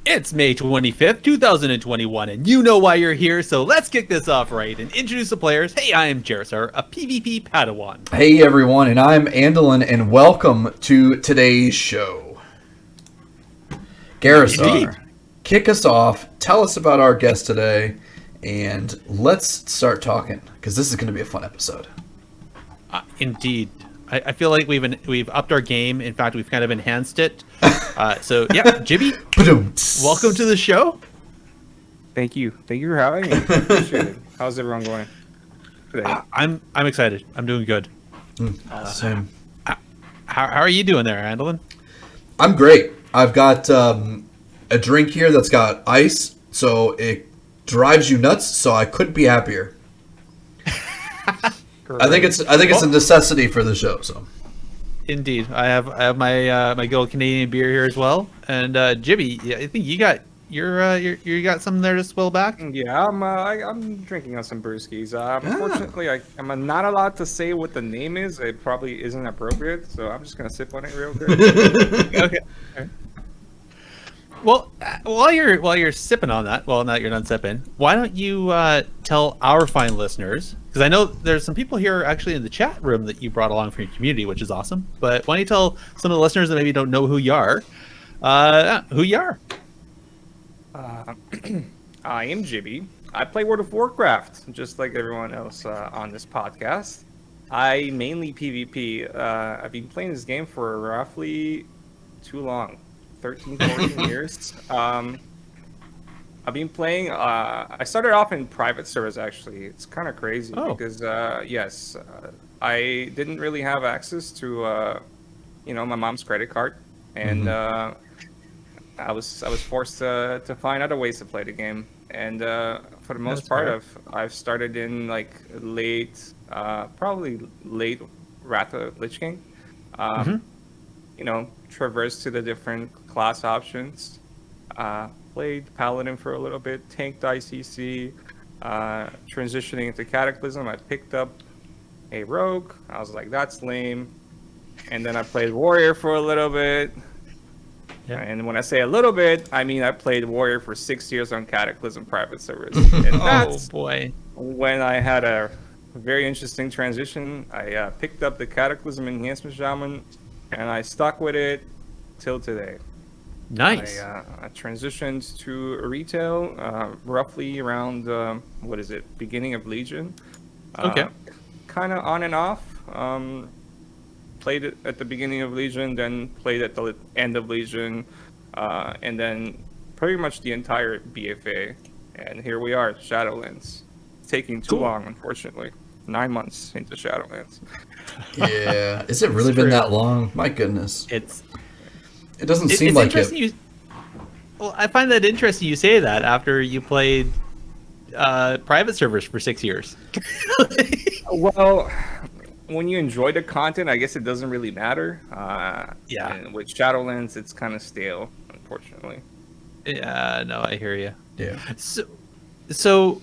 It's May 25th, 2021, and you know why you're here, so let's kick this off right and introduce the players. Hey, I am Gerissar, a PvP Padawan. Hey everyone, and I'm Andallyn, and welcome to today's show. Gerissar, kick us off, tell us about our guest today, and let's start talking, because this is going to be a fun episode. Indeed. I feel like we've upped our game. In fact, we've kind of enhanced it. So, yeah, Jibbey, welcome to the show. Thank you for having me. Appreciate it. How's everyone going today? I'm excited. I'm doing good. Same. How are you doing there, Andallyn? I'm great. I've got a drink here that's got ice, so it drives you nuts, so I couldn't be happier. I think it's a necessity for the show. So, indeed, I have my my good old Canadian beer here as well. And Jibbey, I think you got you got something there to swill back. Yeah, I'm drinking on some brewskis. Unfortunately, I'm not allowed to say what the name is. It probably isn't appropriate, so I'm just gonna sip on it real quick. Okay. Well, while you're sipping on that, well, not you're not sipping. Why don't you tell our fine listeners? Because I know there's some people here actually in the chat room that you brought along from your community, which is awesome. But why don't you tell some of the listeners that maybe don't know who you are, who you are? I am Jibbey. I play World of Warcraft, just like everyone else on this podcast. I mainly PvP. I've been playing this game for roughly too long. 13, 14 years. I've been playing. I started off in private servers, actually. It's kind of crazy because, yes, I didn't really have access to, my mom's credit card, and I was forced to find other ways to play the game. And for the most part, I've started in like probably late Wrath of Lich King. Traversed to the different class options. Played Paladin for a little bit, tanked ICC, transitioning into Cataclysm. I picked up a Rogue. I was like, that's lame. And then I played Warrior for a little bit. Yeah. And when I say a little bit, I mean I played Warrior for 6 years on Cataclysm private servers. And that's boy. When I had a very interesting transition. I picked up the Cataclysm Enhancement Shaman, and I stuck with it till today. Nice. I transitioned to retail roughly around beginning of Legion. Okay. Kind of on and off. Played it at the beginning of Legion, then played at the end of Legion, and then pretty much the entire BFA. And here we are, Shadowlands. It's taking too long, unfortunately. 9 months into Shadowlands. Yeah, has it really been that long? My goodness. It doesn't seem like it. Well, I find that interesting you say that after you played private servers for 6 years. Well, when you enjoy the content, I guess it doesn't really matter. Yeah. And with Shadowlands, it's kind of stale, unfortunately. Yeah, no, I hear you. Yeah. So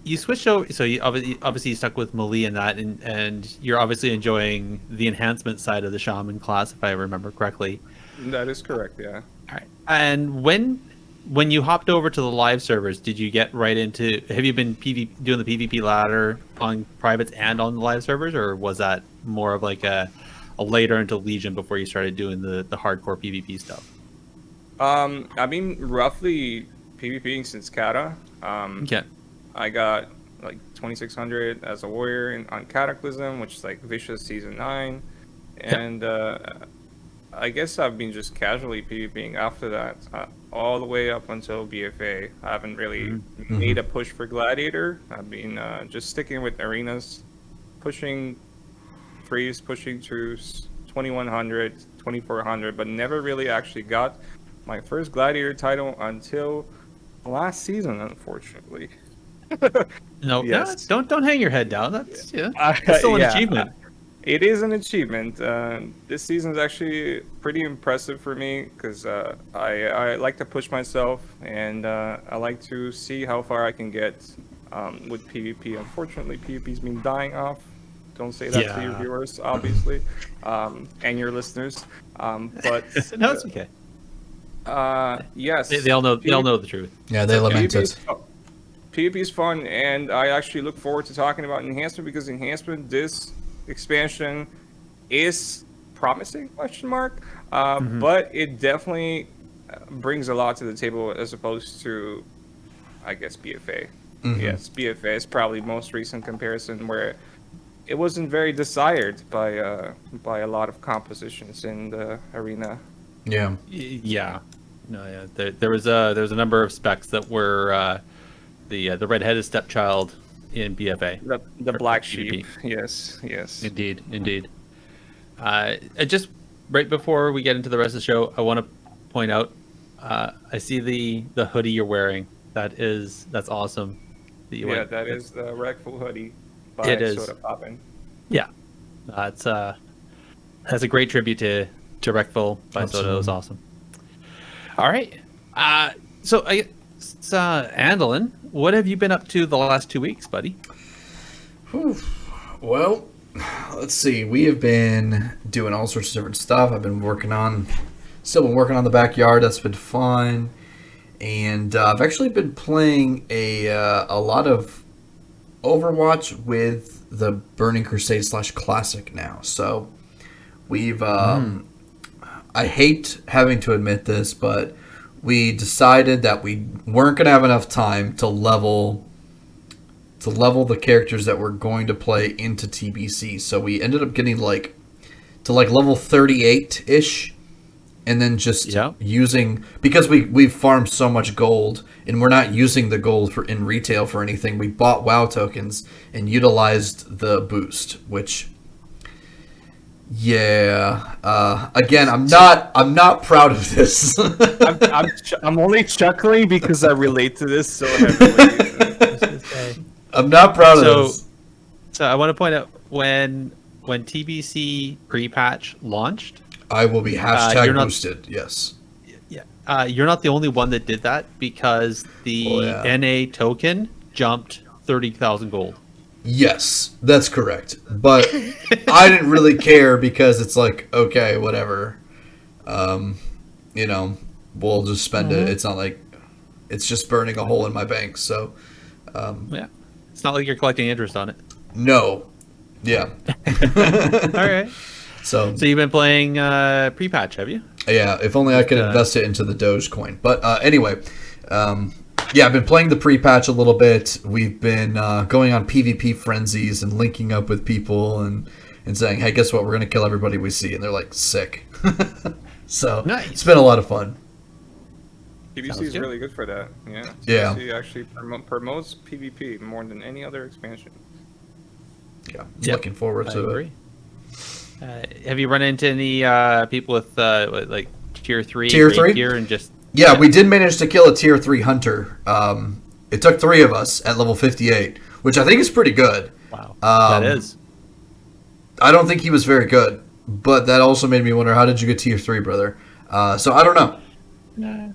you switched over. So you obviously you stuck with melee and that, and you're obviously enjoying the enhancement side of the shaman class, if I remember correctly. That is correct. Yeah. All right. And when you hopped over to the live servers, did you get right into? Have you been doing the PvP ladder on privates and on the live servers, or was that more of like a later into Legion before you started doing the hardcore PvP stuff? I've been roughly PvPing since Kata. Okay. I got like 2600 as a warrior on Cataclysm, which is like Vicious Season 9. And I guess I've been just casually PvPing after that, all the way up until BFA. I haven't really made a push for Gladiator. I've been just sticking with arenas, pushing freeze, pushing truce, 2100, 2400, but never really actually got my first Gladiator title until last season, unfortunately. No, Yes. don't hang your head down. That's that's still an achievement. It is an achievement. This season is actually pretty impressive for me because I like to push myself, and I like to see how far I can get with PvP. Unfortunately, PvP's been dying off. Don't say that to your viewers, obviously, and your listeners. But no, it's okay. Yes. They all know. They all know the truth. Yeah, they lament it. PvP is fun, and I actually look forward to talking about Enhancement because Enhancement, this expansion, is promising? Question mark. But it definitely brings a lot to the table as opposed to, I guess, BFA. Yes, BFA is probably most recent comparison where it wasn't very desired by a lot of compositions in the arena. Yeah. Yeah. No. Yeah. There was a number of specs that were the redheaded stepchild in BFA. The or black PvP. sheep. Yes. Indeed. And just right before we get into the rest of the show, I want to point out, I see the hoodie you're wearing. That's awesome. Yeah, that is the Wreckful hoodie by It is. Soda Poppin'. Yeah, that's a great tribute to Wreckful by Soda. It was awesome. All right, so I Andallyn, what have you been up to the last 2 weeks, buddy? Whew. Well, let's see. We have been doing all sorts of different stuff. I've been still been working on the backyard. That's been fun. And I've actually been playing a lot of Overwatch with the Burning Crusade / Classic now. So we've I hate having to admit this, but we decided that we weren't going to have enough time to level the characters that we're going to play into TBC. So we ended up getting to level 38-ish. And then just using, because we've farmed so much gold and we're not using the gold in retail for anything. We bought WoW tokens and utilized the boost, which, again, I'm not proud of this. I'm only chuckling because I relate to this so heavily. I'm not proud of this. So I want to point out when TBC pre-patch launched, I will be hashtag boosted. Yes. Yeah. You're not the only one that did that because the NA token jumped 30,000 gold. Yes, that's correct. But I didn't really care because it's like, okay, whatever. We'll just spend it. It's not like it's just burning a hole in my bank. So, yeah, it's not like you're collecting interest on it. No. Yeah. All right. So you've been playing pre-patch, have you? Yeah, if only I could invest it into the Dogecoin. But anyway, I've been playing the pre-patch a little bit. We've been going on PvP frenzies and linking up with people and saying, hey, guess what? We're going to kill everybody we see. And they're like, sick. So nice. It's been a lot of fun. PvC is really good for that. Yeah. Yeah. PvC actually promotes PvP more than any other expansion. Yeah. Looking forward to it. Have you run into any people with like tier 3 gear and just? Yeah, we did manage to kill a tier 3 hunter. It took 3 of us at level 58, which I think is pretty good. Wow, that is. I don't think he was very good, but that also made me wonder, how did you get tier 3, brother? So I don't know. Nah.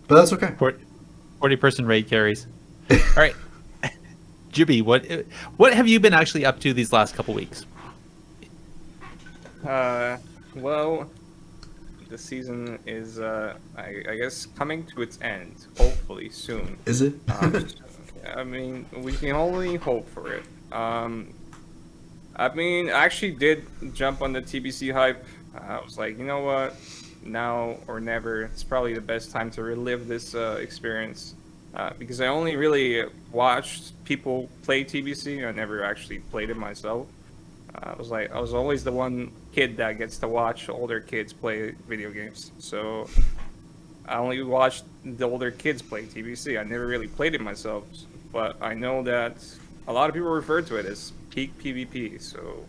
But that's okay. 40-person raid carries. All right, Jibbey, what have you been actually up to these last couple weeks? Well, the season is, I guess, coming to its end, hopefully soon. Is it? I mean, we can only hope for it. I actually did jump on the TBC hype. I was like, you know what? Now or never. It's probably the best time to relive this experience. Because I only really watched people play TBC. I never actually played it myself. I was always the one kid that gets to watch older kids play video games. So I only watched the older kids play TBC. I never really played it myself, but I know that a lot of people refer to it as peak PvP. So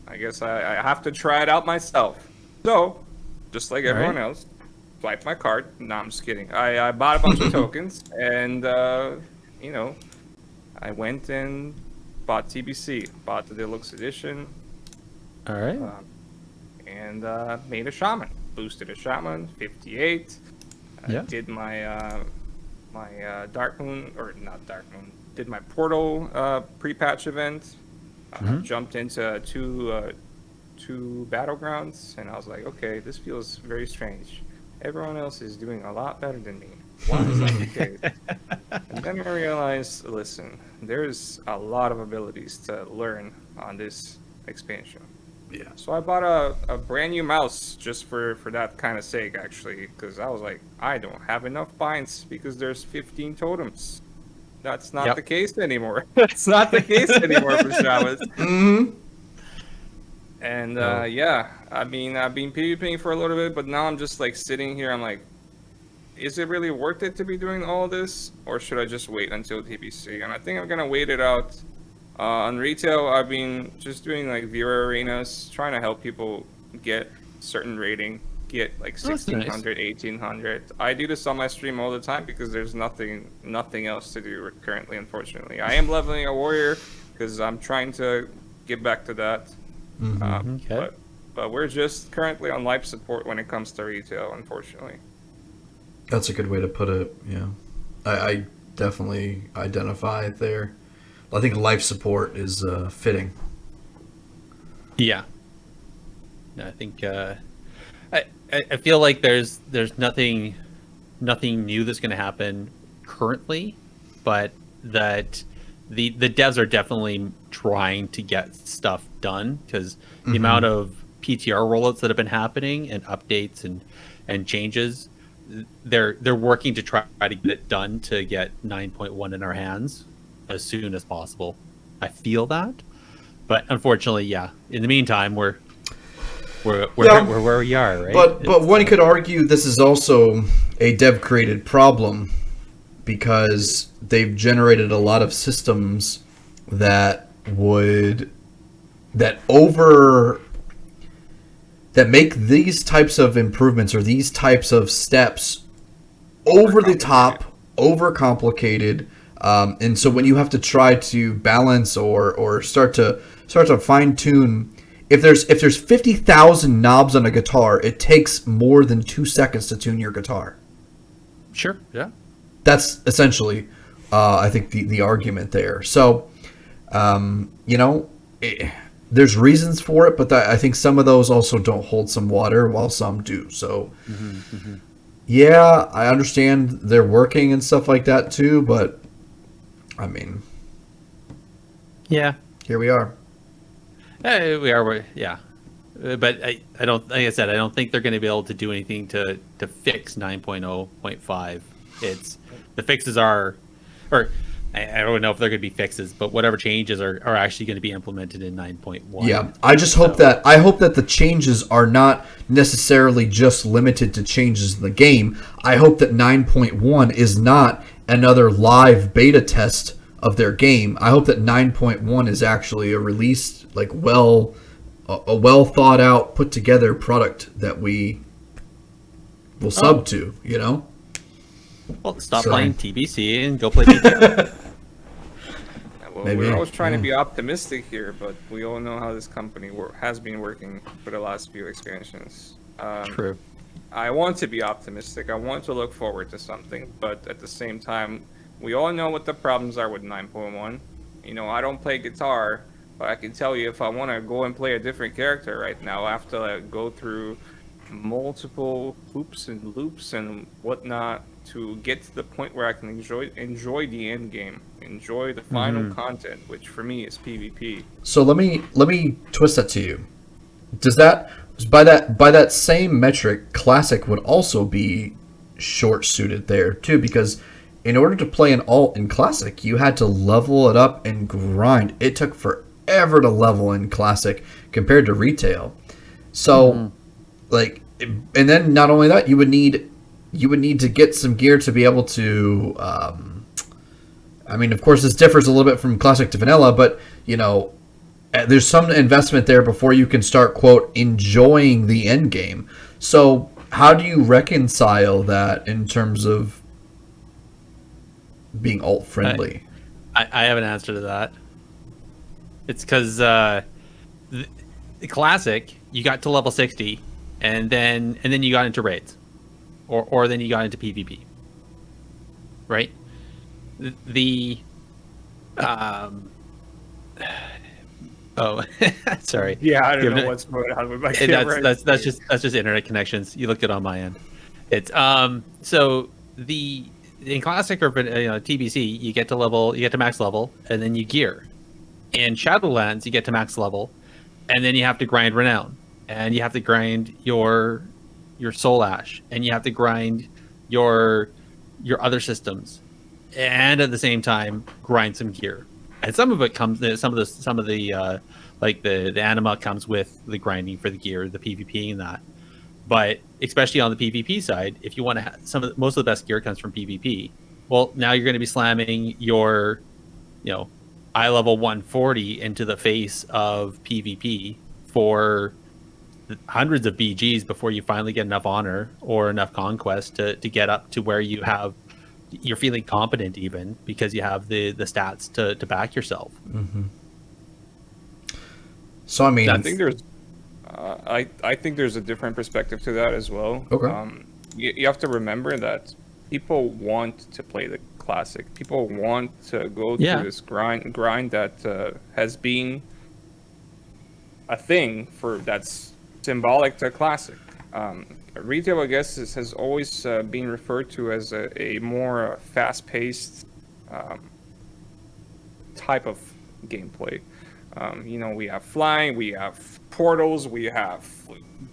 I guess I have to try it out myself. So just like everyone else, swipe my card. No, I'm just kidding. I bought a bunch of tokens and I went and bought TBC, bought the deluxe edition. All right. And made a shaman, boosted a shaman, 58. Did my my Dark Moon, or not Dark Moon, did my Portal pre-patch event. Jumped into two battlegrounds, and I was like, okay, this feels very strange. everyone else is doing a lot better than me. Why is that the case? And then I realized, listen, there's a lot of abilities to learn on this expansion. Yeah. So I bought a brand new mouse just for that kind of sake, actually, because I was like, I don't have enough binds because there's 15 totems. That's not Yep. the case anymore. That's not the case anymore for shamans. Mm-hmm. And Oh. yeah, I've been PvPing for a little bit, but now I'm just like sitting here. I'm like, is it really worth it to be doing all this, or should I just wait until TBC? And I think I'm gonna wait it out. On retail, I've been just doing like viewer arenas, trying to help people get certain rating, get like Oh, that's nice. 1600, 1800. I do this on my stream all the time because there's nothing else to do currently, unfortunately. I am leveling a warrior because I'm trying to get back to that. Mm-hmm. Okay. But we're just currently on life support when it comes to retail, unfortunately. That's a good way to put it. Yeah, I definitely identify it there. I think life support is fitting. Yeah. No, I think I feel like there's nothing new that's going to happen currently, but that the devs are definitely trying to get stuff done, because the amount of PTR rollouts that have been happening and updates and changes, they're working to try to get it done to get 9.1 in our hands as soon as possible. I feel that, but unfortunately, yeah. In the meantime, we're where we are, right? But one could argue this is also a dev created problem, because they've generated a lot of systems that make these types of improvements or these types of steps over the top, over complicated. And so when you have to try to balance or start to fine tune, if there's 50,000 knobs on a guitar, it takes more than 2 seconds to tune your guitar. Sure, yeah. That's essentially, I think, the argument there. So, there's reasons for it, but I think some of those also don't hold some water, while some do. So, yeah, I understand they're working and stuff like that too, but I mean, Yeah. here we are. We are, yeah. But I don't, like I said, I don't think they're going to be able to do anything to fix 9.0.5. It's, the fixes are, or I don't know if they're going to be fixes, but whatever changes are actually going to be implemented in 9.1. Yeah, I just hope that the changes are not necessarily just limited to changes in the game. I hope that 9.1 is not another live beta test of their game. I hope that 9.1 is actually a released, like, a well thought out, put together product that we will sub to, Well, stop So- playing TBC and go play PTR. Well, Maybe, we're always trying to yeah. be optimistic here, but we all know how this company has been working for the last few expansions. True. I want to be optimistic. I want to look forward to something, but at the same time, we all know what the problems are with 9.1. I don't play guitar, but I can tell you, if I want to go and play a different character right now, I have to go through multiple hoops and loops and whatnot to get to the point where I can enjoy the end game, enjoy the final content, which for me is PvP. So let me twist that to you. Does that, by that same metric, Classic would also be short suited there too, because in order to play an alt in Classic, you had to level it up and grind. It took forever to level in Classic compared to retail. So and then not only that, you would need to get some gear to be able to I mean, of course this differs a little bit from Classic to Vanilla, but there's some investment there before you can start, quote, enjoying the end game. So how do you reconcile that in terms of being alt friendly? I have an answer to that. It's because the Classic, you got to level 60, and then you got into raids, or then you got into PvP, right? Oh, sorry. Yeah, I don't Given know it- what's going on with my And camera. that's just internet connections. You looked it on my end. It's so the in classic or TBC you get to max level and then you gear. In Shadowlands you get to max level and then you have to grind renown and you have to grind your soul ash and you have to grind your other systems and at the same time grind some gear. And some of it comes some of the like the anima comes with the grinding for the gear, the PvP and that. But especially on the PvP side, if you want to have most of the best gear comes from PvP. Well, now you're going to be slamming your, eye level 140 into the face of PvP for hundreds of BGs before you finally get enough honor or enough conquest to get up to where you're feeling competent even because you have the stats to back yourself. Mm-hmm. So I mean, I think there's I think there's a different perspective to that as well. Okay. You have to remember that people want to play the classic. People want to go through this grind that has been a thing that's symbolic to classic. Retail, I guess, has always been referred to as a more fast-paced type of gameplay. We have flying, we have portals, we have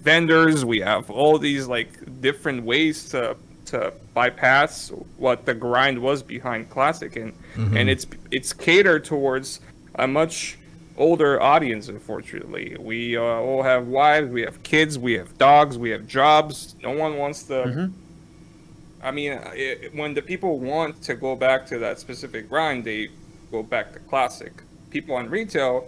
vendors, we have all these like different ways to bypass what the grind was behind classic, and it's catered towards a much older audience. Unfortunately, we all have wives, we have kids, we have dogs, we have jobs. No one wants to. I mean, when the people want to go back to that specific grind, they go back to classic. People on retail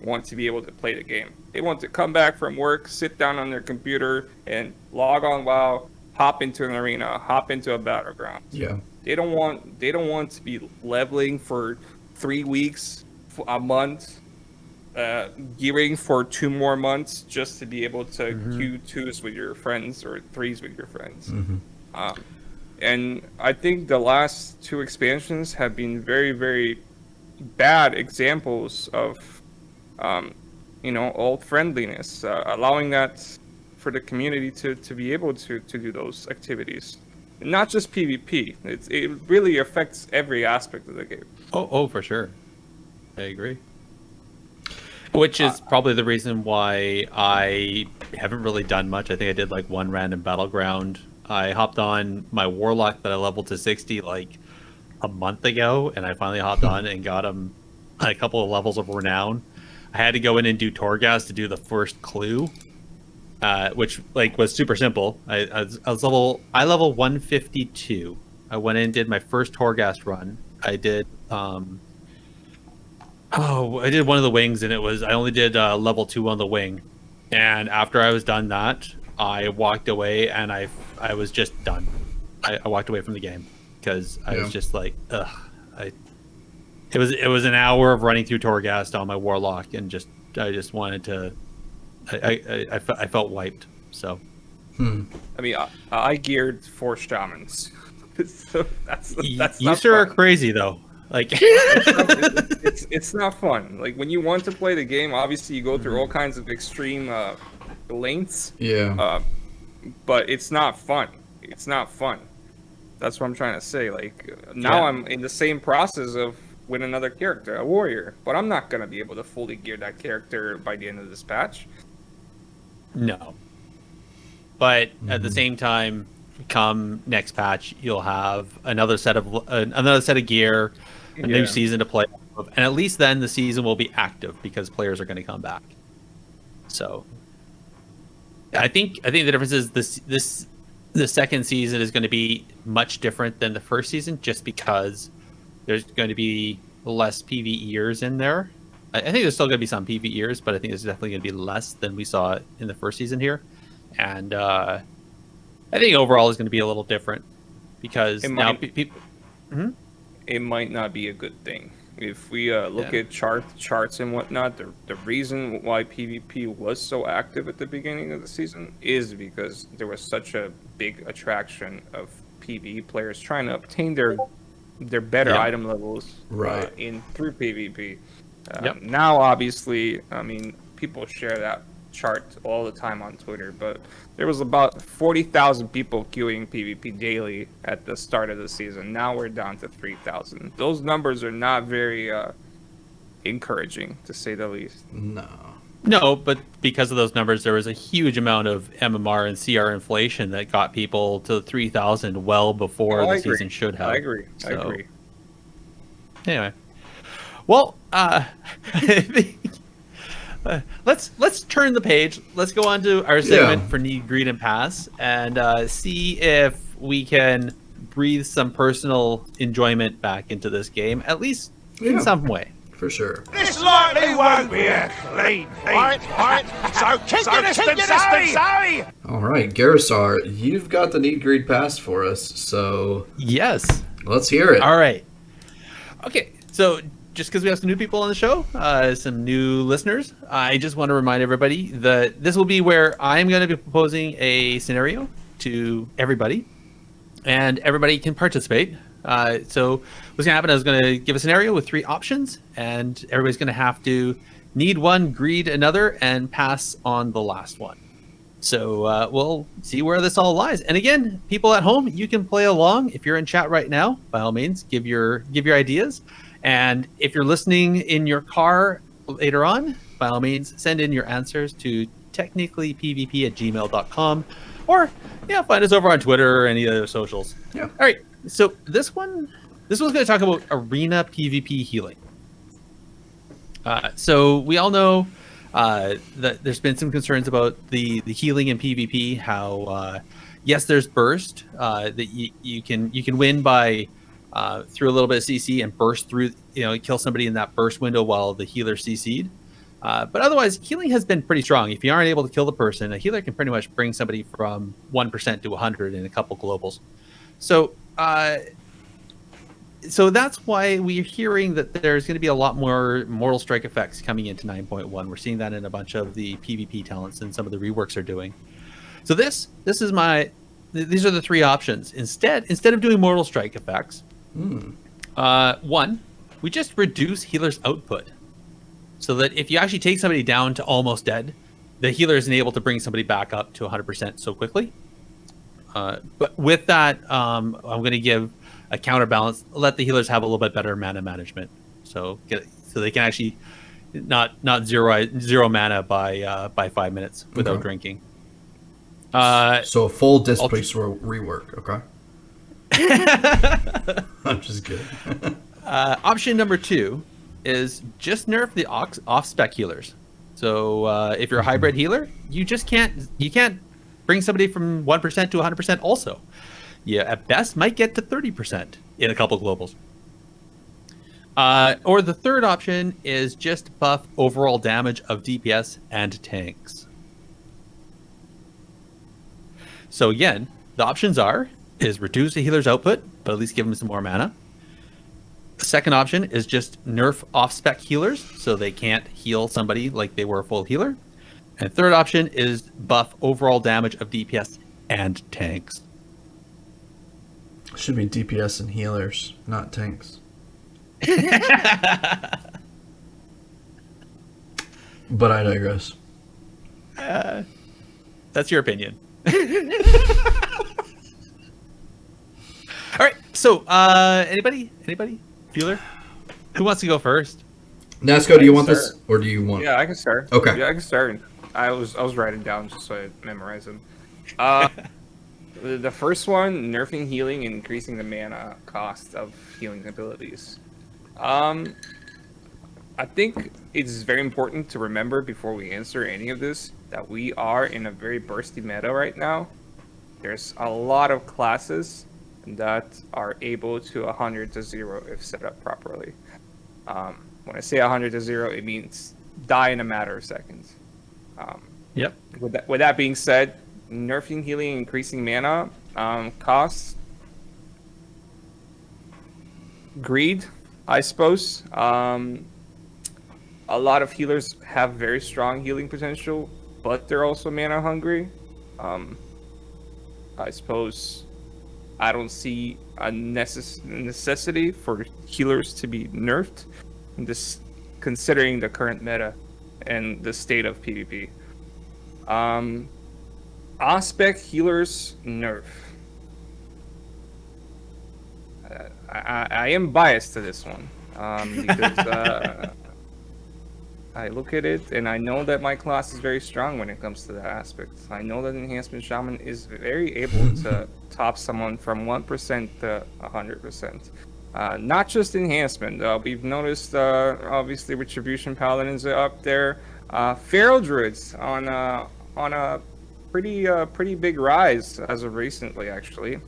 want to be able to play the game. They want to come back from work, sit down on their computer, and log on WoW, hop into an arena, hop into a battleground. Yeah. They don't want to be leveling for 3 weeks, a month, gearing for 2 more months just to be able to queue 2s with your friends or 3s with your friends. And I think the last 2 expansions have been very, very bad examples of old friendliness, allowing that for the community to be able to do those activities. Not just PvP. It really affects every aspect of the game. Oh, for sure. I agree. Which is probably the reason why I haven't really done much. I think I did like 1 random battleground. I hopped on my warlock that I leveled to 60 like a month ago, and I finally hopped on and got him a couple of levels of renown. I had to go in and do Torghast to do the first clue, which like was super simple. I was level 152. I went in and did my first Torghast run. I did I did one of the wings, and I only did level 2 on the wing. And after I was done that, I walked away, and I was just done. I walked away from the game because I was just like, ugh. It was an hour of running through Torghast on my warlock, and I just wanted to. I felt wiped. So. I mean, I geared 4 shamans. So that's you sure are crazy though. Like it's not fun. Like when you want to play the game, obviously you go through all kinds of extreme lengths. Yeah. But it's not fun. It's not fun. That's what I'm trying to say. Like now I'm in the same process of with another character, a warrior, but I'm not gonna be able to fully gear that character by the end of this patch. No. But at the same time, come next patch, you'll have another set of gear, a new season to play of, and at least then the season will be active because players are going to come back. So, I think the difference is the second season is going to be much different than the first season, just because there's going to be less PvEers in there. I think there's still going to be some PvEers, but I think there's definitely going to be less than we saw in the first season here. And I think overall is going to be a little different because now people. It might not be a good thing. If we look at charts and whatnot, the reason why PvP was so active at the beginning of the season is because there was such a big attraction of PvE players trying to obtain their better item levels through PvP. Now, obviously, I mean, people share chart all the time on Twitter, but there was about 40,000 people queuing PvP daily at the start of the season. Now we're down to 3,000. Those numbers are not very encouraging, to say the least. No, but because of those numbers, there was a huge amount of MMR and CR inflation that got people to 3,000 well before the season should have. I agree. Anyway, well, let's turn the page. Let's go on to our segment for Need, Greed, and Pass, and see if we can breathe some personal enjoyment back into this game, at least in some way. For sure. This likely won't be a clean feed. All right. So kick it, Sorry. All right, Gerissar, you've got the Need, Greed, Pass for us, so... Yes. Let's hear it. All right. Okay, so just because we have some new people on the show, some new listeners, I just want to remind everybody that this will be where I'm going to be proposing a scenario to everybody, and everybody can participate. So what's going to happen, I was going to give a scenario with 3 options, and everybody's going to have to need one, greed another, and pass on the last one. So we'll see where this all lies. And again, people at home, you can play along. If you're in chat right now, by all means, give your ideas. And if you're listening in your car later on, by all means, send in your answers to technicallypvp@gmail.com, or find us over on Twitter or any other socials. Yeah. All right. So this one's going to talk about arena PvP healing. So we all know that there's been some concerns about the healing in PvP. How yes, there's burst that you can win by through a little bit of CC and burst through, kill somebody in that burst window while the healer CC'd. But otherwise, healing has been pretty strong. If you aren't able to kill the person, a healer can pretty much bring somebody from 1% to 100 in a couple globals. So that's why we're hearing that there's going to be a lot more Mortal Strike effects coming into 9.1. We're seeing that in a bunch of the PvP talents and some of the reworks are doing. So these are the 3 options. Instead of doing Mortal Strike effects, one, we just reduce healer's output, so that if you actually take somebody down to almost dead, the healer isn't able to bring somebody back up to 100% so quickly. But with that, I'm going to give a counterbalance, let the healers have a little bit better mana management, so they can actually not zero mana by 5 minutes without drinking. So a full displace rework, okay? I'm just kidding. Option number 2 is just nerf the off-spec healers. So if you're a hybrid healer, you can't bring somebody from 1% to 100% also. Yeah, at best might get to 30% in a couple globals. Or the third option is just buff overall damage of DPS and tanks. So again, the options is reduce the healer's output, but at least give them some more mana. The second option is just nerf off-spec healers, so they can't heal somebody like they were a full healer. And third option is buff overall damage of DPS and tanks. Should be DPS and healers, not tanks. But I digress. That's your opinion. All right. So, anybody? Feeler? Who wants to go first? Nasco, do you want this, or do you want? Yeah, I can start. Okay. Yeah, I can start. I was writing down just so I memorize them. The first one, nerfing healing and increasing the mana cost of healing abilities. I think it's very important to remember before we answer any of this that we are in a very bursty meta right now. There's a lot of classes that are able to 100 to 0 if set up properly. When I say 100 to 0, it means die in a matter of seconds. Yep. With that being said, nerfing healing, increasing mana costs. Greed, I suppose. A lot of healers have very strong healing potential, but they're also mana hungry. I suppose I don't see a necessity for healers to be nerfed, considering the current meta and the state of PvP. Aspect healers nerf. I am biased to this one because I look at it and I know that my class is very strong when it comes to that aspect. I know that Enhancement Shaman is very able to top someone from 1% to 100%. Not just Enhancement. We've noticed, obviously, Retribution Paladins are up there. Feral Druids on a pretty big rise as of recently, actually.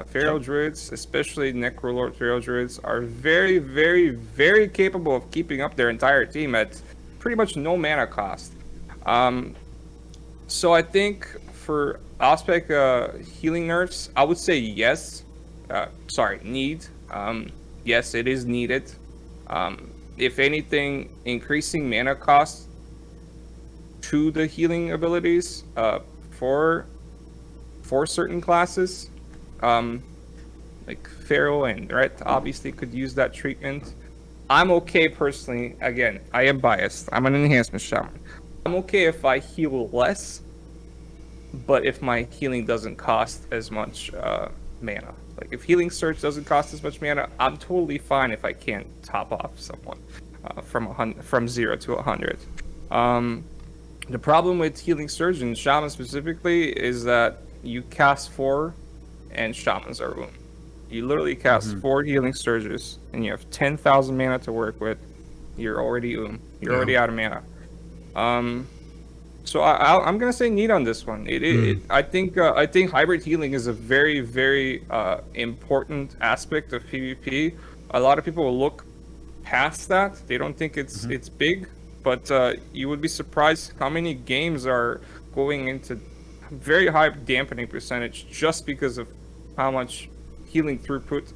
Feral Druids, especially Necrolord Feral Druids, are very, very, very capable of keeping up their entire team at pretty much no mana cost. So I think for Aspect healing nerfs, I would say yes. Need. Yes, it is needed. If anything, increasing mana cost to the healing abilities for certain classes, like Feral and Ret obviously could use that treatment. I'm okay personally. Again, I am biased. I'm an Enhancement Shaman. I'm okay if I heal less, but if my healing doesn't cost as much mana. Like if Healing Surge doesn't cost as much mana, I'm totally fine if I can't top off someone from 0 to 100. The problem with Healing Surge and Shaman specifically is that you cast 4 and Shamans are wound. You literally cast 4 Healing Surges and you have 10,000 mana to work with. You're already You're already out of mana. So I'm gonna say need on this one. I think hybrid healing is a very, very important aspect of PvP. A lot of people will look past that. They don't think it's big, but you would be surprised how many games are going into very high dampening percentage just because of how much healing throughput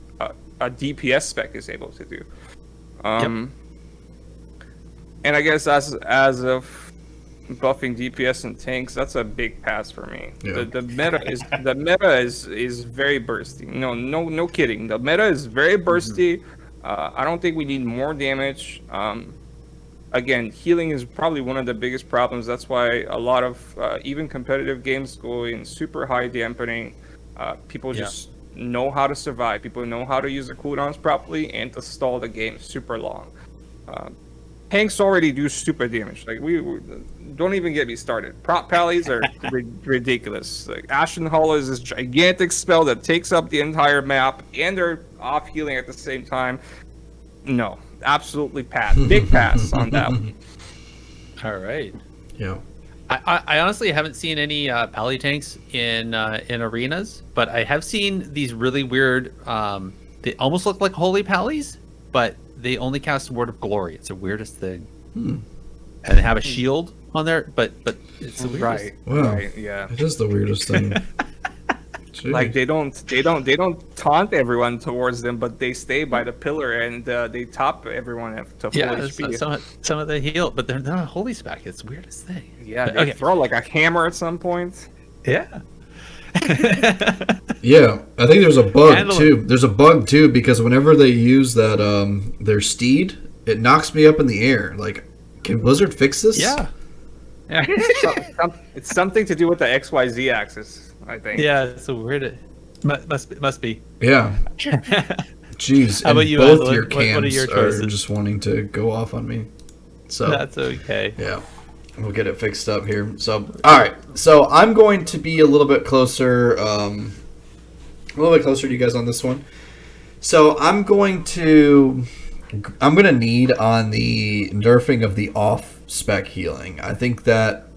a DPS spec is able to do. And I guess as of buffing DPS and tanks, that's a big pass for me. Yeah. The meta is very bursty. No kidding. The meta is very bursty. I don't think we need more damage. Again, healing is probably one of the biggest problems. That's why a lot of even competitive games go in super high dampening. People just know how to survive. People know how to use the cooldowns properly and to stall the game super long. Tanks already do stupid damage. Like we don't even get me started. Prop pallies are ridiculous. Like Ashen Hall is this gigantic spell that takes up the entire map, and they're off healing at the same time. No, absolutely pass. Big pass on that one. All right. Yeah. I honestly haven't seen any pally tanks in arenas, but I have seen these really weird. They almost look like holy pallies, but they only cast Word of Glory. It's the weirdest thing. And they have a shield on there, but it's the weirdest. Right, yeah. It is the weirdest thing. Like they don't taunt everyone towards them, but they stay by the pillar and they top everyone to full HP. Some of the heal, but they're not a holy spec. It's the weirdest thing. Yeah, they throw like a hammer at some point. Yeah. Yeah, I think there's a bug too. There's a bug too because whenever they use that their steed, it knocks me up in the air. Like, can Blizzard fix this? Yeah. It's something to do with the XYZ axis, I think. Yeah, it's a weird. Must be. Yeah. Jeez. How about you, both Andallyn? your cams what are your choices? are just wanting to go off on me. So that's okay. Yeah. We'll get it fixed up here. So, all right. So I'm going to be a little bit closer to you guys on this one. So I'm going to need on the nerfing of the off spec healing. I think that,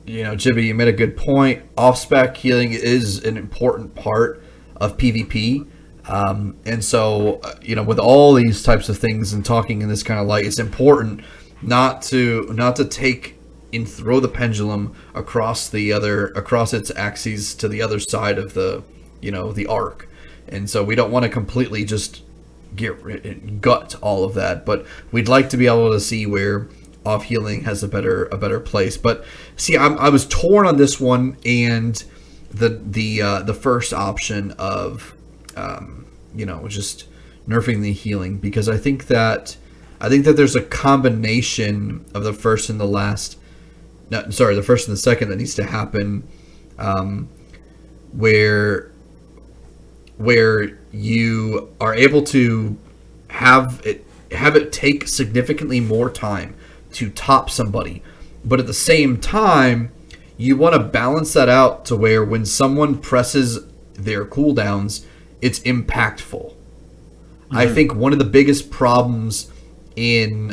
Jibbey, you made a good point. Off spec healing is an important part of PvP. And so, with all these types of things and talking in this kind of light, it's important not to take and throw the pendulum across its axes to the other side of the arc. And so we don't want to completely just gut all of that, but we'd like to be able to see where off healing has a better place. But see, I was torn on this one, and the first option of just nerfing the healing, because I think that there's a combination of the first and the last the first and the second that needs to happen, where you are able to have it take significantly more time to top somebody, but at the same time, you want to balance that out to where when someone presses their cooldowns, it's impactful. I think one of the biggest problems in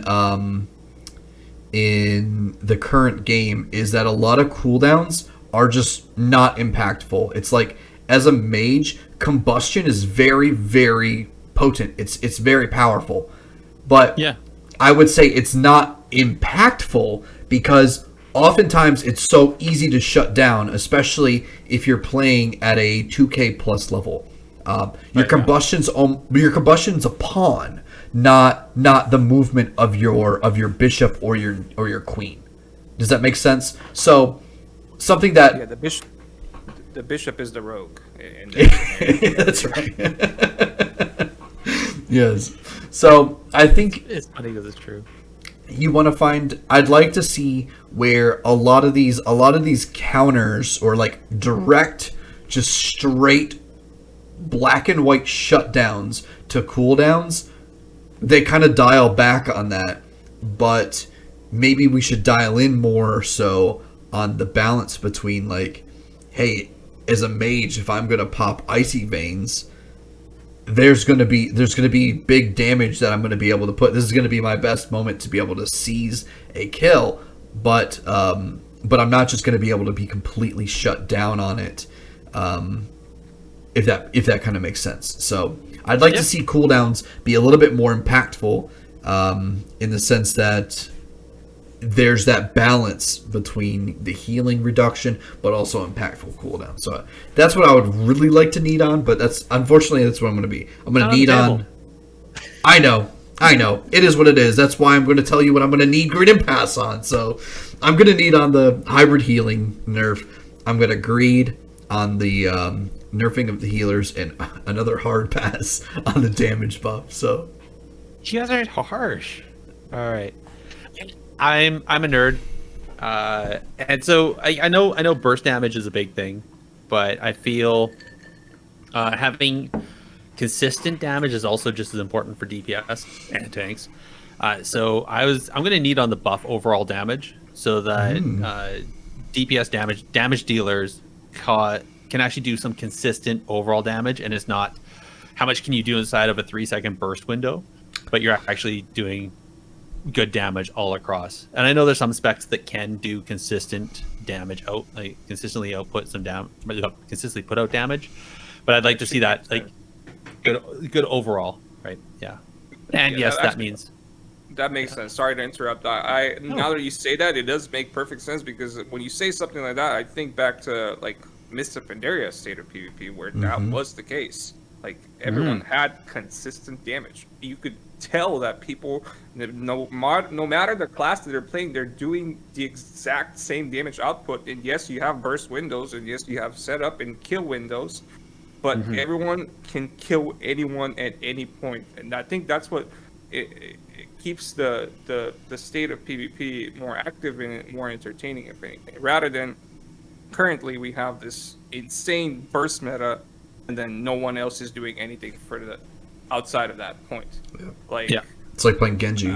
the current game is that a lot of cooldowns are just not impactful. It's like, as a mage, combustion is very, very potent. It's very powerful. But Yeah. I would say it's not impactful because oftentimes it's so easy to shut down, especially if you're playing at a 2K plus level. Your combustion's a pawn, not the movement of your bishop or your queen. Does that make sense? So something that Yeah, the bishop is the rogue. that's right. Yes. So I think It's funny because it's true. you want to find. I'd like to see where a lot of these counters, or like direct, just straight black and white shutdowns to cooldowns, they kind of dial back on that. But maybe we should dial in more so on the balance between, like, hey, as a mage, if I'm gonna pop icy veins, there's gonna be big damage that I'm gonna be able to put. This is gonna be my best moment to be able to seize a kill, but I'm not just gonna be able to be completely shut down on it. If that kind of makes sense. So I'd like to see cooldowns be a little bit more impactful, in the sense that there's that balance between the healing reduction but also impactful cooldown. So that's what I would really like to need on, but unfortunately that's what I'm going to be. I'm going to need on. I know. It is what it is. That's why I'm going to tell you what I'm going to need Grid and Pass on. So I'm going to need on the hybrid healing nerf. I'm going to greed on the nerfing of the healers and another hard pass on the damage buff. So You guys are harsh. All right. I'm a nerd, and so I know burst damage is a big thing, but I feel having consistent damage is also just as important for DPS and tanks. So I'm going to need on the buff overall damage so that DPS damage dealers can actually do some consistent overall damage, and it's not how much can you do inside of a 3-second burst window, but you're actually doing good damage all across. And I know there's some specs that can do consistent damage consistently output some consistently put out damage, but I'd like to see that good overall, right? Yeah. And yes, that means that makes sense. Sorry to interrupt. Now that you say that, it does make perfect sense, because when you say something like that, I think back to like Mist of Pandaria state of PvP, where that was the case. Like, everyone had consistent damage. You could tell that people, no matter the class that they're playing, they're doing the exact same damage output. And yes, you have burst windows, and yes, you have setup and kill windows, but everyone can kill anyone at any point. And I think that's what it keeps the state of PvP more active and more entertaining, if anything, rather than currently we have this insane burst meta, and then no one else is doing anything for the outside of that point. It's like playing Genji.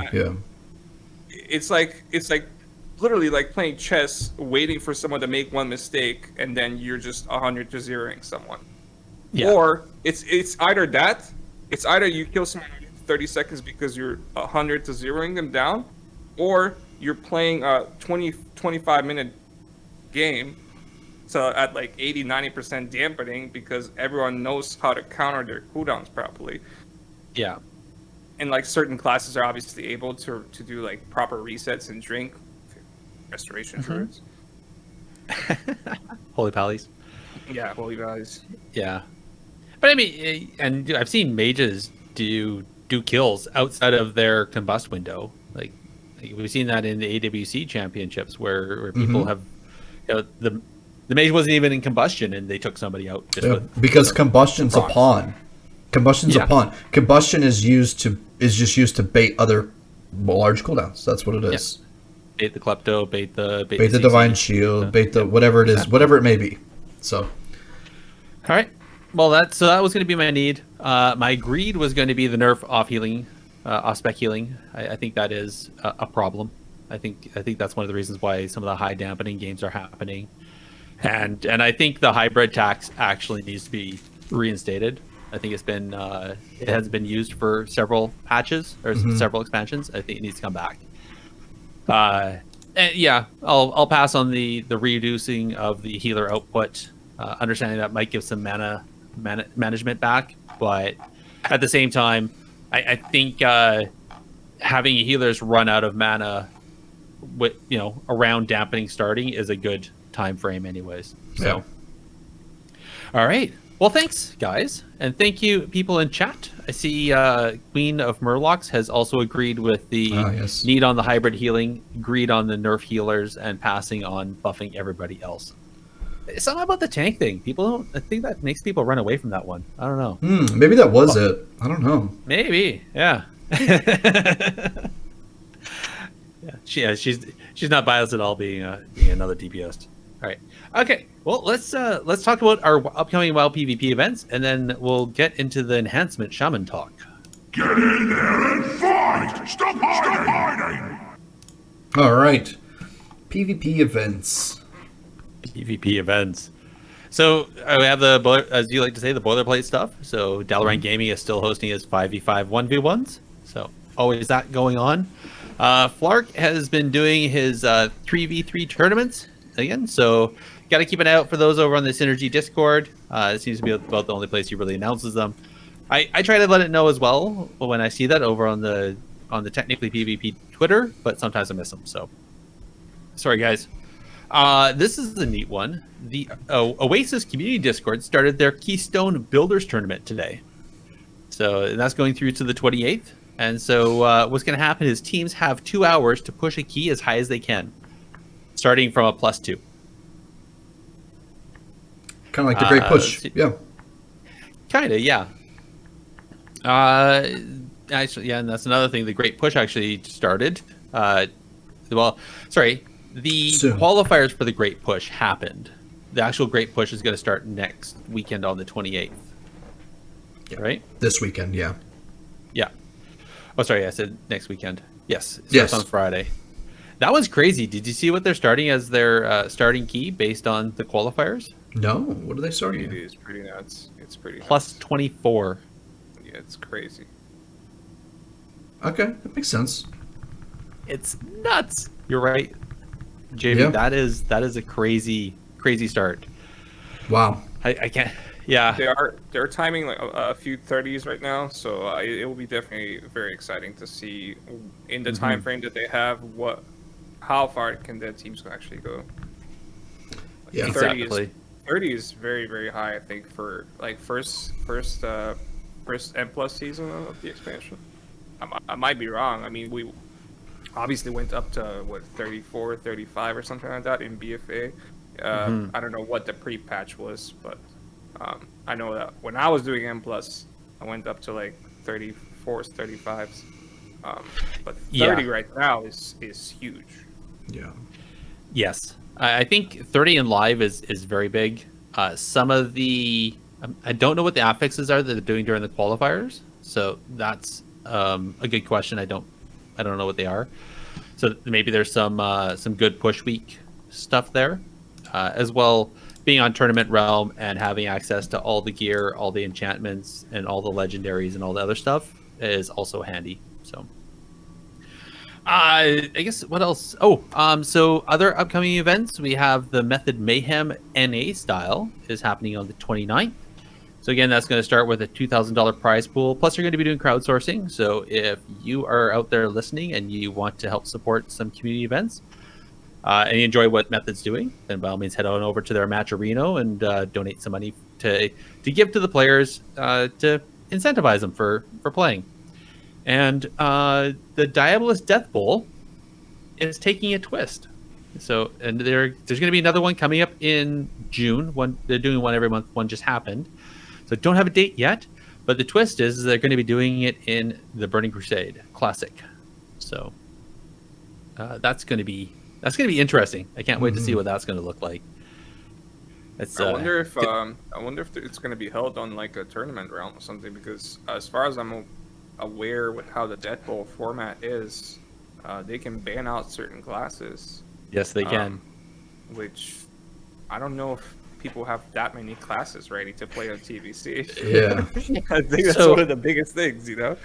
It's like literally like playing chess, waiting for someone to make one mistake, and then you're just 100-0ing someone. Or it's either that, it's either you kill someone in 30 seconds because you're 100-0ing them down, or you're playing a 20-25 minute game, so at like 80-90% dampening, because everyone knows how to counter their cooldowns properly. Yeah. And like certain classes are obviously able to do like proper resets and drink restoration druids. Holy pallies. Yeah, holy values. Yeah. But I mean, and I've seen mages do kills outside of their combust window. Like we've seen that in the AWC championships where people have, the mage wasn't even in combustion and they took somebody out because combustion's a pawn. Combustion's a pawn. Combustion is just used to bait other large cooldowns. That's what it is. bait the Klepto, bait the Bait the Divine Shield, bait the whatever it is, whatever it may be. So, all right. Well, that was going to be my need. My greed was going to be the nerf off healing, off spec healing. I think that is a problem. I think that's one of the reasons why some of the high dampening games are happening, and I think the hybrid tax actually needs to be reinstated. I think it has been used for several patches or several expansions. I think it needs to come back. And yeah, I'll pass on the reducing of the healer output, understanding that might give some mana management back, but at the same time, I think having healers run out of mana with around dampening starting is a good time frame, anyways. So, all right. Well, thanks, guys, and thank you, people in chat. I see Queen of Murlocs has also agreed with the need on the hybrid healing, agreed on the nerf healers, and passing on buffing everybody else. It's something about the tank thing. I think that makes people run away from that one. I don't know. Maybe that was it. I don't know. Maybe, yeah. She's not biased at all, being another DPS. All right. Okay. Well, let's talk about our upcoming WoW PvP events, and then we'll get into the Enhancement Shaman talk. Get in there and fight! Stop hiding! All right. PvP events. PvP events. So we have as you like to say, the boilerplate stuff. So Dalaran Gaming is still hosting his 5v5 1v1s. So always that going on. Flark has been doing his 3v3 tournaments again. So got to keep an eye out for those over on the Synergy Discord. It seems to be about the only place he really announces them. I try to let it know as well when I see that over on the Technically PvP Twitter, but sometimes I miss them. So sorry, guys. This is a neat one. The Oasis Community Discord started their Keystone Builders Tournament today. So that's going through to the 28th. And so what's going to happen is teams have 2 hours to push a key as high as they can, starting from a +2. Kind of like the Great Push. Yeah. Kind of, yeah. Actually, yeah, and that's another thing. The Great Push actually started. The qualifiers for the Great Push happened. The actual Great Push is going to start next weekend on the 28th. Yeah. Right? This weekend, yeah. Yeah. Oh, sorry, I said next weekend. Yes. It starts on Friday. That one's crazy. Did you see what they're starting as their starting key based on the qualifiers? No. What are they starting? It is pretty nuts. It's pretty nuts. +24. Yeah, it's crazy. Okay, that makes sense. It's nuts. You're right, JV. Yeah. That is a crazy start. Wow. I can't. Yeah. They're timing like a few 30s right now, so it will be definitely very exciting to see in the time frame that they have how far can their teams actually go. Yeah, 30 exactly. 30 is very, very high, I think, for like first N plus season of the expansion. I might be wrong. I mean, we obviously went up to 34, 35 or something like that in BFA. I don't know what the pre-patch was, but I know that when I was doing N plus, I went up to like 34s, 35s. But 30 right now is huge. Yeah. Yes. I think 30 in live is very big. Some of the I don't know what the affixes are that they're doing during the qualifiers, so that's a good question. I don't know what they are. So maybe there's some good push week stuff there, as well. Being on Tournament Realm and having access to all the gear, all the enchantments, and all the legendaries and all the other stuff is also handy. So. I guess what else? So other upcoming events, we have the Method Mayhem NA style is happening on the 29th. So again, that's going to start with a $2,000 prize pool. Plus, you're going to be doing crowdsourcing. So if you are out there listening and you want to help support some community events, and you enjoy what Method's doing, then by all means head on over to their Match Arena and donate some money to give to the players to incentivize them for playing. And the Diabolus Death Bowl is taking a twist. So, and there's going to be another one coming up in June. They're doing one every month. One just happened. So don't have a date yet. But the twist is they're going to be doing it in the Burning Crusade Classic. So That's going to be interesting. I can't wait to see what that's going to look like. It's, I wonder if it's going to be held on like a tournament realm or something, because as far as I'm aware with how the Death Bowl format is, they can ban out certain classes. Yes, they can. Which I don't know if people have that many classes ready to play on TVC. Yeah. I think that's one of the biggest things, you know?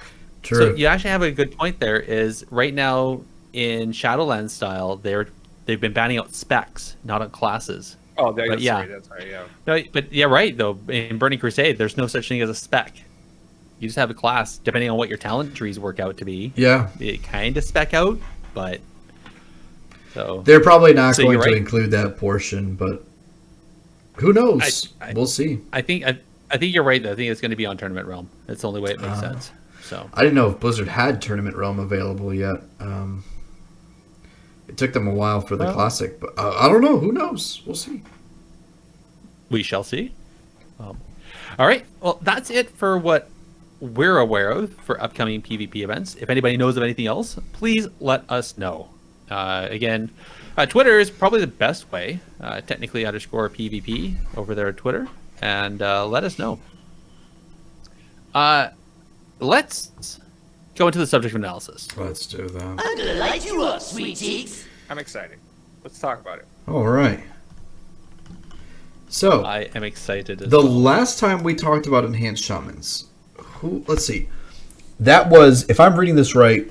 True. So you actually have a good point there. Is right now in Shadowlands style, they've been banning out specs, not on classes. Oh, that's right, yeah. No, but yeah, right though. In Burning Crusade, there's no such thing as a spec. You just have a class, depending on what your talent trees work out to be. Yeah. It kind of spec out, but so They're probably not So going you're to right. include that portion, but who knows? We'll see. I think you're right though. I think it's going to be on Tournament Realm. That's the only way it makes sense. So I didn't know if Blizzard had Tournament Realm available yet. It took them a while for the Classic, but I don't know. Who knows? We'll see. we shall see. All right. Well, that's it for what we're aware of for upcoming PvP events. If anybody knows of anything else, please let us know. Again, Twitter is probably the best way. Technically _PvP over there at Twitter, and let us know. Let's go into the subject of analysis. Let's do that. I'm gonna light you up, sweet cheeks. I'm excited. Let's talk about it. All right. So I am excited. As the well. last time we talked about Enhanced Shamans, let's see. That was, if I'm reading this right,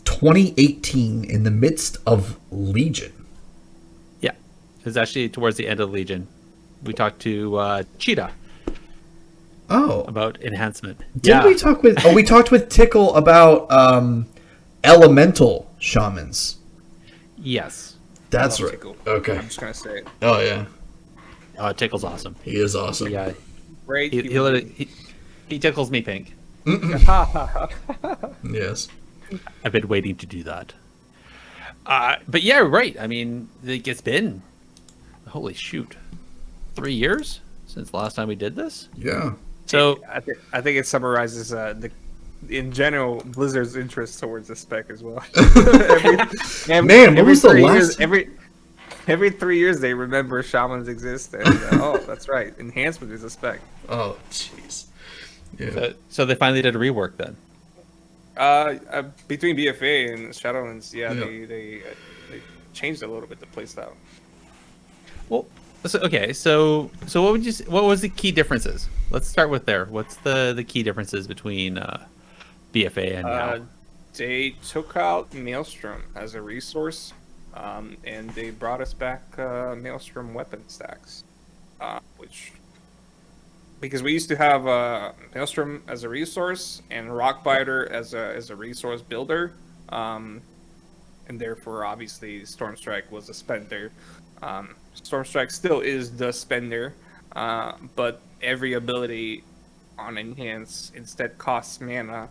2018 in the midst of Legion. Yeah, it was actually towards the end of Legion. We talked to Cheetah Oh. about enhancement. Didn't we talk with... Oh, we talked with Tickle about elemental shamans. Yes. That's I love right. Tickle. Okay. I'm just gonna say it. Oh, yeah. Tickle's awesome. He is awesome. Yeah, Great. he tickles me pink. Yes. I've been waiting to do that. But yeah, right. I mean, it's been, holy shoot, 3 years since the last time we did this. Yeah. So I think it summarizes in general Blizzard's interest towards the spec as well. Man, when was the last? Every 3 years they remember shamans exist, and oh, that's right, enhancement is a spec. Oh, jeez. Yeah. so they finally did a rework then. Between BFA and Shadowlands, Yeah. they changed a little bit the playstyle. Well, so what was the key differences? Let's start with there. What's the key differences between BFA and now? They took out Maelstrom as a resource, and they brought us back Maelstrom weapon stacks, because we used to have Maelstrom as a resource and Rockbiter as a resource builder, and therefore obviously Stormstrike was a spender. Stormstrike still is the spender, but every ability on Enhance instead costs mana,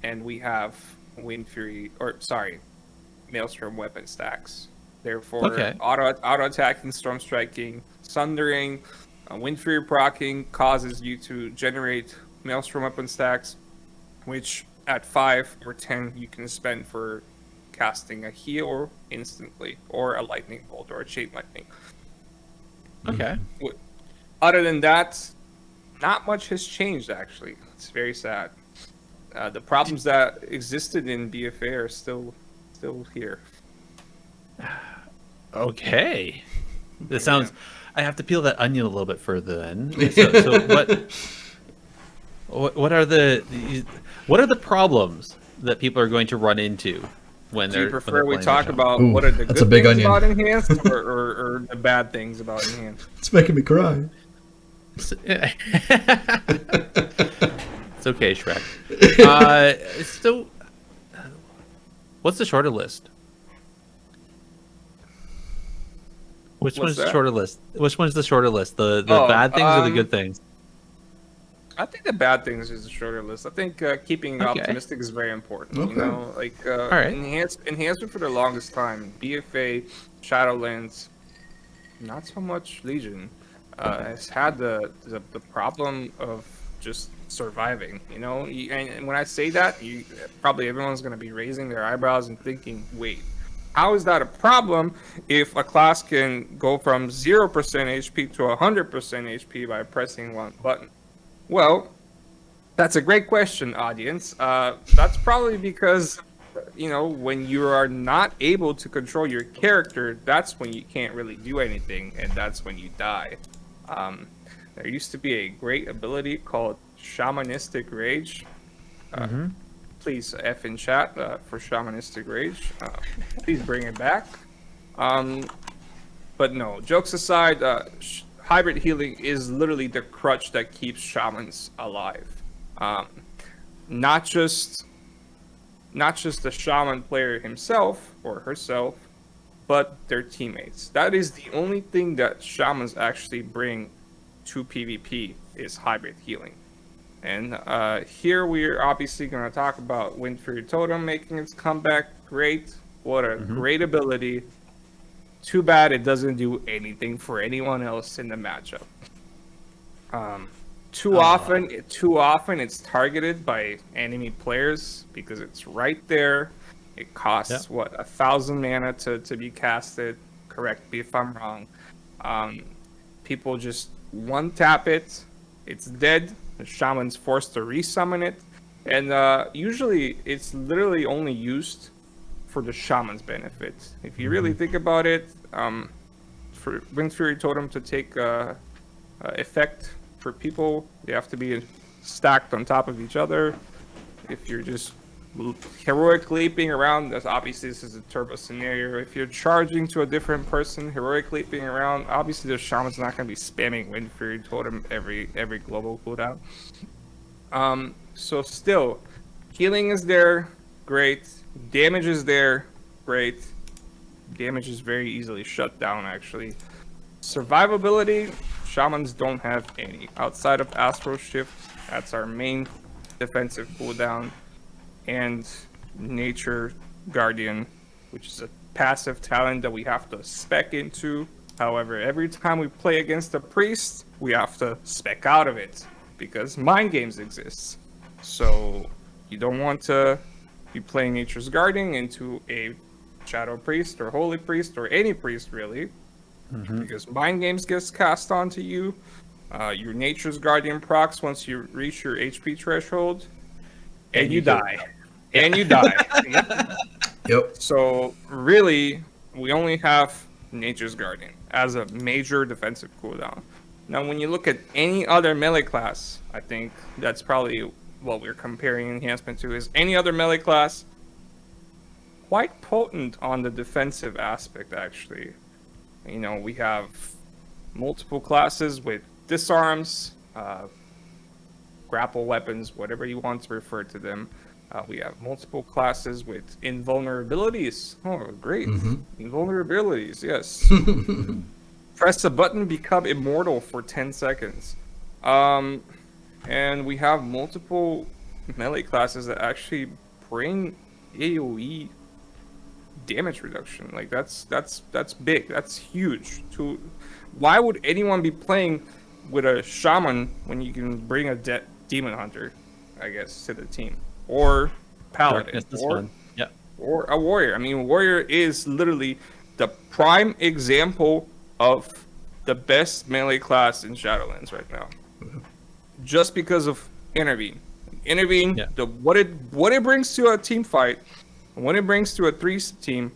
and we have Maelstrom weapon stacks. Therefore, auto attacking, storm striking, sundering, Wind Fury proccing causes you to generate Maelstrom weapon stacks, which at 5 or 10 you can spend for casting a heal instantly, or a lightning bolt, or a chain lightning. Okay. Other than that, not much has changed. Actually, it's very sad. The problems that existed in BFA are still here. Okay. This sounds. I have to peel that onion a little bit further then. So what are the problems that people are going to run into when Do they're? you prefer we playing talk the show? about Ooh, what are the that's good a big things onion. about Enhanced, or the bad things about Enhanced? It's making me cry. It's okay, Shrek. So, what's the shorter list? Which What's one's the that? shorter list? Which one's the shorter list? The bad things or the good things? I think the bad things is a shorter list. I think keeping Okay. optimistic is very important. Okay. You know, like right. enhancement for the longest time. BFA, Shadowlands, not so much Legion, has had the problem of just surviving. You know, and when I say that, probably everyone's going to be raising their eyebrows and thinking, wait, how is that a problem if a class can go from 0% HP to 100% HP by pressing one button? Well, that's a great question, audience. That's probably because, when you are not able to control your character, that's when you can't really do anything, and that's when you die. There used to be a great ability called Shamanistic Rage. Please F in chat for Shamanistic Rage. Please bring it back. But no, jokes aside, hybrid healing is literally the crutch that keeps shamans alive. Not just the shaman player himself or herself, but their teammates. That is the only thing that shamans actually bring to PvP is hybrid healing. And here we're obviously going to talk about Wind Fury Totem making its comeback. Great. What a great ability. Too bad it doesn't do anything for anyone else in the matchup. Too often it's targeted by enemy players because it's right there. It costs 1,000 mana to be casted. Correct me if I'm wrong. People just one tap it. It's dead. The shaman's forced to resummon it, and usually it's literally only used for the shaman's benefit. If you really think about it, for Wind Fury Totem to take effect for people, they have to be stacked on top of each other. If you're just heroic leaping around, that's obviously this is a turbo scenario. If you're charging to a different person, heroic leaping around, obviously the shaman's not going to be spamming Wind Fury Totem every global cooldown. So still, healing is there, great. Damage is there, great. Damage is very easily shut down, actually. Survivability, shamans don't have any. Outside of Astro Shift, that's our main defensive cooldown. And Nature Guardian, which is a passive talent that we have to spec into. However, every time we play against a priest, we have to spec out of it because mind games exist. So you don't want to be playing Nature's Guardian into a Shadow Priest or Holy Priest or any priest really, because mind games gets cast onto you. Your Nature's Guardian procs once you reach your HP threshold. And you die. And you die. Yep. So really, we only have Nature's Guardian as a major defensive cooldown. Now, when you look at any other melee class, I think that's probably what we're comparing enhancement to, is any other melee class quite potent on the defensive aspect, actually. We have multiple classes with disarms, grapple weapons, whatever you want to refer to them. We have multiple classes with invulnerabilities. Oh, great. Invulnerabilities, yes. Press a button, become immortal for 10 seconds. And we have multiple melee classes that actually bring AoE damage reduction. Like that's big. That's huge. Why would anyone be playing with a shaman when you can bring a demon hunter, I guess, to the team, or paladin, or a warrior? I mean, warrior is literally the prime example of the best melee class in Shadowlands right now, just because of intervene. What it brings to a team fight, when it brings to a 3 team,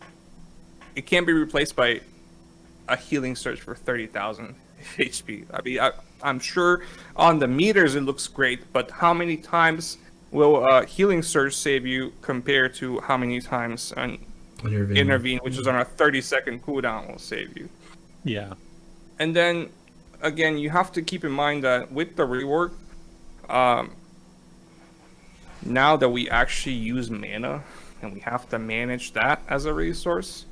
it can't be replaced by a healing surge for 30,000 HP. I mean, I'm sure on the meters it looks great, but how many times will a healing surge save you compared to how many times an intervene, which is on a 30-second cooldown, will save you? Yeah. And then, again, you have to keep in mind that with the rework, now that we actually use mana, and we have to manage that as a resource,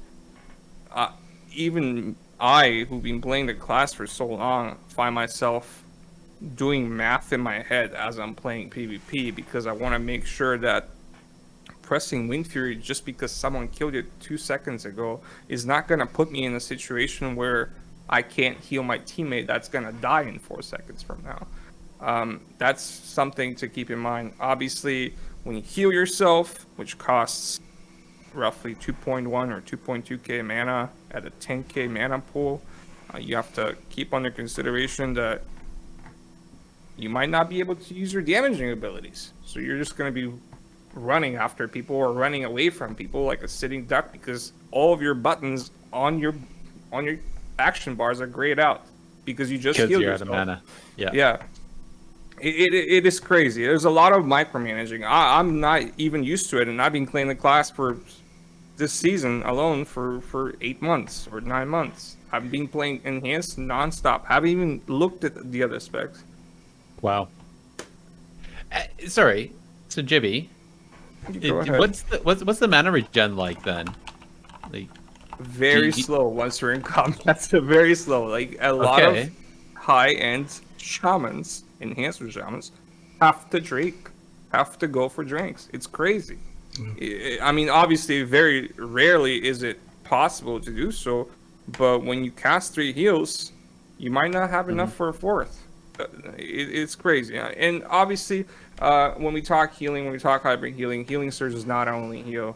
even I, who've been playing the class for so long, find myself doing math in my head as I'm playing PvP, because I want to make sure that pressing Wind Fury just because someone killed it 2 seconds ago is not going to put me in a situation where I can't heal my teammate that's going to die in 4 seconds from now. That's something to keep in mind. Obviously, when you heal yourself, which costs roughly 2.1 or 2.2k mana at a 10k mana pool. You have to keep under consideration that you might not be able to use your damaging abilities. So you're just going to be running after people or running away from people like a sitting duck because all of your buttons on your action bars are grayed out because you just healed you're yourself. out of mana. Yeah. Yeah. It is crazy. There's a lot of micromanaging. I'm not even used to it, and I've been playing the class for this season alone for 8 months or 9 months. I've been playing Enhanced nonstop. Haven't even looked at the other specs. Wow. Sorry. So Jibbey, Go ahead. what's the mana regen like then? Like, Very slow once you're in combat. So very slow. Like a lot of high-end shamans, enhancement shamans, have to go for drinks. It's crazy. I mean, obviously, very rarely is it possible to do so, but when you cast 3 heals, you might not have enough for a 4th. It's crazy. And obviously, when we talk healing, when we talk hybrid healing, Healing Surge is not only heal.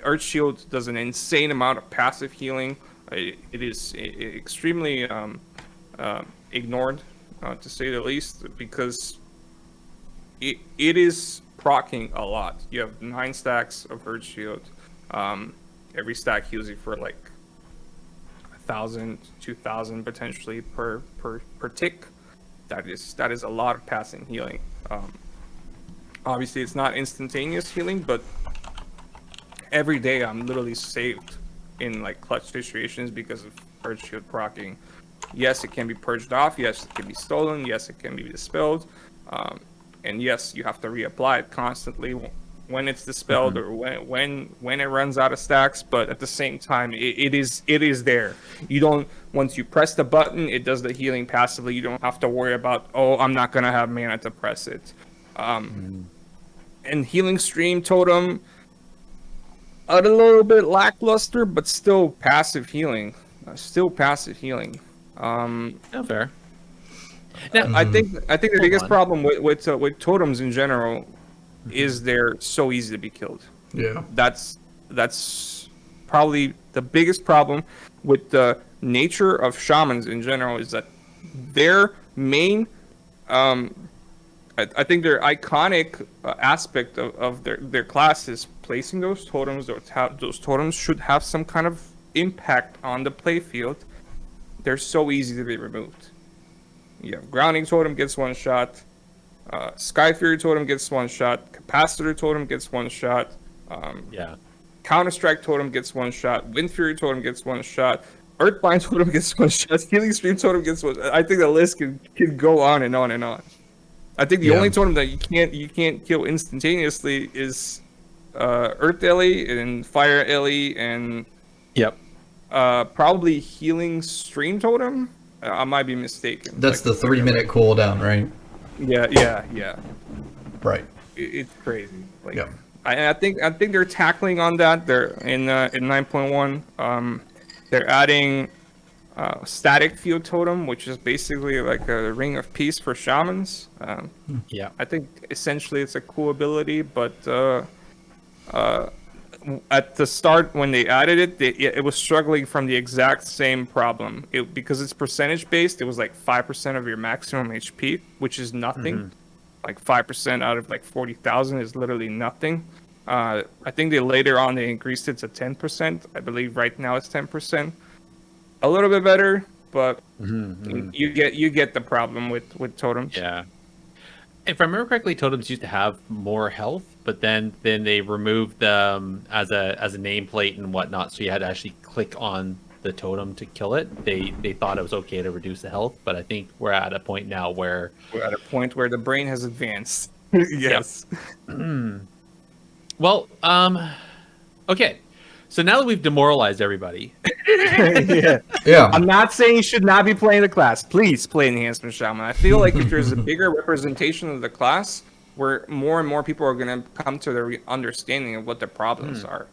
Earth Shield does an insane amount of passive healing. It is extremely ignored, to say the least, because it is proccing a lot. You have 9 stacks of Earth Shield. Every stack heals you for like 1,000, 2,000 potentially per tick. That is a lot of passing healing. Obviously, it's not instantaneous healing, but every day I'm literally saved in like clutch situations because of Earth Shield proccing. Yes, it can be purged off. Yes, it can be stolen. Yes, it can be dispelled. And yes, you have to reapply it constantly when it's dispelled or when it runs out of stacks. But at the same time, it is there. You don't, once you press the button, it does the healing passively. You don't have to worry about, oh, I'm not gonna have mana to press it. And Healing Stream Totem, a little bit lackluster, but still passive healing. No, fair. Now, I think the biggest problem with totems in general is they're so easy to be killed. Yeah. That's probably the biggest problem with the nature of shamans in general is that their main I think their iconic aspect of their class is placing those totems. Those totems should have some kind of impact on the playfield. They're so easy to be removed. Yeah, Grounding Totem gets 1 shot. Sky Fury Totem gets 1 shot. Capacitor Totem gets 1 shot. Counter Strike Totem gets 1 shot. Wind Fury Totem gets 1 shot. Earthbind Totem gets 1 shot. Healing Stream Totem gets 1. I think the list can go on and on and on. I think the only totem that you can't kill instantaneously is Earth Ellie and Fire Ellie and probably Healing Stream Totem. I might be mistaken. That's the 3-minute cooldown, right? Yeah. Right. It's crazy. Like, I think they're tackling on that. They're in 9.1. They're adding Static Field Totem, which is basically like a Ring of Peace for shamans. I think essentially it's a cool ability, but at the start when they added it, it was struggling from the exact same problem. Because it's percentage based, it was like 5% of your maximum HP, which is nothing. Like 5% out of like 40,000 is literally nothing. I think later on they increased it to 10%. I believe right now it's 10%. A little bit better, but you get the problem with totems. Yeah. If I remember correctly, totems used to have more health, but then they removed them as a nameplate and whatnot, so you had to actually click on the totem to kill it. They thought it was okay to reduce the health, but I think we're at a point now where the brain has advanced. Yes. Well, okay. So now that we've demoralized everybody, I'm not saying you should not be playing the class. Please play Enhancement Shaman. I feel like if there's a bigger representation of the class, where more and more people are going to come to their understanding of what the problems are.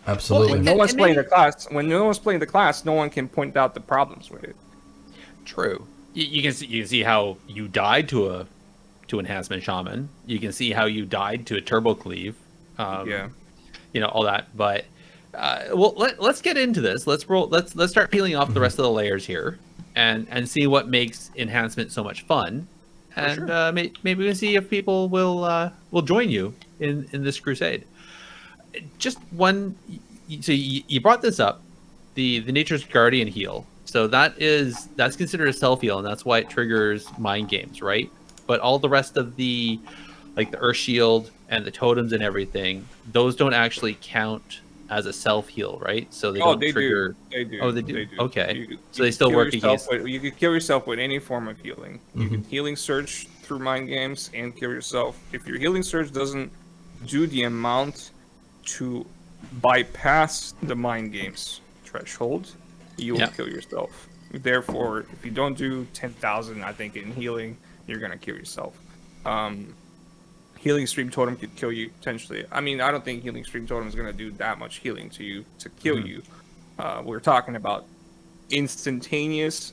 Absolutely. When no one's playing the class, no one can point out the problems with it. True. You can see how you died to Enhancement Shaman. You can see how you died to a Turbo Cleave. all that. But well, let's get into this. Let's start peeling off the rest of the layers here, and see what makes enhancement so much fun. And maybe we'll see if people will join you in this crusade. Just one. So you brought this up, the Nature's Guardian heal. So that's considered a self heal, and that's why it triggers mind games, right? But all the rest of the Earth Shield and the totems and everything, those don't actually count as a self heal, right? So they don't trigger. They do. Oh, they do. Okay. You They still work against. You can kill yourself with any form of healing. Mm-hmm. You can healing surge through mind games and kill yourself. If your healing surge doesn't do the amount to bypass the mind games threshold, you will kill yourself. Therefore, if you don't do 10,000, I think, in healing, you're gonna kill yourself. Healing Stream Totem could kill you potentially. I mean, I don't think Healing Stream Totem is gonna do that much healing to you to kill you. We're talking about instantaneous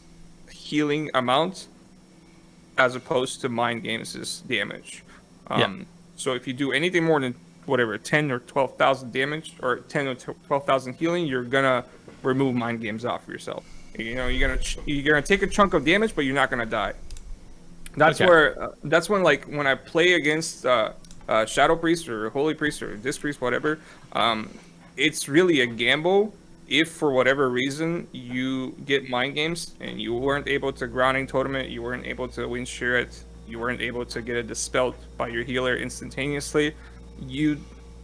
healing amount as opposed to mind games' damage. So if you do anything more than 10 or 12,000 damage or 10 or 12,000 healing, you're gonna remove mind games off yourself. You're gonna take a chunk of damage, but you're not gonna die. That's where that's when when I play against Shadow Priest or Holy Priest or Disc Priest, whatever. It's really a gamble. If for whatever reason you get mind games and you weren't able to grounding totem it, you weren't able to wind shear it, you weren't able to get it dispelled by your healer instantaneously, you,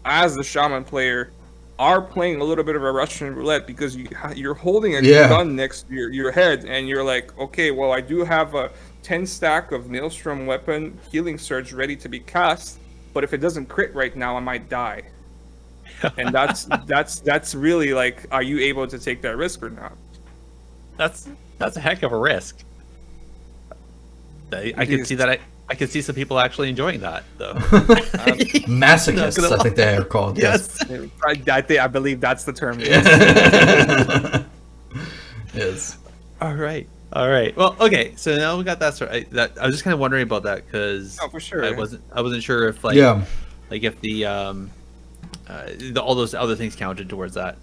as the shaman player, are playing a little bit of a Russian roulette because you're holding a gun next to your head, and you're like, okay, well, I do have a 10 stack of Maelstrom weapon healing surge ready to be cast, but if it doesn't crit right now, I might die. And that's really are you able to take that risk or not? That's a heck of a risk. I can see that. I can see some people actually enjoying that, though. Masochists, I think they are called. Yes. I believe that's the term. Yes. All right. Well, okay. So now we got that. I was just kind of wondering about that because for sure. I wasn't sure if if the all those other things counted towards that.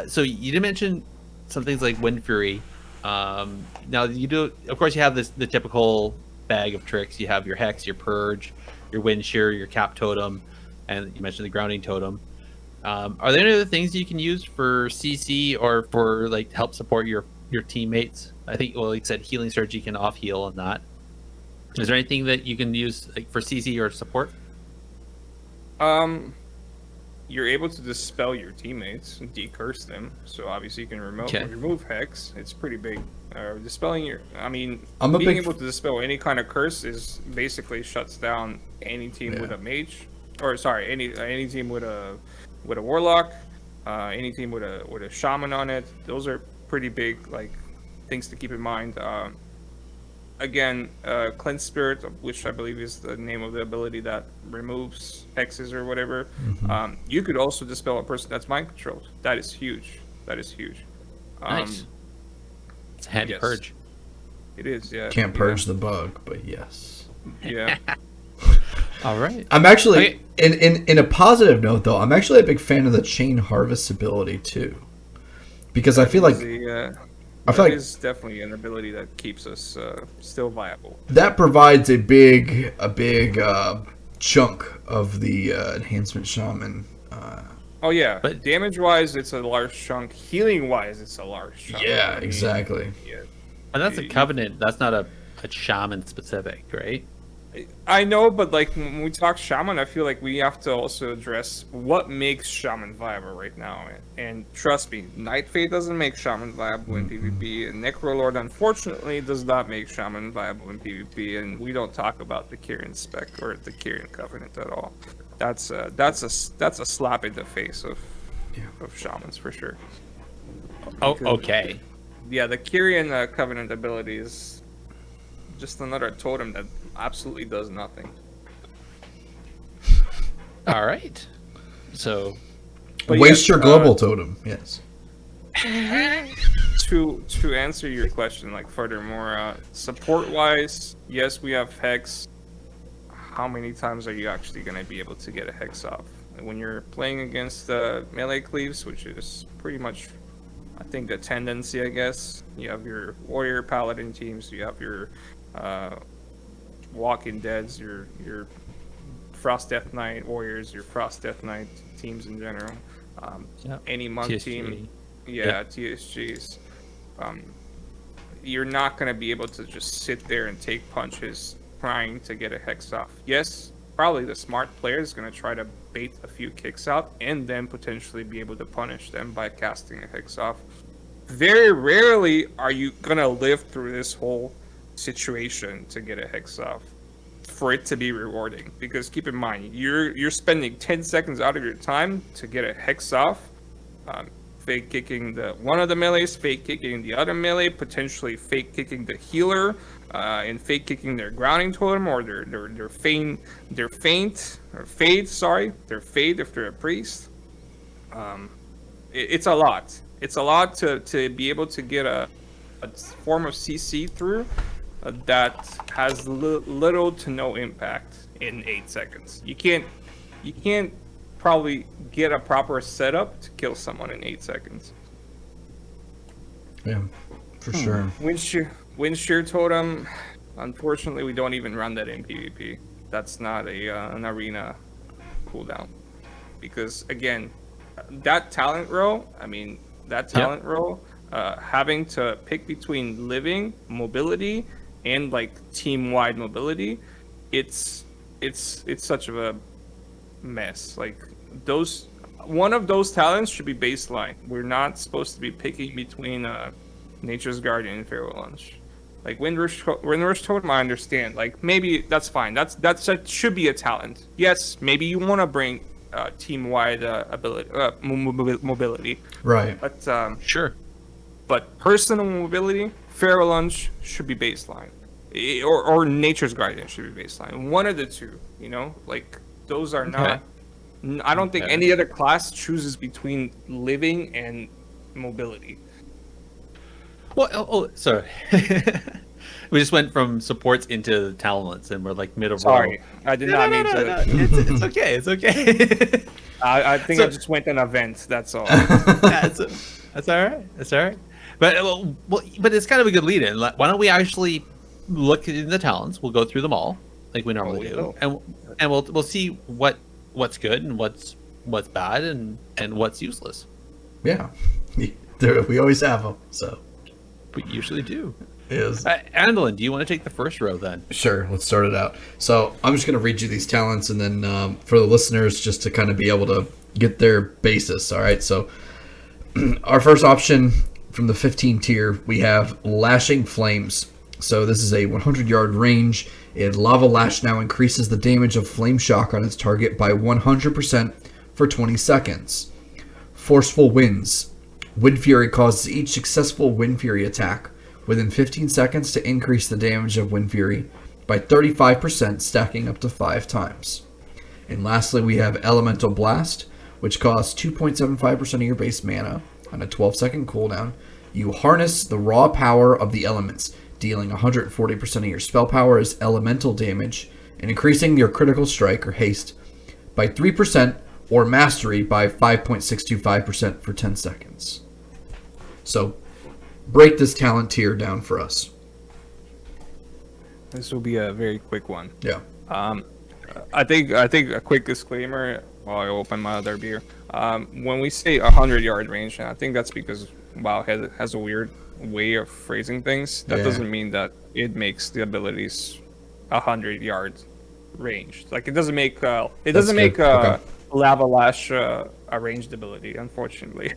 So you did mention some things like Wind Fury. Now you do, of course, you have the typical bag of tricks. You have your Hex, your Purge, your Wind Shear, your Cap Totem, and you mentioned the Grounding Totem. Are there any other things you can use for CC or for to help support your teammates? I think, well, like you said, Healing Surge, you can off heal on that. Is there anything that you can use for CC or support? You're able to dispel your teammates and decurse them. So obviously you can remove Hex. It's pretty big. Dispelling being able to dispel any kind of curse is basically shuts down any team with a mage, or sorry, any team with a warlock, any team with a shaman on it. Those are pretty big things to keep in mind. Again, Cleanse Spirit, which I believe is the name of the ability that removes hexes or whatever. You could also dispel a person that's mind controlled. That is huge. Nice. It's a handy purge. It is, yeah. Can't purge the bug, but yes. Yeah. All right. I'm actually, in a positive note, though, I'm actually a big fan of the Chain Harvest ability, too. Because I feel like... That is definitely an ability that keeps us still viable. That provides a big chunk of the Enhancement Shaman. But damage-wise, it's a large chunk. Healing-wise, it's a large chunk. Yeah, exactly. Yeah. And that's a Covenant. That's not a Shaman specific, right? I know, but when we talk Shaman, I feel like we have to also address what makes Shaman viable right now. And trust me, Nightfade doesn't make Shaman viable in PvP, and Necrolord unfortunately does not make Shaman viable in PvP, and we don't talk about the Kyrian Spec or the Kyrian Covenant at all. That's a slap in the face of Shamans for sure. Oh, okay. Yeah, the Kyrian Covenant ability is just another totem that absolutely does nothing. All right. So, waste your global totem. Yes. To answer your question, furthermore, support wise, yes, we have Hex. How many times are you actually going to be able to get a Hex off? When you're playing against melee cleaves, which is pretty much, I think, the tendency, I guess. You have your warrior paladin teams, you have your walking deads, your frost death knight warriors, your frost death knight teams in general. Any monk TSG. team, Yeah. TSGs. You're not going to be able to just sit there and take punches trying to get a hex off. Yes, probably the smart player is going to try to bait a few kicks out and then potentially be able to punish them by casting a hex off. Very rarely are you going to live through this whole situation to get a hex off for it to be rewarding. Because keep in mind, you're spending 10 seconds out of your time to get a hex off. Fake kicking one of the melees, fake kicking the other melee, potentially fake kicking the healer, and fake kicking their grounding totem or their fade if they're a priest. It's a lot. It's a lot to be able to get a form of CC through that has little to no impact in 8 seconds. You can't probably get a proper setup to kill someone in 8 seconds. Yeah, for sure. Wind shear totem, unfortunately, we don't even run that in PvP. That's not an arena cooldown. Because, again, that talent row, having to pick between living, mobility, and, like, team-wide mobility, it's such of a mess. Like, one of those talents should be baseline. We're not supposed to be picking between Nature's Guardian and Feral Lunch. Like Windrush Totem, I understand. Like, maybe that's fine. That should be a talent. Yes, maybe you want to bring team-wide mobility. Right. But Sure. But personal mobility, Feral Lunch should be baseline, or Nature's Guardian should be baseline. One of the two. You know, like, those are not. I don't think any other class chooses between living and mobility. Well, sorry. We just went from supports into talents, and we're like mid of Sorry, I did not mean to. It's okay. It's okay. I think I just went an event. That's all. That's all right. That's all right. But it's kind of a good lead-in. Why don't we actually look at the talents? We'll go through them all like we normally do, and we'll see what's good and what's bad and what's useless. Yeah, we always have them. So we usually do. Is Andallyn, do you want to take the first row then? Sure, let's start it out. So I'm just going to read you these talents, and then for the listeners, just to kind of be able to get their basis. All right. So our first option from the 15 tier, we have Lashing Flames. So this is a 100-yard range. Lava Lash now increases the damage of Flame Shock on its target by 100% for 20 seconds. Forceful Winds. Wind Fury causes each successful Wind Fury attack within 15 seconds to increase the damage of Wind Fury by 35%, stacking up to 5 times. And lastly, we have Elemental Blast, which costs 2.75% of your base mana on a 12-second cooldown. You harness the raw power of the elements, dealing 140% of your spell power as elemental damage, and increasing your critical strike or haste by 3% or mastery by 5.625% for 10 seconds. So, break this talent tier down for us. This will be a very quick one. Yeah. I think a quick disclaimer while I open my other beer. When we say 100-yard range, and I think that's because WoW has a weird way of phrasing things. That doesn't mean that it makes the abilities 100-yard range. Like, it doesn't make Lava Lash a ranged ability, unfortunately.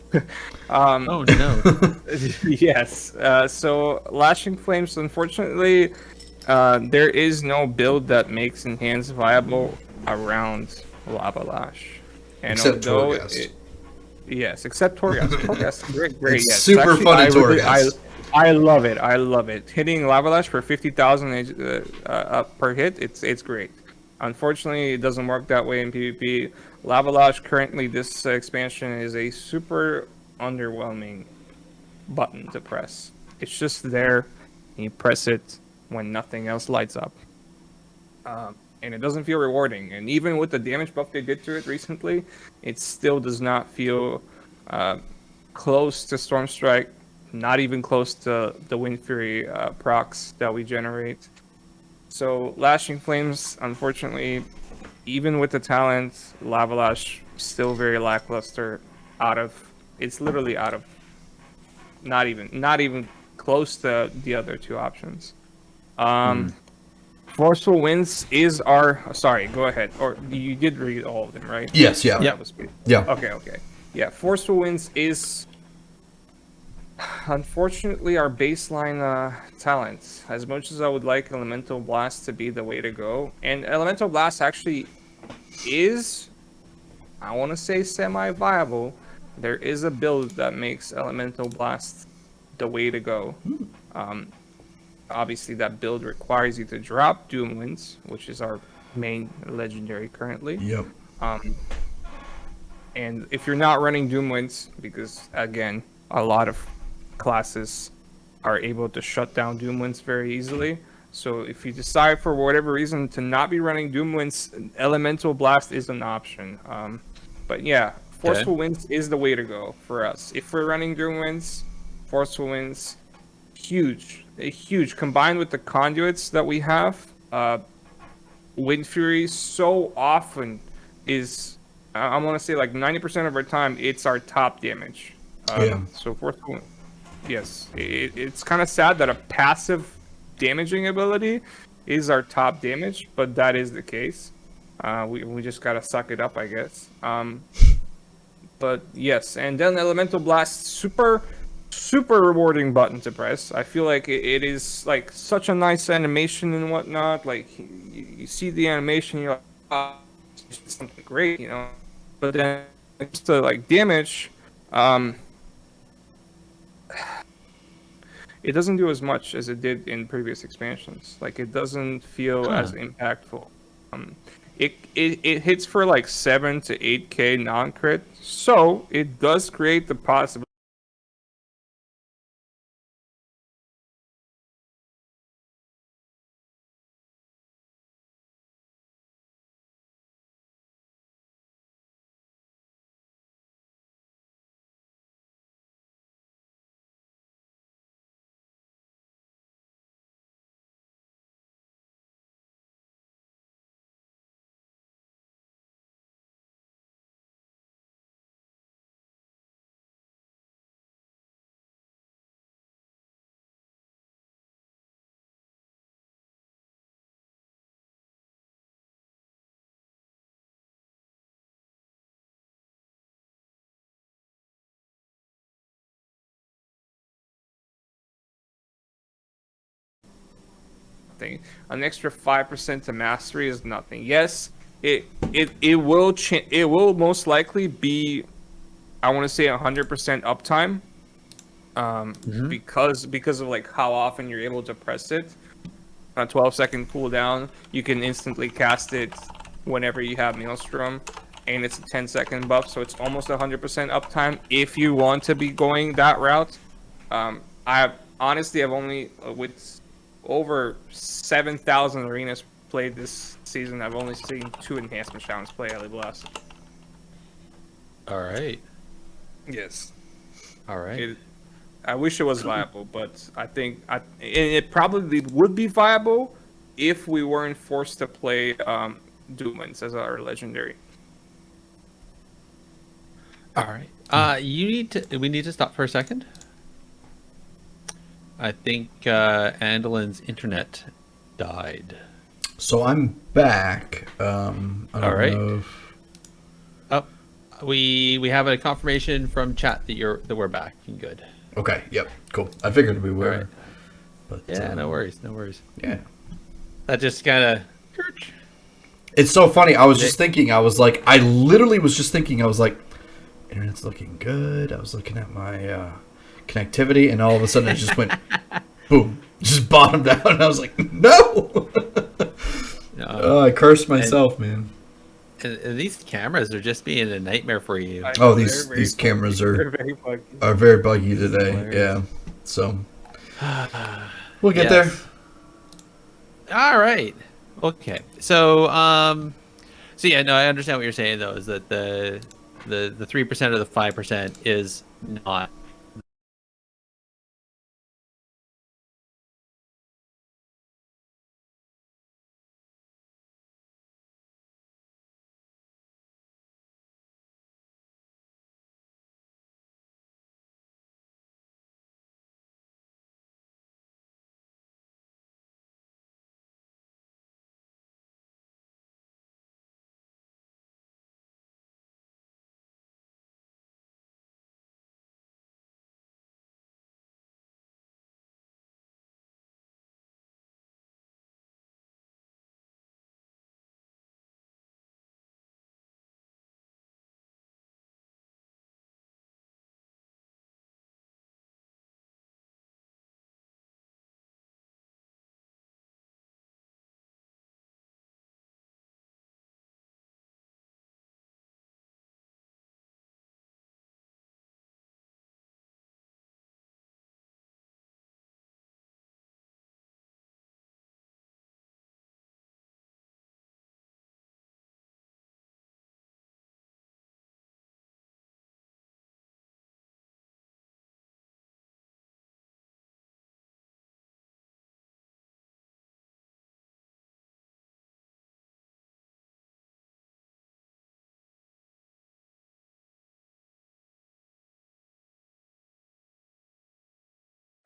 Oh no. Yes. So Lashing Flames, unfortunately, there is no build that makes Enhance viable around Lava Lash. And except Torghast. Yes, except Torghast. Torghast, great. It's yes. super Actually, fun in Torghast. I love it. Hitting Lava Lash for 50,000 per hit, it's great. Unfortunately, it doesn't work that way in PvP. Lava Lash currently, this expansion is a super underwhelming button to press. It's just there, and you press it when nothing else lights up. and it doesn't feel rewarding. And even with the damage buff they did to it recently, it still does not feel close to Storm Strike, not even close to the Wind Fury procs that we generate. So Lashing Flames, unfortunately, even with the talent, Lava Lash still very lackluster. It's literally out of, not even close to the other two options. Forceful Winds is our. Sorry, go ahead. Or you did read all of them, right? Yes, yeah. That was good. Yeah. Okay. Yeah, Forceful Winds is unfortunately our baseline talent. As much as I would like Elemental Blast to be the way to go, and Elemental Blast actually is, I want to say, semi-viable. There is a build that makes Elemental Blast the way to go. Obviously, that build requires you to drop Doom Winds, which is our main legendary currently. Yep. And if you're not running Doom Winds, because again, a lot of classes are able to shut down Doom Winds very easily. So if you decide for whatever reason to not be running Doom Winds, Elemental Blast is an option. But yeah, Forceful Winds is the way to go for us. If we're running Doom Winds, Forceful Winds, huge, combined with the conduits that we have. Wind Fury so often is, I want to say like 90% of our time, it's our top damage. So Forceful Winds, yes, it's kind of sad that a passive damaging ability is our top damage, but that is the case. We just gotta suck it up, I guess. But yes, and then Elemental Blast, super rewarding button to press. I feel like it is like such a nice animation and whatnot. Like you see the animation, you're like, oh, it's something great, you know. But then just to like damage, it doesn't do as much as it did in previous expansions. Like it doesn't feel as impactful. It hits for like 7 to 8k non-crit, so it does create the possibility. Thing. An extra 5% to mastery is nothing. Yes, it will most likely be, I want to say 100% uptime, because of like how often you're able to press it. On a 12-second cooldown, you can instantly cast it whenever you have Maelstrom, and it's a 10-second buff, so it's almost 100% uptime if you want to be going that route. I've only with over 7,000 arenas played this season. I've only seen 2 Enhancement Shamans play Alley Blast. All right. Yes. All right. I wish it was viable, but I think it probably would be viable if we weren't forced to play Doom Winds as our legendary. All right. We need to stop for a second. I think Andallyn's internet died. So I'm back. I don't know if... We have a confirmation from chat that we're back and good. Okay. Yep. Cool. I figured we were. Right. But yeah. No worries. Yeah. That just kind of. It's so funny. I was just thinking. I was like, I literally was just thinking. I was like, internet's looking good. I was looking at my connectivity, and all of a sudden it just went boom, just bottomed out. And I was like, no. I cursed myself, man. And these cameras are just being a nightmare for you. These cameras are very buggy today. Yeah. So we'll get there. All right. Okay. So yeah, no, I understand what you're saying though. Is that the 3% or the 5% is not.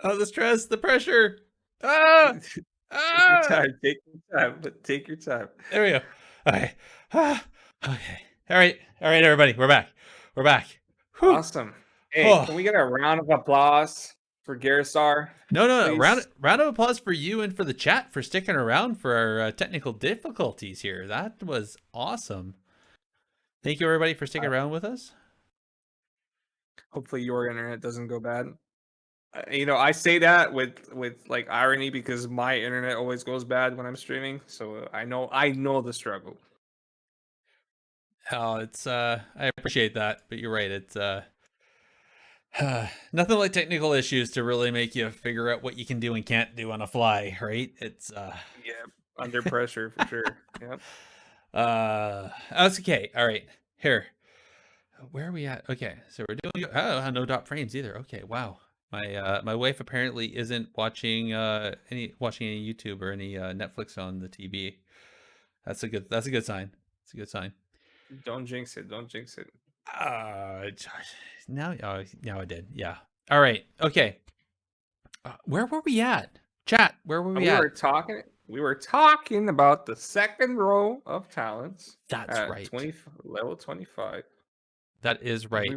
Oh, the stress, the pressure. Ah, Take your ah. time. Take your time. But take your time. There we go. Okay. Ah, okay. All right. All right, everybody. We're back. We're back. Whew. Awesome. Hey, Oh. can we get a round of applause for Gerissar, No. please? Round of applause for you and for the chat for sticking around for our technical difficulties here. That was awesome. Thank you, everybody, for sticking around with us. Hopefully your internet doesn't go bad. I say that with like irony because my internet always goes bad when I'm streaming, so I know the struggle. Oh, it's I appreciate that, but you're right. It's nothing like technical issues to really make you figure out what you can do and can't do on a fly, right? It's Yeah, under pressure for sure. Yep. that's okay. All right. Here. Where are we at? Okay. So we're doing no dot frames either. Okay. Wow. My wife apparently isn't watching any YouTube or any Netflix on the TV. That's a good sign. It's a good sign. Don't jinx it. Don't jinx it. Uh, now, now I did. Yeah. All right. Okay. Where were we at? Chat. Where were we We at? were talking. We were talking about the second row of talents That's at right. level 25. That is And right. we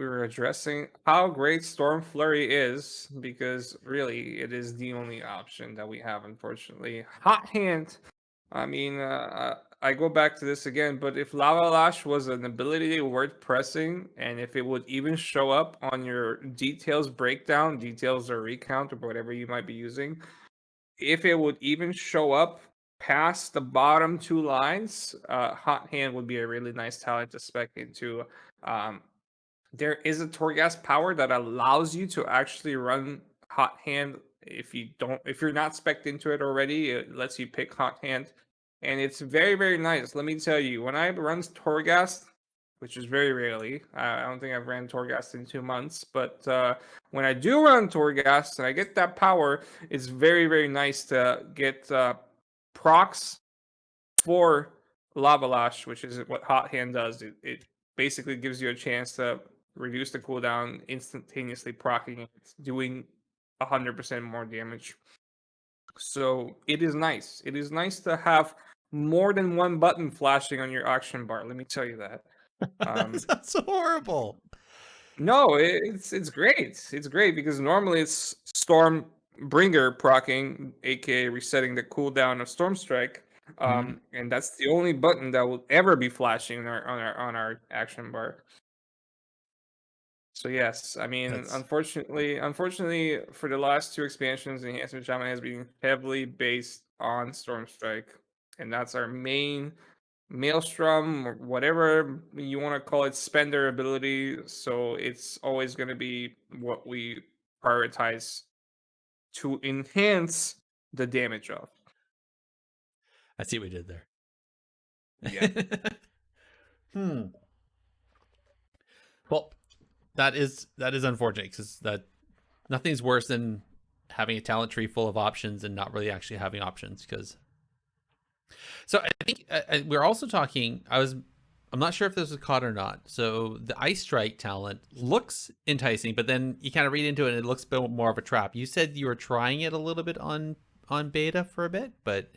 were addressing how great Storm Flurry is because really it is the only option that we have, unfortunately. Hot Hand. I mean, I go back to this again, but if Lava Lash was an ability worth pressing, and if it would even show up on your details breakdown, details or recount or whatever you might be using, if it would even show up past the bottom two lines, Hot Hand would be a really nice talent to spec into. Um, there is a Torghast power that allows you to actually run Hot Hand if you're not spec'd into it already. It lets you pick Hot Hand, and it's very very nice. Let me tell you, when I run Torghast, which is very rarely, I don't think I've ran Torghast in 2 months, but when I do run Torghast and I get that power, it's very very nice to get procs for Lava Lash, which is what Hot Hand does. It basically gives you a chance to reduce the cooldown instantaneously, proccing it, doing 100% more damage. So it is nice. It is nice to have more than one button flashing on your action bar. Let me tell you that. That's horrible. No, it's great. It's great because normally it's Stormbringer proccing, aka resetting the cooldown of Storm Strike. And that's the only button that will ever be flashing on our action bar. So yes, I mean, That's unfortunately, for the last two expansions, Enhancement Shaman has been heavily based on Storm Strike, and that's our main Maelstrom or whatever you want to call it spender ability. So it's always going to be what we prioritize to enhance the damage of. I see what we did there. Yeah. Well, that is unfortunate because that nothing's worse than having a talent tree full of options and not really actually having options. Because so I think we're also talking. I'm not sure if this was caught or not. So the Ice Strike talent looks enticing, but then you kind of read into it and it looks a bit more of a trap. You said you were trying it a little bit on beta for a bit, but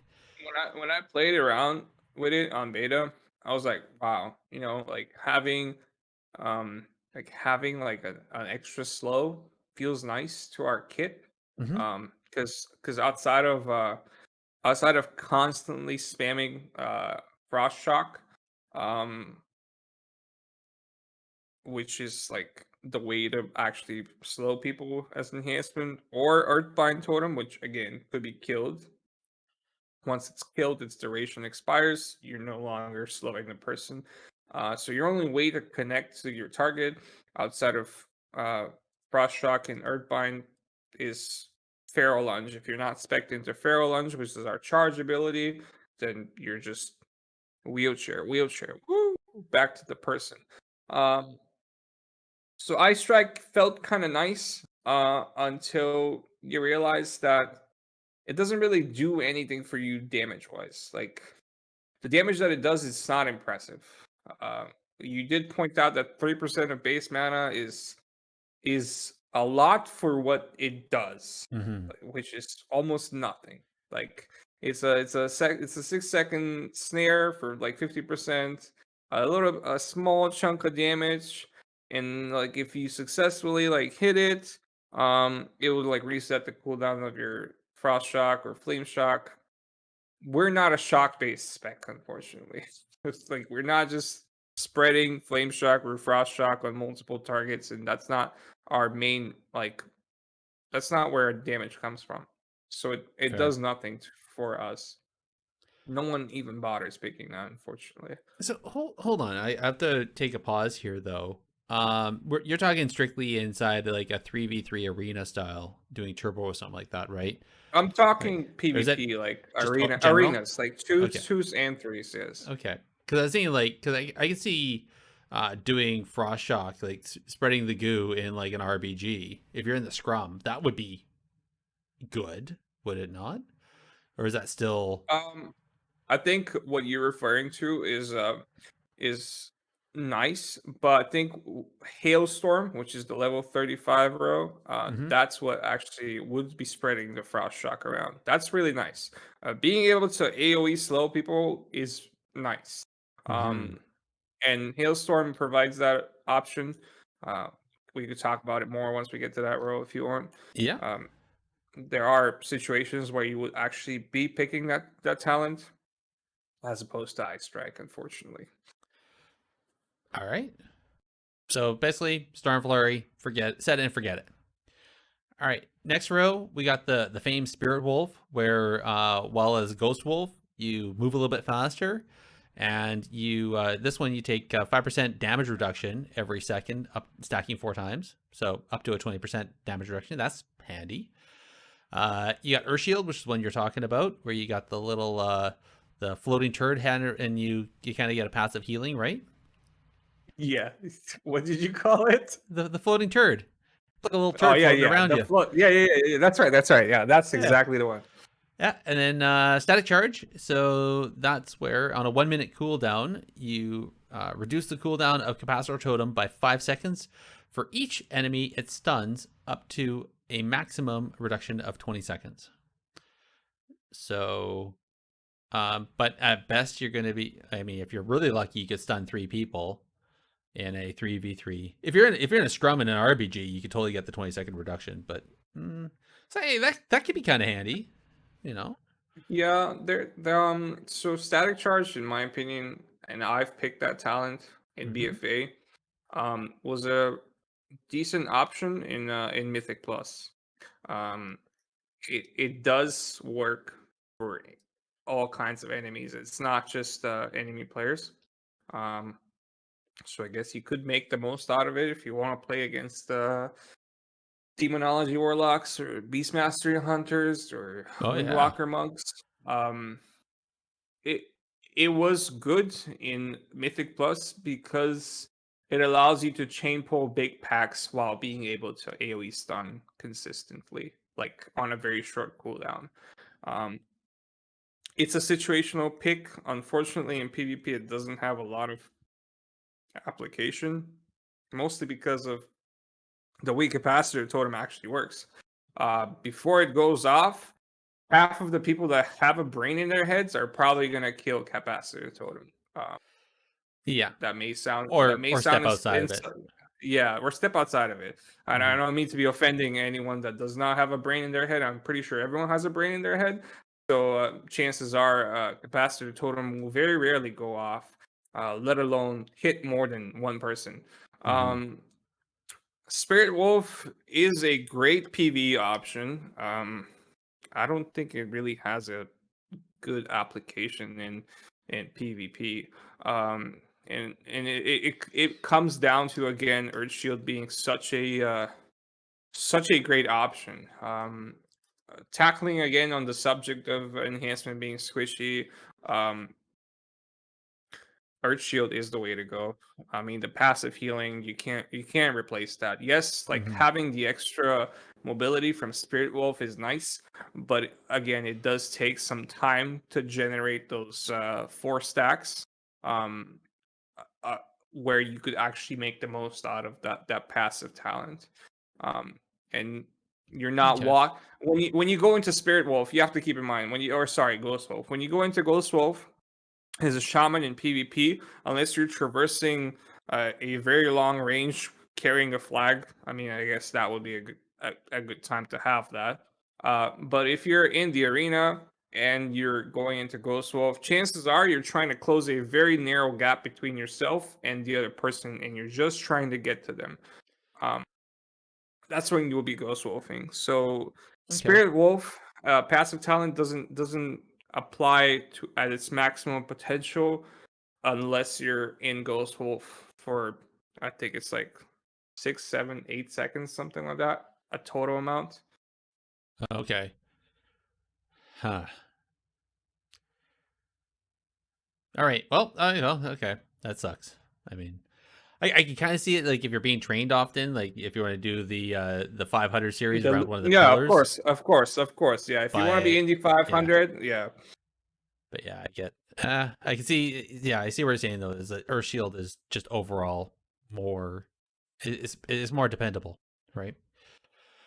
When I played around with it on beta, I was like, wow, having like an extra slow feels nice to our kit. mhm. Because outside of constantly spamming frost shock, um, which is like the way to actually slow people as enhancement, or Earthbind Totem, which again could be killed. Once it's killed, its duration expires. You're no longer slowing the person. So your only way to connect to your target outside of Frost Shock and Earthbind is Feral Lunge. If you're not spec'd into Feral Lunge, which is our charge ability, then you're just wheelchair, woo, back to the person. Um, so Ice Strike felt kind of nice until you realize that it doesn't really do anything for you damage wise. Like the damage that it does is not impressive. Uh, you did point out that 3% of base mana is a lot for what it does, which is almost nothing. Like it's a 6-second snare for like 50%, a small chunk of damage, and like if you successfully like hit it, it would like reset the cooldown of your frost shock or flame shock. We're not a shock based spec, unfortunately. It's like we're not just spreading flame shock or frost shock on multiple targets, and that's not our main like that's not where damage comes from. So it Fair. does nothing for us. No one even bothers picking that, unfortunately. So hold on. I have to take a pause here though. You're talking strictly inside like a 3v3 arena style, doing turbo or something like that, right? I'm Like, talking or is that PvP, like just general? arenas, like Okay. twos and threes. Yes. Okay. Because I was thinking like, because I can see doing frost shock, like spreading the goo in like an RBG. If you're in the scrum, that would be good, would it not? Or is that still? I think what you're referring to is nice, but I think Hailstorm, which is the level 35 row, Mhm. that's what actually would be spreading the frost shock around. That's really nice. Being able to AoE slow people is nice. Mhm. Um, and Hailstorm provides that option. Uh, we could talk about it more once we get to that row if you want. Yeah. Um, there are situations where you would actually be picking that talent as opposed to Ice Strike, unfortunately. All right. So basically, Storm Flurry, set it and forget it. All right. Next row, we got the famed Spirit Wolf, where while as Ghost Wolf, you move a little bit faster, and you this one you take 5% damage reduction every second, up stacking 4 times, so up to a 20% damage reduction. That's handy. You got Earth Shield, which is one you're talking about, where you got the little the floating turd hand, and you kind of get a passive healing, right? Yeah. What did you call it? The floating turd, like a little Oh turd yeah, floating yeah. around The you. float. Yeah, yeah, yeah, yeah. That's right. That's right. Yeah, that's Yeah. exactly the one. Yeah, and then static charge. So that's where on a 1 minute cooldown, you reduce the cooldown of Capacitor Totem by 5 seconds for each enemy it stuns, up to a maximum reduction of 20 seconds. So, but at best, you're going to be. I mean, if you're really lucky, you could stun 3 people in a 3v3. If you're in a scrum in an RBG, you could totally get the 20-second reduction. But so hey, that could be kind of handy, you know. Yeah, so static charge, in my opinion, and I've picked that talent in Mm-hmm. BFA, was a decent option in Mythic Plus. Um, it does work for all kinds of enemies. It's not just enemy players. Um, so I guess you could make the most out of it if you want to play against Demonology Warlocks or Beastmastery Hunters or Oh yeah. Windwalker Monks. Um, it was good in Mythic Plus because it allows you to chain pull big packs while being able to AoE stun consistently, like on a very short cooldown. Um, it's a situational pick. Unfortunately, in PvP, it doesn't have a lot of application, mostly because of the way capacitor totem actually works. Before it goes off, half of the people that have a brain in their heads are probably gonna kill capacitor totem. Yeah. That may sound Or step outside of it. yeah, or step outside of it. And I Mhm. don't mean to be offending anyone that does not have a brain in their head. I'm pretty sure everyone has a brain in their head. So chances are capacitor totem will very rarely go off, let alone hit more than one person. Mhm. Spirit Wolf is a great PvE option. I don't think it really has a good application in PvP. And it comes down to, again, Earth Shield being such a great option. Tackling again on the subject of enhancement being squishy, um, Earth Shield is the way to go. I mean, the passive healing, you can't replace that. Yes, like Mhm. having the extra mobility from Spirit Wolf is nice, but again, it does take some time to generate those 4 stacks, um, uh, where you could actually make the most out of that passive talent. Um, and you're not Okay. walk when you go into Spirit Wolf, you have to keep in mind Ghost Wolf. When you go into Ghost Wolf as a shaman in PvP, unless you're traversing a very long range carrying a flag. I mean, I guess that would be a good time to have that. But if you're in the arena and you're going into Ghost Wolf, chances are you're trying to close a very narrow gap between yourself and the other person, and you're just trying to get to them. Um, that's when you'll be Ghost Wolfing. So Okay. Spirit Wolf passive talent doesn't apply to at its maximum potential unless you're in Ghost Wolf for, I think it's like 6, 7, 8 seconds, something like that, a total amount. Okay. Huh. All right. Well, okay. That sucks. I mean, I can kind of see it, like if you're being trained often, like if you want to do the 500 series around one of the Yeah, of pillars. course, of course, of course. Yeah, if you want to be But Indy yeah, 500, yeah, but yeah, I get. I can see. Yeah, I see what you're saying though. Is that Earth Shield is just overall more is more dependable, right?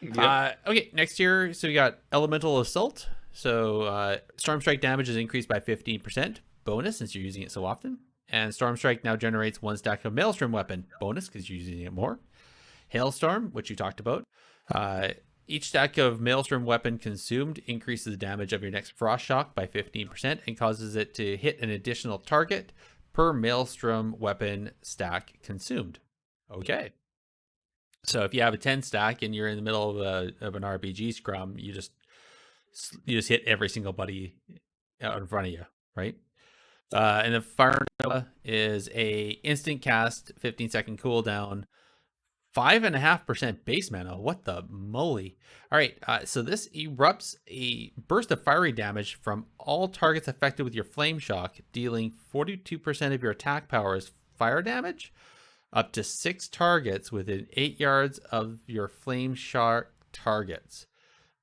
yep. Okay, next year, so we got Elemental Assault. So Storm Strike damage is increased by 15%, bonus since you're using it so often. And Storm Strike now generates 1 stack of Maelstrom Weapon, bonus because you're using it more. Hailstorm, which you talked about. Uh, each stack of Maelstrom Weapon consumed increases the damage of your next Frost Shock by 15% and causes it to hit an additional target per Maelstrom Weapon stack consumed. Okay. So if you have a 10 stack and you're in the middle of an RPG scrum, you just hit every single buddy out in front of you, right? And the Fire Nova is a instant cast, 15-second cooldown, 5.5% base mana. What the moly? All right, so this erupts a burst of fiery damage from all targets affected with your flame shock, dealing 42% of your attack power as fire damage, up to 6 targets within 8 yards of your flame shock targets.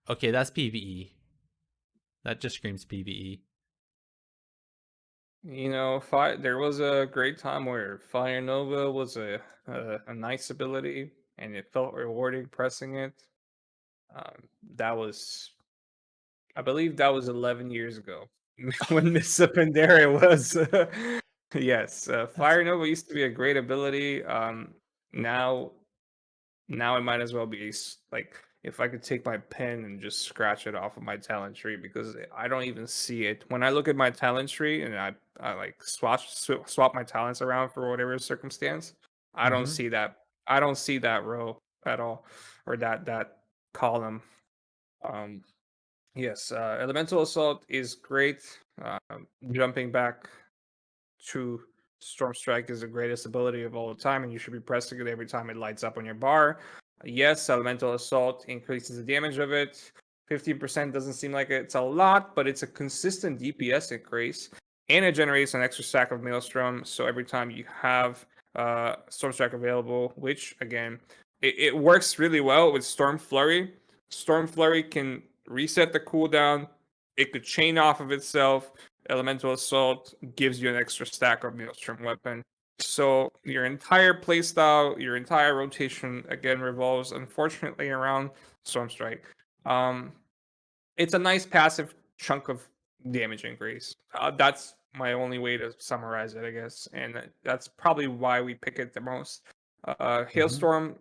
Okay, that's PvE. That just screams PvE. There was a great time where Fire Nova was a nice ability, and it felt rewarding pressing it. That was, I believe, that was 11 years ago when Miss Pandera was. Yes, That's Fire Nova used to be a great ability. Now now it might as well be like if I could take my pen and just scratch it off of my talent tree because I don't even see it. When I look at my talent tree and I like swap my talents around for whatever circumstance, I don't mm-hmm. see that. I don't see that row at all, or that column. Um, yes, Elemental Assault is great. Jumping back to Storm Strike is the greatest ability of all time, and you should be pressing it every time it lights up on your bar. Yes, Elemental Assault increases the damage of it. 15% doesn't seem like it's a lot, but it's a consistent DPS increase. and it generates an extra stack of Maelstrom. So every time you have Storm Strike available, which again, it works really well with Storm Flurry. Storm Flurry can reset the cooldown. It could chain off of itself. Elemental Assault gives you an extra stack of Maelstrom weapon. So your entire playstyle, your entire rotation again revolves unfortunately around Storm Strike. It's a nice passive chunk of damage increase. That's my only way to summarize it, I guess, and that's probably why we pick it the most. Hailstorm,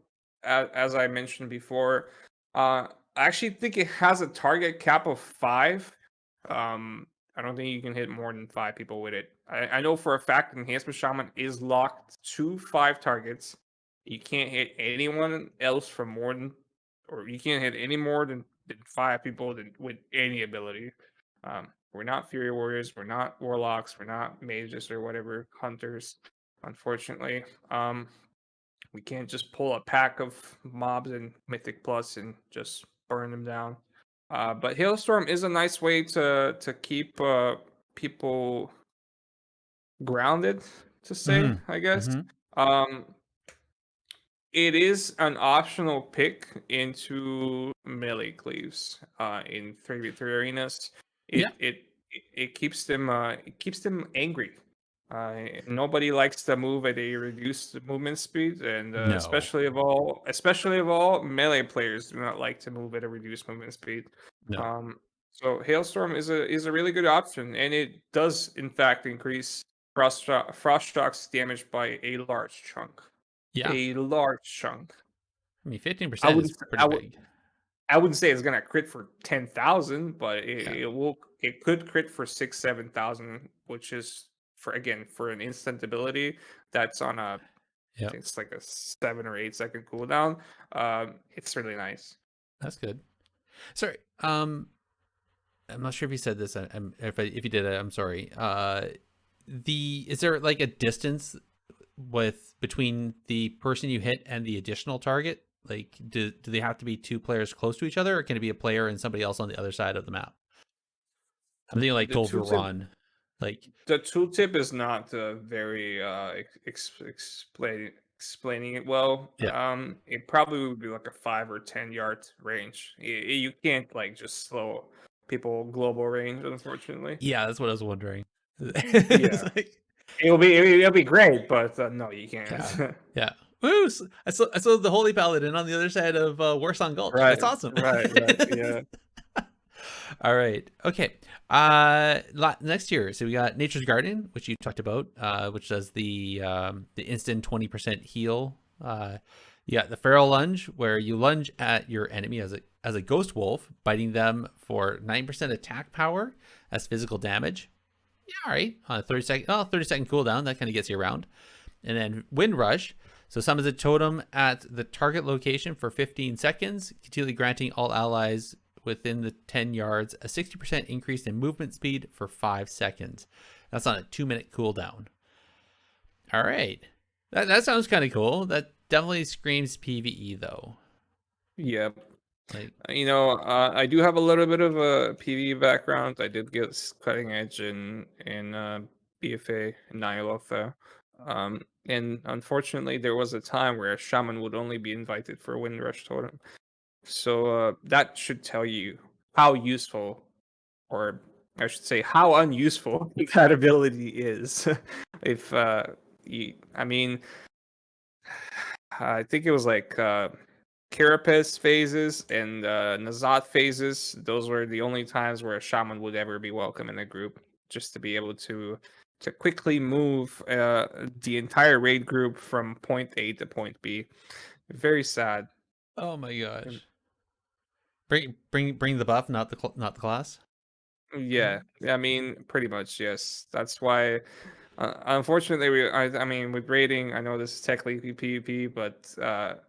as I mentioned before, I actually think it has a target cap of 5. I don't think you can hit more than 5 people with it. I know for a fact Enhancement Shaman is locked to 5 targets. You can't hit anyone else for more than, or you can't hit any more than 5 people with any ability. We're not Fury Warriors, we're not Warlocks, we're not Mages or whatever, Hunters, unfortunately. We can't just pull a pack of mobs in Mythic Plus and just burn them down. But Hailstorm is a nice way to keep people grounded, to say, I guess. Um, it is an optional pick into melee cleaves in 3v3 arenas. It keeps them angry. Nobody likes to move at a reduced movement speed, and No. especially of all, melee players do not like to move at a reduced movement speed. No. So Hailstorm is a really good option, and it does in fact increase Frostshock's damage by a large chunk. Yeah. A large chunk. I mean, 15% I is wouldn't. pretty big. I wouldn't say it's gonna crit for 10,000, but Yeah. it will. It could crit for 6-7,000, which is for an instant ability that's on a. I Yep. think it's like a 7 or 8 second cooldown. It's really nice. That's good. Sorry. I'm not sure if you said this. If you did, I'm sorry. Is there like a distance between the person you hit and the additional target? Like, do they have to be 2 players close to each other, or can it be a player and somebody else on the other side of the map? I'm thinking like Toll to Run. Like, the tooltip is not very explaining it well. Yeah. It probably would be like a 5 or 10 yard range. You can't like just slow people global range, unfortunately. yeah, that's what I was wondering. Yeah. Like, It'll be great, but no, you can't. yeah. Woo! I saw the Holy Paladin on the other side of Warsong Gulch. Right. That's awesome. Right. Yeah. All right. Okay. Next year, so we got Nature's Garden, which you talked about, which does the instant 20% heal. You got the Feral Lunge, where you lunge at your enemy as a ghost wolf, biting them for 9% attack power as physical damage. Yeah, all right. On a 30-second cooldown, that kind of gets you around. And then Wind Rush. So summons a totem at the target location for 15 seconds, continually granting all allies within the 10 yards a 60% increase in movement speed for 5 seconds. That's on a 2-minute cooldown. All right. That sounds kind of cool. That definitely screams PvE, though. Yeah. Like, I do have a little bit of a PvE background. I did get cutting edge in BFA and Nyaloth. And unfortunately, there was a time where a shaman would only be invited for a Wind Rush totem. So that should tell you how useful, or I should say, how unuseful that ability is. If I think it was like Carapace phases and Nazat phases. Those were the only times where a shaman would ever be welcome in a group, just to be able to quickly move the entire raid group from point A to point B. Very sad. oh my gosh. Bring the buff, not the class. Yeah, I mean, pretty much, yes. That's why, unfortunately, with raiding, I know this is technically PvP, but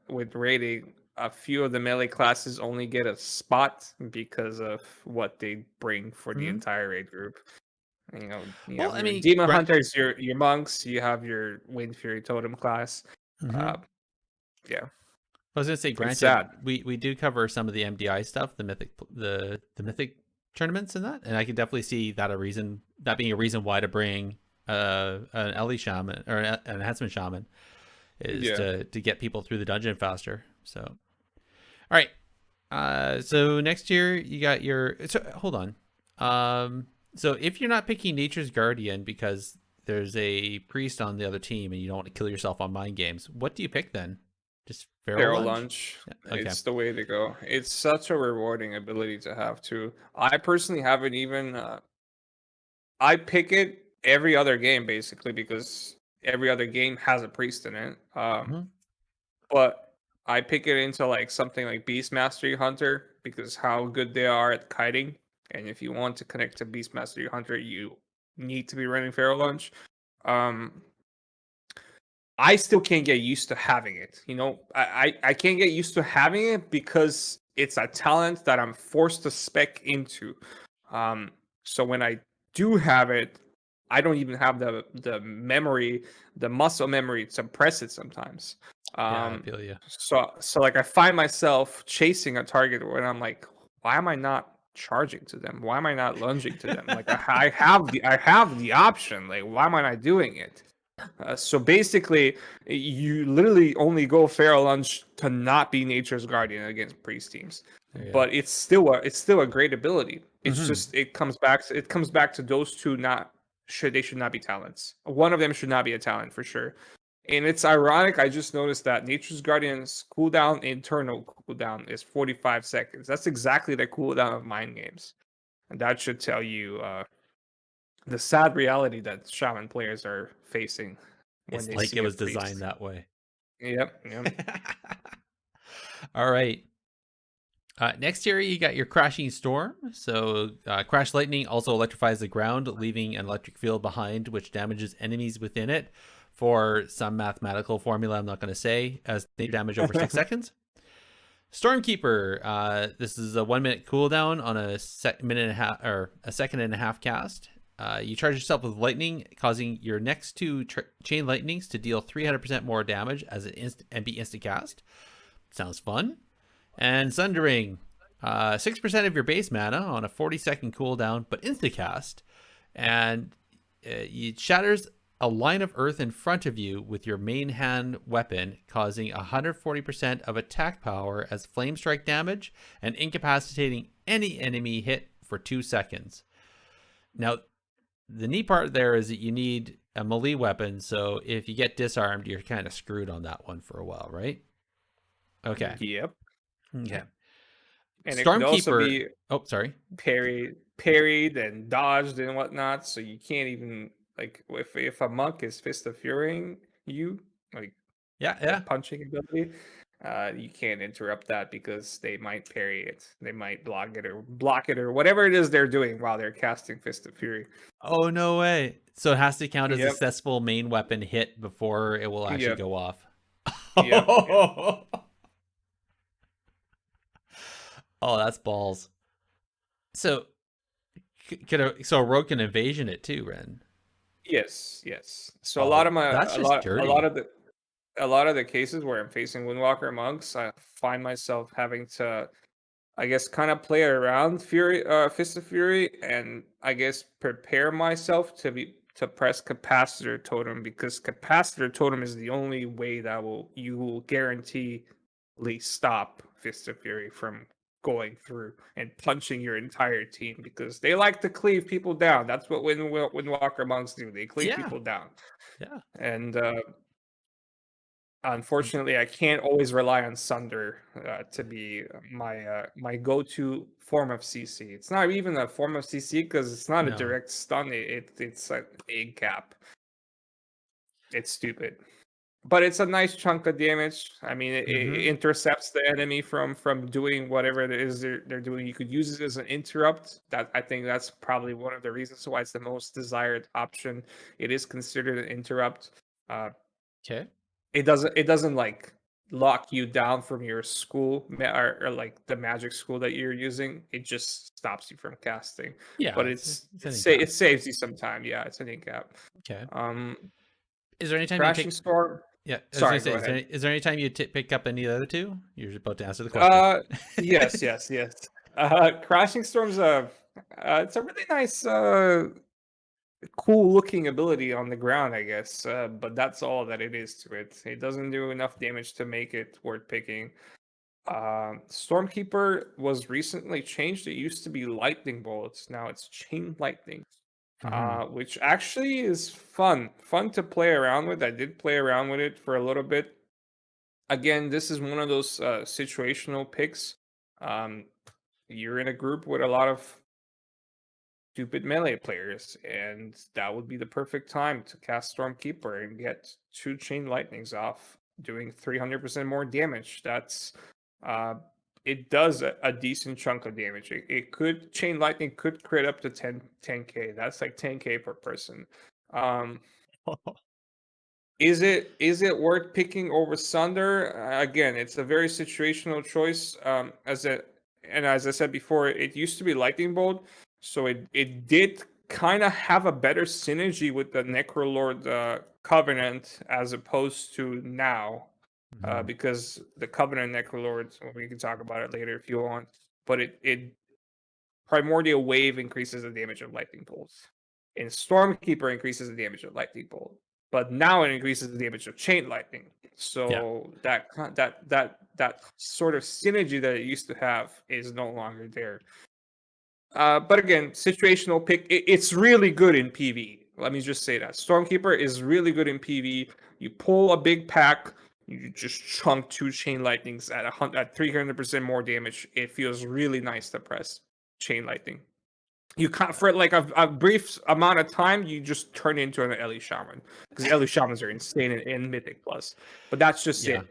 with raiding, a few of the melee classes only get a spot because of what they bring for the entire raid group. You Well, have your Demon Hunters, your monks, you have your Wind Fury Totem class. Yeah. I was gonna say, granted, we do cover some of the MDI stuff, the mythic tournaments in that, and I can definitely see that being a reason why to bring an LE shaman or an enhancement shaman is to get people through the dungeon faster. So, all right. So next year you got your. So hold on. So if you're not picking Nature's Guardian because there's a priest on the other team and you don't want to kill yourself on mind games, what do you pick then? Just Feral Lunge? Lunge. Yeah, okay. It's the way to go. It's such a rewarding ability to have too. I personally haven't even. I pick it every other game basically because every other game has a priest in it. But I pick it into like something like Beast Mastery Hunter because how good they are at kiting. And if you want to connect to Beast Mastery Hunter, you need to be running Feral Lunge. I still can't get used to having it. You know, I can't get used to having it because it's a talent that I'm forced to spec into. So when I do have it, I don't even have the memory, the muscle memory to press it sometimes. Yeah, I feel you. So like I find myself chasing a target when I'm like, why am I not charging to them? Why am I not lunging to them? Like I have the option. Like why am I not doing it? So basically, you literally only go Feral Lunge to not be Nature's Guardian against priest teams, but it's still a great ability. It's just it comes back to those two they should not be talents. One of them should not be a talent for sure. And it's ironic. I just noticed that Nature's Guardian's cooldown, internal cooldown, is 45 seconds. That's exactly the cooldown of mind games, and that should tell you the sad reality that shaman players are facing when It's they like see it a was priest. designed that way. Yep. All right. Next year, you got your Crashing Storm. So, Crash Lightning also electrifies the ground, leaving an electric field behind, which damages enemies within it for some mathematical formula I'm not going to say, as they damage over 6 seconds. Stormkeeper. This is a 1 minute cooldown on a minute and a half or a second and a half cast. You charge yourself with lightning, causing your next two chain lightnings to deal 300% more damage as and be instant cast. Sounds fun. And Sundering, 6% of your base mana on a 40-second cooldown, but instant cast, and it shatters a line of earth in front of you with your main hand weapon, causing 140% of attack power as flame strike damage and incapacitating any enemy hit for 2 seconds. Now, the neat part there is that you need a melee weapon, so if you get disarmed, you're kind of screwed on that one for a while, right? Okay. Yep. Okay. And it could also be sorry. parried and dodged and whatnot, so you can't even like if a monk is Fist of Furying you, like Yeah. punching ability, you can't interrupt that because they might parry it, they might block it or whatever it is they're doing while they're casting Fist of Fury. Oh, no way. So it has to count as a Yep. successful main weapon hit before it will actually go off. Yep. Oh, that's balls. So a rogue can evasion it too, Ren. Yes. So a lot of the cases where I'm facing Windwalker monks, I find myself having to, I guess, kind of play around Fist of Fury, and I guess prepare myself to press Capacitor Totem, because Capacitor Totem is the only way that you will guaranteely stop Fist of Fury from going through and punching your entire team, because they like to cleave people down. That's what Windwalker monks do. They cleave people down. Yeah. And unfortunately, I can't always rely on Sunder to be my go-to form of CC. It's not even a form of CC because it's not a direct stun. It's an egg cap. It's stupid, but it's a nice chunk of damage. I mean, it intercepts the enemy from doing whatever it is they're doing. You could use it as an interrupt. I think that's probably one of the reasons why it's the most desired option. It is considered an interrupt. Okay. It doesn't like lock you down from your school or like the magic school that you're using. It just stops you from casting. Yeah, but it saves you some time. Yeah, it's an in-cap. Okay. Is there any time Crashing Storm? Yeah. Sorry, go ahead. Is there any time you pick up any of the other two? You're about to answer the question. Yes. Crashing Storm's It's a really nice, cool looking ability on the ground, I guess. But that's all that it is to it. It doesn't do enough damage to make it worth picking. Stormkeeper was recently changed. It used to be lightning bolts. Now it's chain lightning, which actually is fun to play around with. I did play around with it for a little bit. Again, this is one of those situational picks. Um, you're in a group with a lot of stupid melee players, and that would be the perfect time to cast Stormkeeper and get 2 chain lightnings off, doing 300% more damage. That's it does a decent chunk of damage. It could chain lightning could crit up to 10k. That's like 10k per person. Um, is it worth picking over Sunder? Again, it's a very situational choice. As I said before, it used to be Lightning Bolt, so it did kind of have a better synergy with the Necrolord Covenant as opposed to now, because the Covenant Necrolords. Well, we can talk about it later if you want, but it Primordial Wave increases the damage of Lightning Bolts, and Stormkeeper increases the damage of Lightning Bolt. But now it increases the damage of Chain Lightning. So that sort of synergy that it used to have is no longer there. But again, situational pick. It's really good in PV. Let me just say that Stormkeeper is really good in PV. You pull a big pack, you just chunk 2 chain lightnings at 300% more damage. It feels really nice to press chain lightning. You can't, for like a brief amount of time, you just turn into an Enh Shaman, because Enh Shamans are insane in Mythic Plus. But that's just Yeah.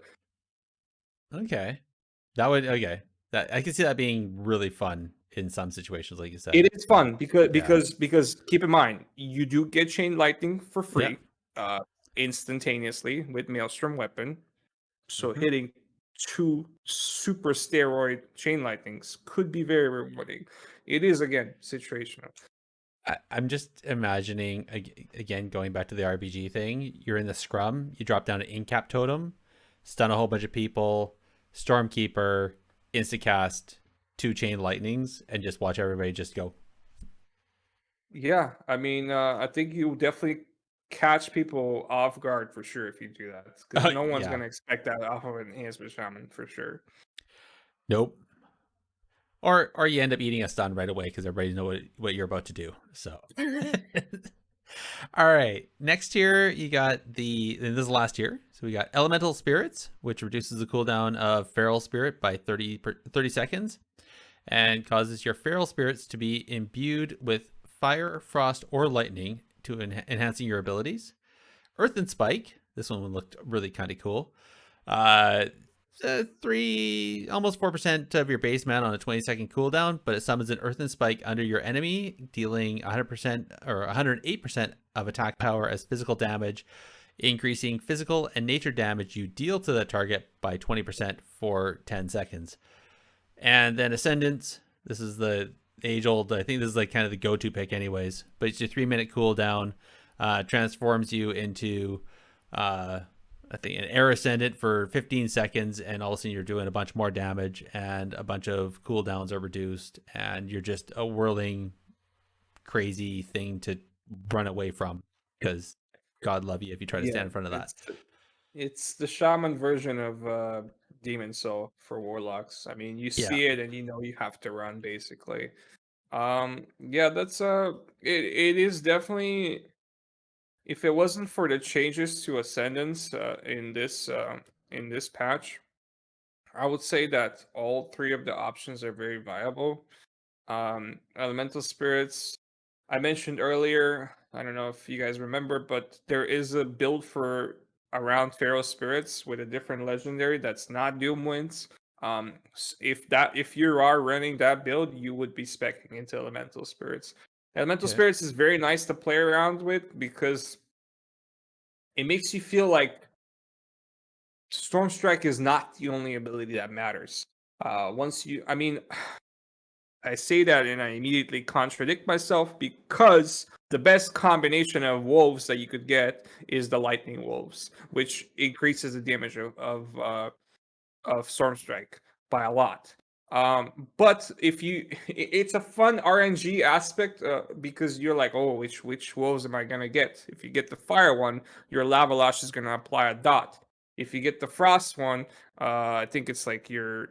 it. Okay. That I can see that being really fun in some situations, like you said. It is fun Yeah. because keep in mind, you do get chain lightning for Yeah. free, instantaneously with Maelstrom Weapon. So Mhm. hitting 2 super steroid chain lightnings could be very rewarding. It is, again, situational. I'm just imagining again going back to the RPG thing. You're in the scrum. You drop down an incap totem, stun a whole bunch of people, Stormkeeper, instacast 2 chain lightnings, and just watch everybody just go. Yeah, I mean, I think you definitely catch people off guard for sure if you do that, because no one's Yeah. gonna expect that off of an Enhancement Shaman for sure. Nope. Or you end up eating a stun right away because everybody knows what you're about to do. So, all right. Next tier, you got and this is the last tier. So we got Elemental Spirits, which reduces the cooldown of Feral Spirit by 30 seconds and causes your Feral Spirits to be imbued with fire, frost, or lightning to enhancing your abilities. Earth and Spike. This one looked really kind of cool. 3 almost 4% of your base mana on a 20-second cooldown, but it summons an Earthen Spike under your enemy, dealing 100% or 108% of attack power as physical damage, increasing physical and nature damage you deal to the target by 20% for 10 seconds. And then Ascendance, this is the age-old, I think this is like kind of the go-to pick anyways, but it's your 3-minute cooldown, transforms you into I think an air ascendant for 15 seconds, and all of a sudden you're doing a bunch more damage, and a bunch of cooldowns are reduced, and you're just a whirling, crazy thing to run away from, because God love you if you try to stand in front of that. It's the shaman version of Demon Soul for warlocks. I mean, you see it and you know you have to run basically. Yeah, that's it is definitely, if it wasn't for the changes to Ascendance in this patch, I would say that all 3 of the options are very viable. Elemental Spirits, I mentioned earlier, I don't know if you guys remember, but there is a build for around Pharaoh Spirits with a different legendary that's not Doomwinds. If you are running that build, you would be speccing into Elemental Spirits. Elemental Spirits is very nice to play around with because it makes you feel like Storm Strike is not the only ability that matters. I mean, I say that and I immediately contradict myself, because the best combination of wolves that you could get is the lightning wolves, which increases the damage of Storm Strike by a lot. But if you, it's a fun RNG aspect because you're like, oh, which wolves am I gonna get? If you get the fire one, your lava lash is gonna apply a dot. If you get the frost one, I think it's like your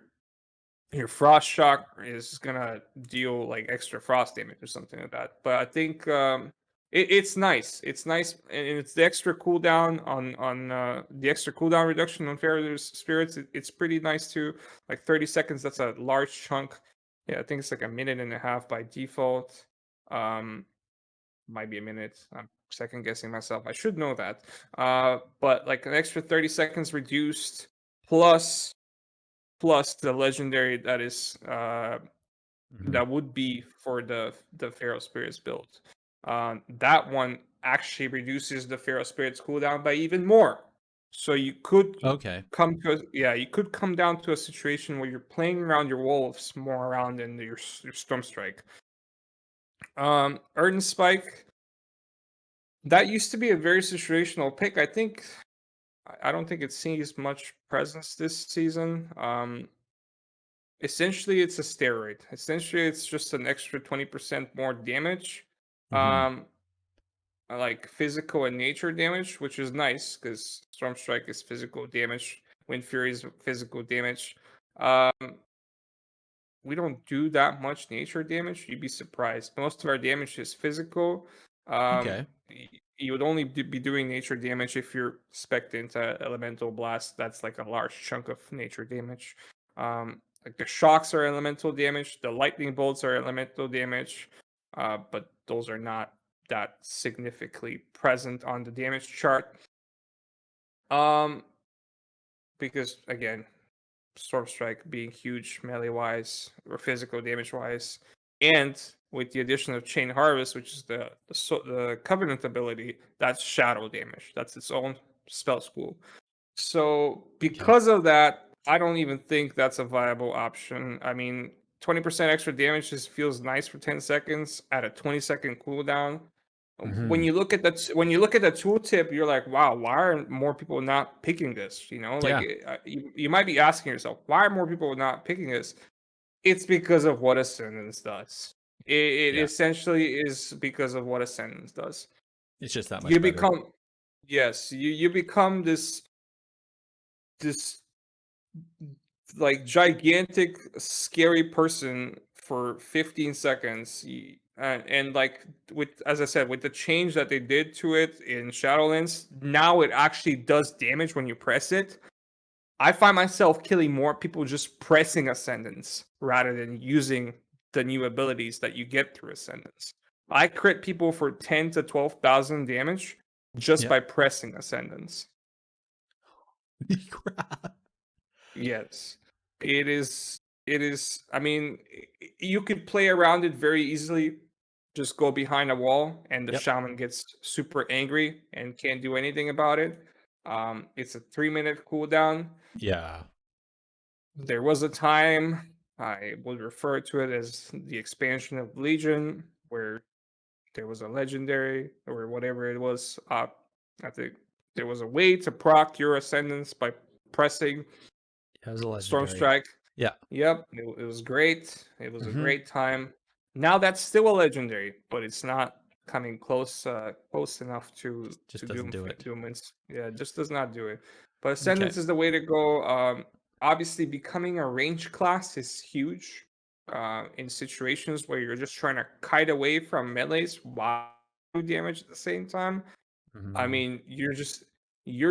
frost shock is gonna deal like extra frost damage or something like that. But I think it's nice. It's nice, and it's the extra cooldown on the extra cooldown reduction on Fair's spirits. It's pretty nice too. Like 30 seconds. That's a large chunk. Yeah, I think it's like a minute and a half by default. Might be a minute. I'm second guessing myself. I should know that. But like an extra 30 seconds reduced plus the legendary that is that would be for the Pharaoh Spirits build. That one actually reduces the Pharaoh Spirits cooldown by even more. So you could Okay. you could come down to a situation where you're playing around your wolves more around than your Storm Strike. Erdin Spike, that used to be a very situational pick. I don't think it sees much presence this season. Essentially, it's a steroid. Essentially, it's just an extra 20% more damage. Mhm. Like physical and nature damage, which is nice because Storm Strike is physical damage, Wind Fury is physical damage. Um, we don't do that much nature damage. You'd be surprised. Most of our damage is physical. Okay. You would only be doing nature damage if you're spec'd into Elemental Blast. That's like a large chunk of nature damage. Like the shocks are elemental damage, the lightning bolts are elemental damage, but those are not that significantly present on the damage chart. Because again, Storm Strike being huge melee wise or physical damage wise, and with the addition of Chain Harvest, which is the Covenant ability, that's shadow damage. That's its own spell school. So because of that, I don't even think that's a viable option. I mean, 20% extra damage just feels nice for 10 seconds at a 20-second cooldown. When Mhm. you look at when you look at the tooltip, you're like, wow, why are more people not picking this? You know, like Yeah. you might be asking yourself, why are more people not picking this? It's because of what Ascendance does. It Yeah. essentially is because of what Ascendance does. It's just that You much better. become, yes, you become this like gigantic scary person for 15 seconds and like with, as I said, with the change that they did to it in Shadowlands, now it actually does damage when you press it. I find myself killing more people just pressing Ascendance rather than using the new abilities that you get through Ascendance. I crit people for 10 to 12,000 damage just Yeah. by pressing Ascendance. Crap. Yes. It is I mean, you could play around it very easily. Just go behind a wall and the Yep. shaman gets super angry and can't do anything about it. It's a 3-minute cooldown. Yeah. There was a time I would refer to it as the expansion of Legion, where there was a legendary or whatever it was. I think there was a way to proc your ascendance by pressing That was a Storm legendary. Strike. Yeah. Yep, it was great. It was a Mhm. great time. Now that's still a legendary, but it's not coming close enough Just to doesn't do it. Doom's. Yeah, it just does not do it. But Okay. Ascendance is the way to go. Obviously, becoming a range class is huge. In situations where you're just trying to kite away from melees while you do damage at the same time. I Mhm. mean, you're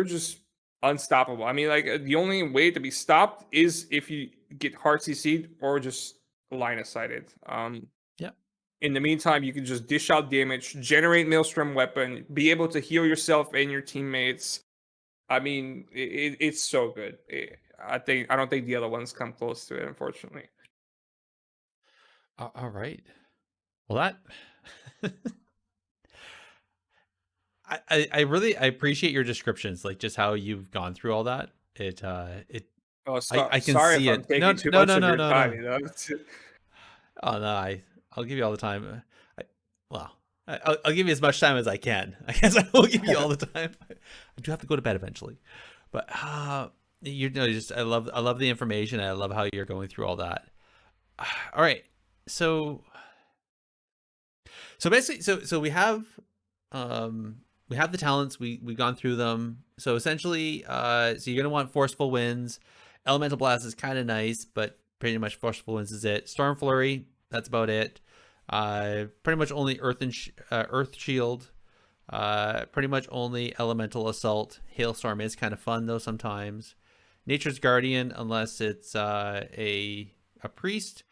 just unstoppable. I mean, like the only way to be stopped is if you get hard CC'd or just line of sighted. Yeah. In the meantime, you can just dish out damage, generate Maelstrom weapon, be able to heal yourself and your teammates. I mean, it's so good. I don't think the other ones come close to it, unfortunately. All right. Well, that I really I appreciate your descriptions, like just how you've gone through all that. It Oh, I can sorry if see I'm it. No, taking too no, much no, of no, your no, time. no. You know, Oh no, I'll give you all the time. I, well, I'll give you as much time as I can. I guess I will give you all the time. I do have to go to bed eventually, but you know, just I love the information. And I love how you're going through all that. All right. So basically, so we have the talents. We've gone through them. So essentially, so you're gonna want forceful winds. Elemental blast is kind of nice, but pretty much forceful winds is it. Storm flurry, that's about it. Pretty much only earth shield. Pretty much only elemental assault. Hailstorm is kind of fun though sometimes. Nature's guardian, unless it's a priest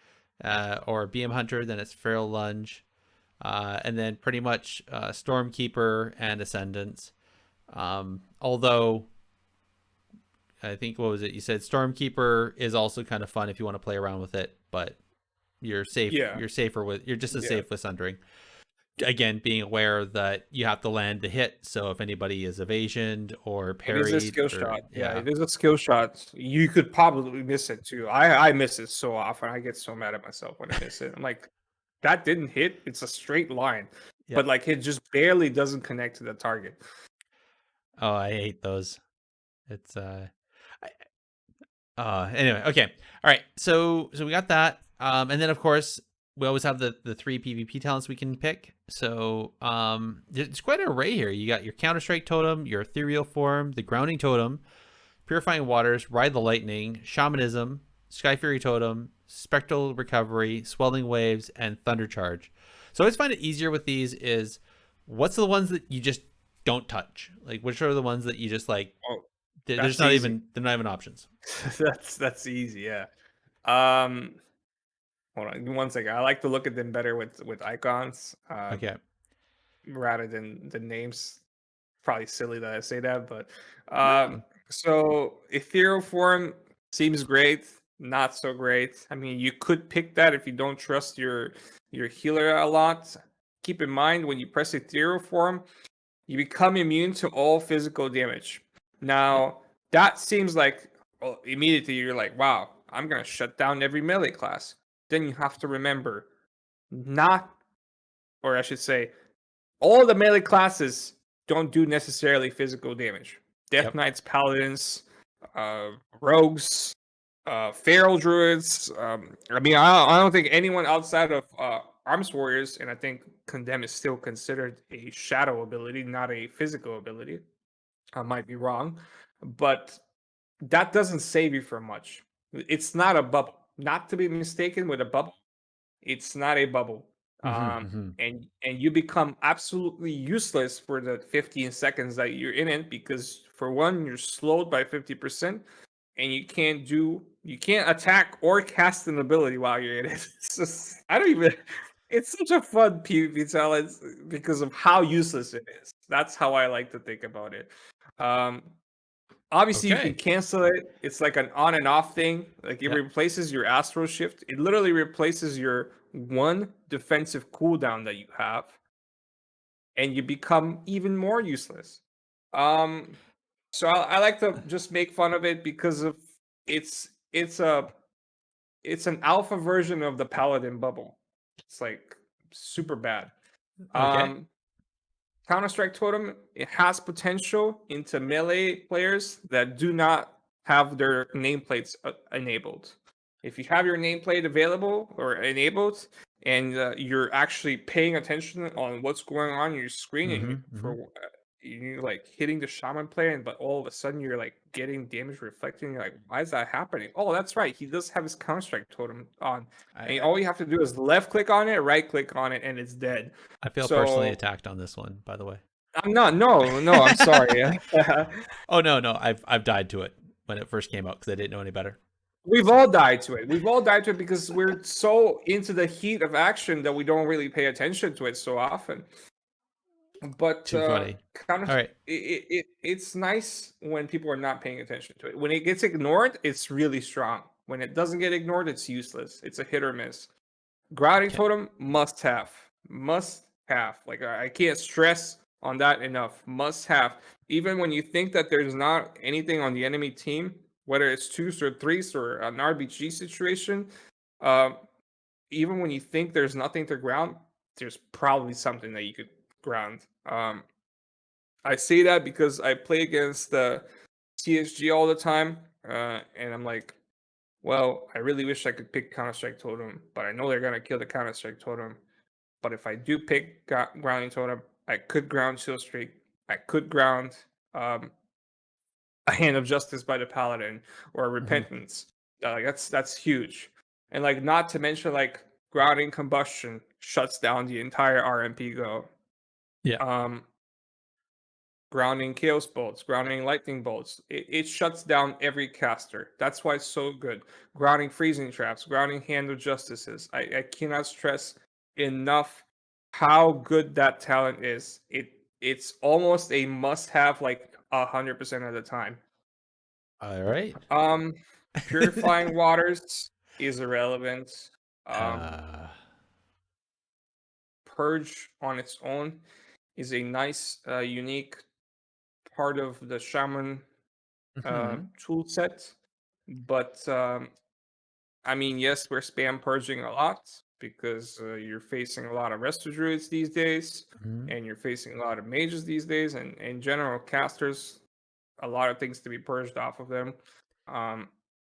or a BM hunter, then it's feral lunge. And then pretty much Stormkeeper and Ascendants. Although I think, what was it? You said Stormkeeper is also kind of fun if you want to play around with it, but you're safe. Yeah. You're safer with. You're just as Yeah. safe with Sundering. Again, being aware that you have to land the hit. So if anybody is evasioned or parried, It is a skill or, shot. Yeah, yeah, it is a skill shot. You could probably miss it too. I miss it so often. I get so mad at myself when I miss it. I'm like, that didn't hit. It's a straight line, Yeah. but like it just barely doesn't connect to the target. Oh, I hate those. It's anyway, okay. All right. So we got that. And then of course we always have the 3 PvP talents we can pick. So there's quite an array here. You got your Counter Strike totem, your ethereal form, the grounding totem, purifying waters, ride the lightning, shamanism, Sky Fury totem, spectral recovery, swelling waves, and thunder charge. So I always find it easier with these is what's the ones that you just don't touch? Like which are the ones that you just like Oh, they're that's not easy. even options. That's easy. Yeah. Hold on 1 second. I like to look at them better with icons. Okay. Rather than the names. Probably silly that I say that, but No. so ethereal form seems great, not so great. I mean, you could pick that if you don't trust your healer a lot. Keep in mind when you press ethereal form, you become immune to all physical damage. Now that seems like, well, immediately you're like, wow, I'm gonna shut down every melee class. Then you have to remember, not, or I should say, all the melee classes don't do necessarily physical damage. Death Yep. Knights, Paladins, Rogues, Feral Druids. I mean, I don't think anyone outside of Arms Warriors, and I think Condemn is still considered a shadow ability, not a physical ability. I might be wrong, but that doesn't save you from much. It's not a bubble. Not to be mistaken with a bubble. It's not a bubble. Mm-hmm. And you become absolutely useless for the 15 seconds that you're in it because for one, you're slowed by 50%, and you can't attack or cast an ability while you're in it. It's just, I don't even, it's such a fun PvP challenge because of how useless it is. That's how I like to think about it. Obviously, you can Okay. cancel it. It's like an on and off thing. Like it Yep. replaces your Astro Shift. It literally replaces your one defensive cooldown that you have, and you become even more useless. So I like to just make fun of it because of it's it's a it's an alpha version of the Paladin bubble. It's like super bad. Okay. Counter-Strike Totem, it has potential into melee players that do not have their nameplates enabled. If you have your nameplate available or enabled, and you're actually paying attention on what's going on your screen, and you're like hitting the shaman player, and but all of a sudden you're like getting damage reflecting. You're like, why is that happening? Oh, that's right. He does have his Counter-Strike Totem on, and all you have to do is left click on it, right click on it, and it's dead. I feel So personally attacked on this one, by the way. I'm not. No, I'm sorry. Oh no, I've died to it when it first came out because I didn't know any better. We've all died to it. We've all died to it because we're so into the heat of action that we don't really pay attention to it so often. But Too funny. Counter, All right. it's nice when people are not paying attention to it. When it gets ignored, it's really strong. When it doesn't get ignored, it's useless. It's a hit or miss. Grounding Okay. Totem, must have. Must have. Like, I can't stress on that enough. Must have. Even when you think that there's not anything on the enemy team, whether it's twos or threes or an RBG situation, even when you think there's nothing to ground, there's probably something that you could ground. I say that because I play against the CSG all the time, and I'm like, well, I really wish I could pick Counter-Strike Totem, but I know they're gonna kill the Counter-Strike Totem. But if I do pick Grounding Totem, I could ground Chill Streak. I could ground um, a Hand of Justice by the Paladin or a Repentance. Like that's huge. And like not to mention like grounding Combustion shuts down the entire RMP go. Yeah. Grounding Chaos Bolts, grounding Lightning Bolts. It shuts down every caster. That's why it's so good. Grounding Freezing Traps, grounding Hand of Justices. I cannot stress enough how good that talent is. It's almost a must-have like 100% of the time. All right. Purifying Waters is irrelevant. Purge on its own is a nice, unique part of the Shaman tool set. But I mean, yes, we're spam purging a lot because you're facing a lot of Resto Druids these days, and you're facing a lot of mages these days, and in general, casters, a lot of things to be purged off of them.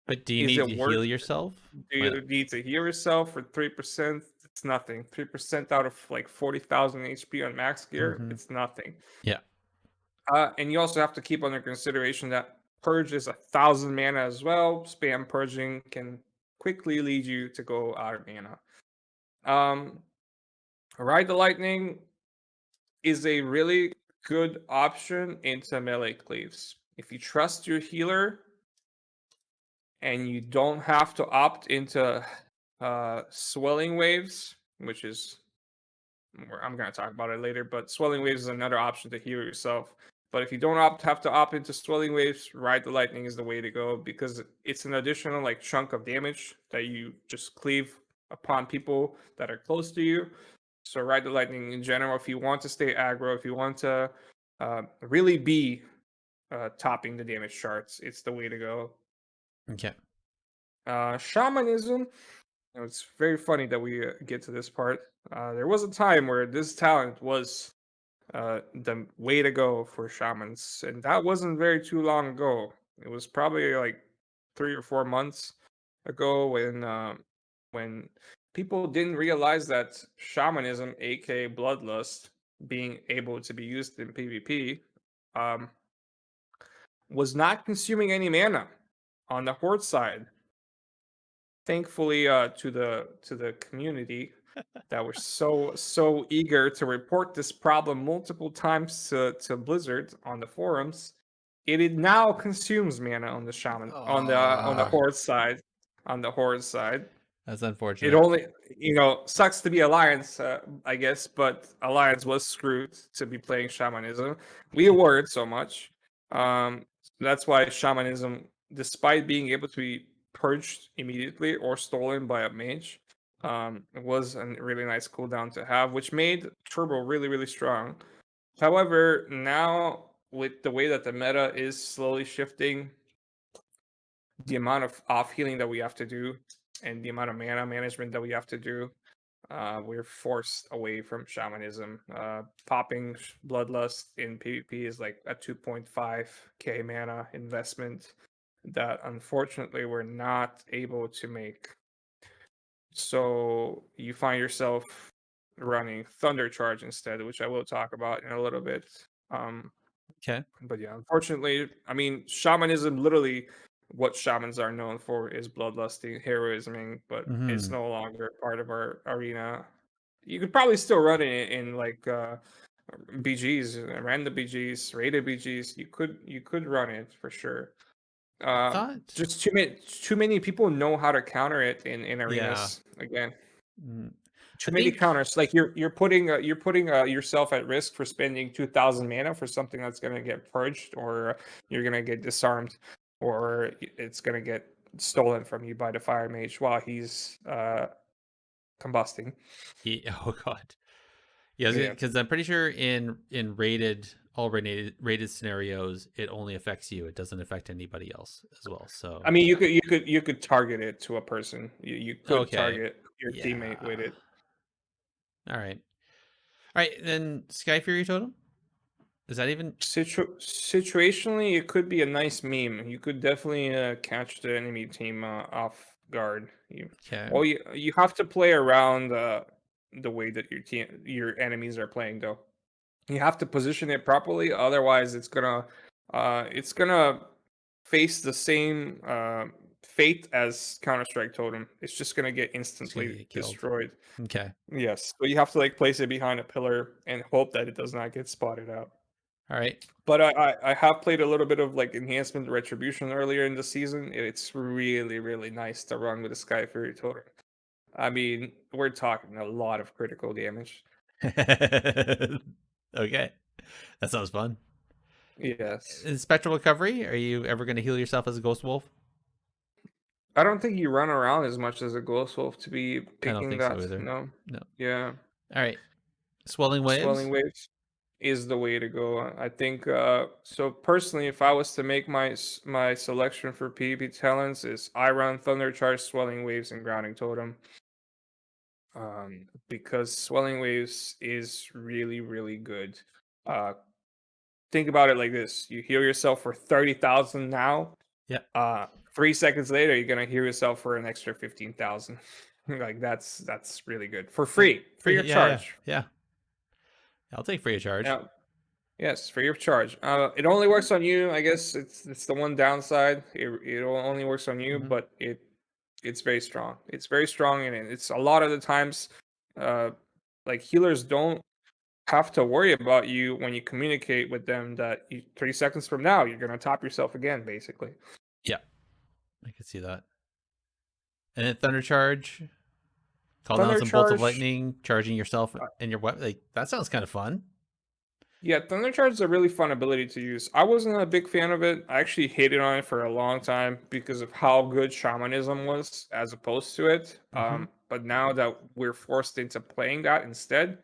But do you Is need it to worth? heal yourself? Do you need to heal yourself for 3%? It's nothing. 3% out of like 40,000 HP on max gear, it's nothing. Yeah. And you also have to keep under consideration that Purge is 1,000 mana as well. Spam purging can quickly lead you to go out of mana. Ride the Lightning is a really good option into melee cleaves. If you trust your healer and you don't have to opt into swelling waves, which is I'm going to talk about it later, but swelling waves is another option to heal yourself. But if you don't have to opt into swelling waves, Ride the Lightning is the way to go because it's an additional like chunk of damage that you just cleave upon people that are close to you. So Ride the Lightning in general, if you want to stay aggro, if you want to really be topping the damage charts, it's the way to go. Okay. Shamanism. It's very funny that we get to this part. There was a time where this talent was the way to go for shamans, and that wasn't very too long ago. It was probably like 3 or 4 months ago when people didn't realize that shamanism, aka bloodlust, being able to be used in PvP, was not consuming any mana on the horde side. Thankfully, to the community that were so eager to report this problem multiple times to Blizzard on the forums, it now consumes mana on the shaman on the horde side. On the horde side, That's it unfortunate. only sucks to be Alliance, I guess, but Alliance was screwed to be playing shamanism. We weren't so much. That's why shamanism, despite being able to be purged immediately or stolen by a mage, it was a really nice cooldown to have, which made Turbo really, really strong. However, now with the way that the meta is slowly shifting, the amount of off healing that we have to do and the amount of mana management that we have to do, we're forced away from shamanism. Popping bloodlust in PvP is like a 2.5k mana investment that unfortunately we're not able to make. So you find yourself running Thunder Charge instead, which I will talk about in a little bit. Okay. But yeah, unfortunately, I mean, shamanism, literally what shamans are known for is bloodlusting, heroisming, but it's no longer part of our arena. You could probably still run it in like BGs, random BGs, rated BGs. You could run it for sure. Thought. Just too many people know how to counter it in arenas. Again, too many think- counters. Like you're putting yourself at risk for spending 2,000 mana for something that's gonna get purged, or you're gonna get disarmed, or it's gonna get stolen from you by the fire mage while he's combusting. Yeah, oh god. Yeah, Yeah. because I'm pretty sure in rated scenarios, it only affects you. It doesn't affect anybody else as well. So I mean, you could target it to a person. You could Okay. target your teammate with it. All right. Then Sky Fury Totem. Is that even? Situationally, it could be a nice meme. You could definitely catch the enemy team off guard. Okay. Well, you have to play around the way that your enemies are playing, though. You have to position it properly, otherwise it's gonna face the same fate as Counter-Strike Totem. It's just gonna get It's gonna instantly get killed. destroyed. Okay. Yes, but you have to like place it behind a pillar and hope that it does not get spotted out. All right. But I have played a little bit of like Enhancement Retribution earlier in the season. And it's really, really nice to run with a Sky Fury Totem. I mean, we're talking a lot of critical damage. Okay. That sounds fun. Yes. In Spectral Recovery, are you ever going to heal yourself as a Ghost Wolf? I don't think you run around as much as a Ghost Wolf to be I don't picking think that. so either. No. No. Yeah. All right. Swelling Waves? Swelling Waves is the way to go. I think so personally, if I was to make my selection for PvP talents, is I run Thunder Charge, Swelling Waves, and Grounding Totem. Because Swelling Waves is really, really good. Think about it like this: you heal yourself for 30,000 now. Yeah. 3 seconds later, you're gonna heal yourself for an extra 15,000. Like that's really good for free of charge. Yeah. I'll take free of charge. Yeah. Yes, free of charge. It only works on you. I guess it's the one downside. It only works on you, Mhm. but it's very strong. It's very strong, and it's a lot of the times, like healers don't have to worry about you when you communicate with them that 30 seconds from now you're gonna top yourself again, basically. Yeah. I can see that. And then Thunder Charge. Call down Thunder some bolts of Charge. lightning, charging yourself and your weapon. Like, that sounds kind of fun. Yeah, Thunder Charge is a really fun ability to use. I wasn't a big fan of it. I actually hated on it for a long time because of how good Shamanism was as opposed to it. Mhm. But now that we're forced into playing that instead,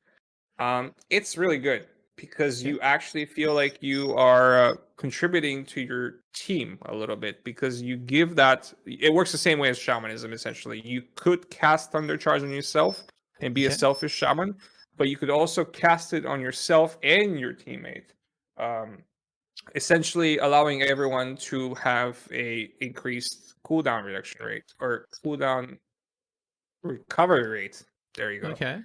it's really good because Okay. you actually feel like you are contributing to your team a little bit because you give that. It works the same way as Shamanism, essentially. You could cast Thunder Charge on yourself and be a Okay. selfish shaman, but you could also cast it on yourself and your teammate, essentially allowing everyone to have a increased cooldown reduction rate or cooldown recovery rate. There you go. Okay.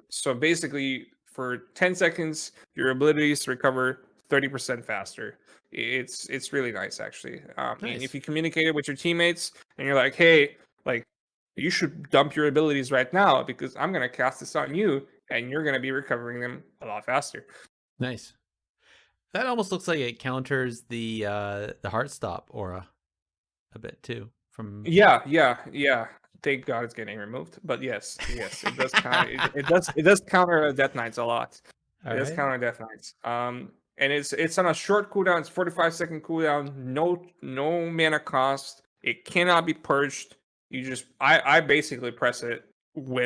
So basically, for 10 seconds, your abilities recover 30% faster. It's really nice, actually. And Nice. if you communicate it with your teammates and you're like, hey, like, you should dump your abilities right now because I'm gonna cast this on you, and you're gonna be recovering them a lot faster. Nice. That almost looks like it counters the heart stop aura a bit too. From Yeah. Thank God it's getting removed. But yes, it does counter. It does counter Death Knights a lot. It does counter Death Knights. And it's on a short cooldown. It's 45-second cooldown. No mana cost. It cannot be purged. I basically press it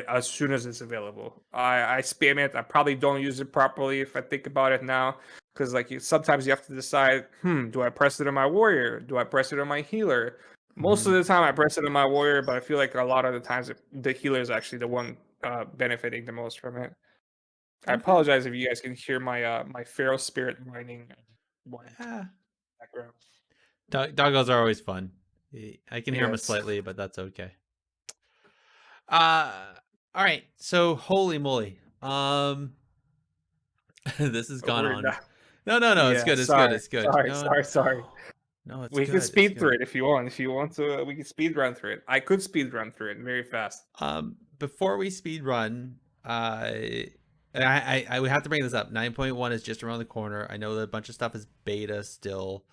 as soon as it's available. I spam it. I probably don't use it properly if I think about it now, because like sometimes you have to decide, do I press it on my warrior? Do I press it on my healer? Most of the time, I press it on my warrior, but I feel like a lot of the times the healer is actually the one benefiting the most from it. I Okay. apologize if you guys can hear my my feral spirit whining background. Doggos are always fun. I can hear them Yes. slightly, but that's okay. All right. So holy moly. This has gone on. No. It's Yeah, good. It's good. It's good. Sorry. No, it's We good. can It's speed good. through it if you want. If you want to, we can speed run through it. I could speed run through it very fast. Before we speed run, I we have to bring this up. 9.1 is just around the corner. I know that a bunch of stuff is beta still.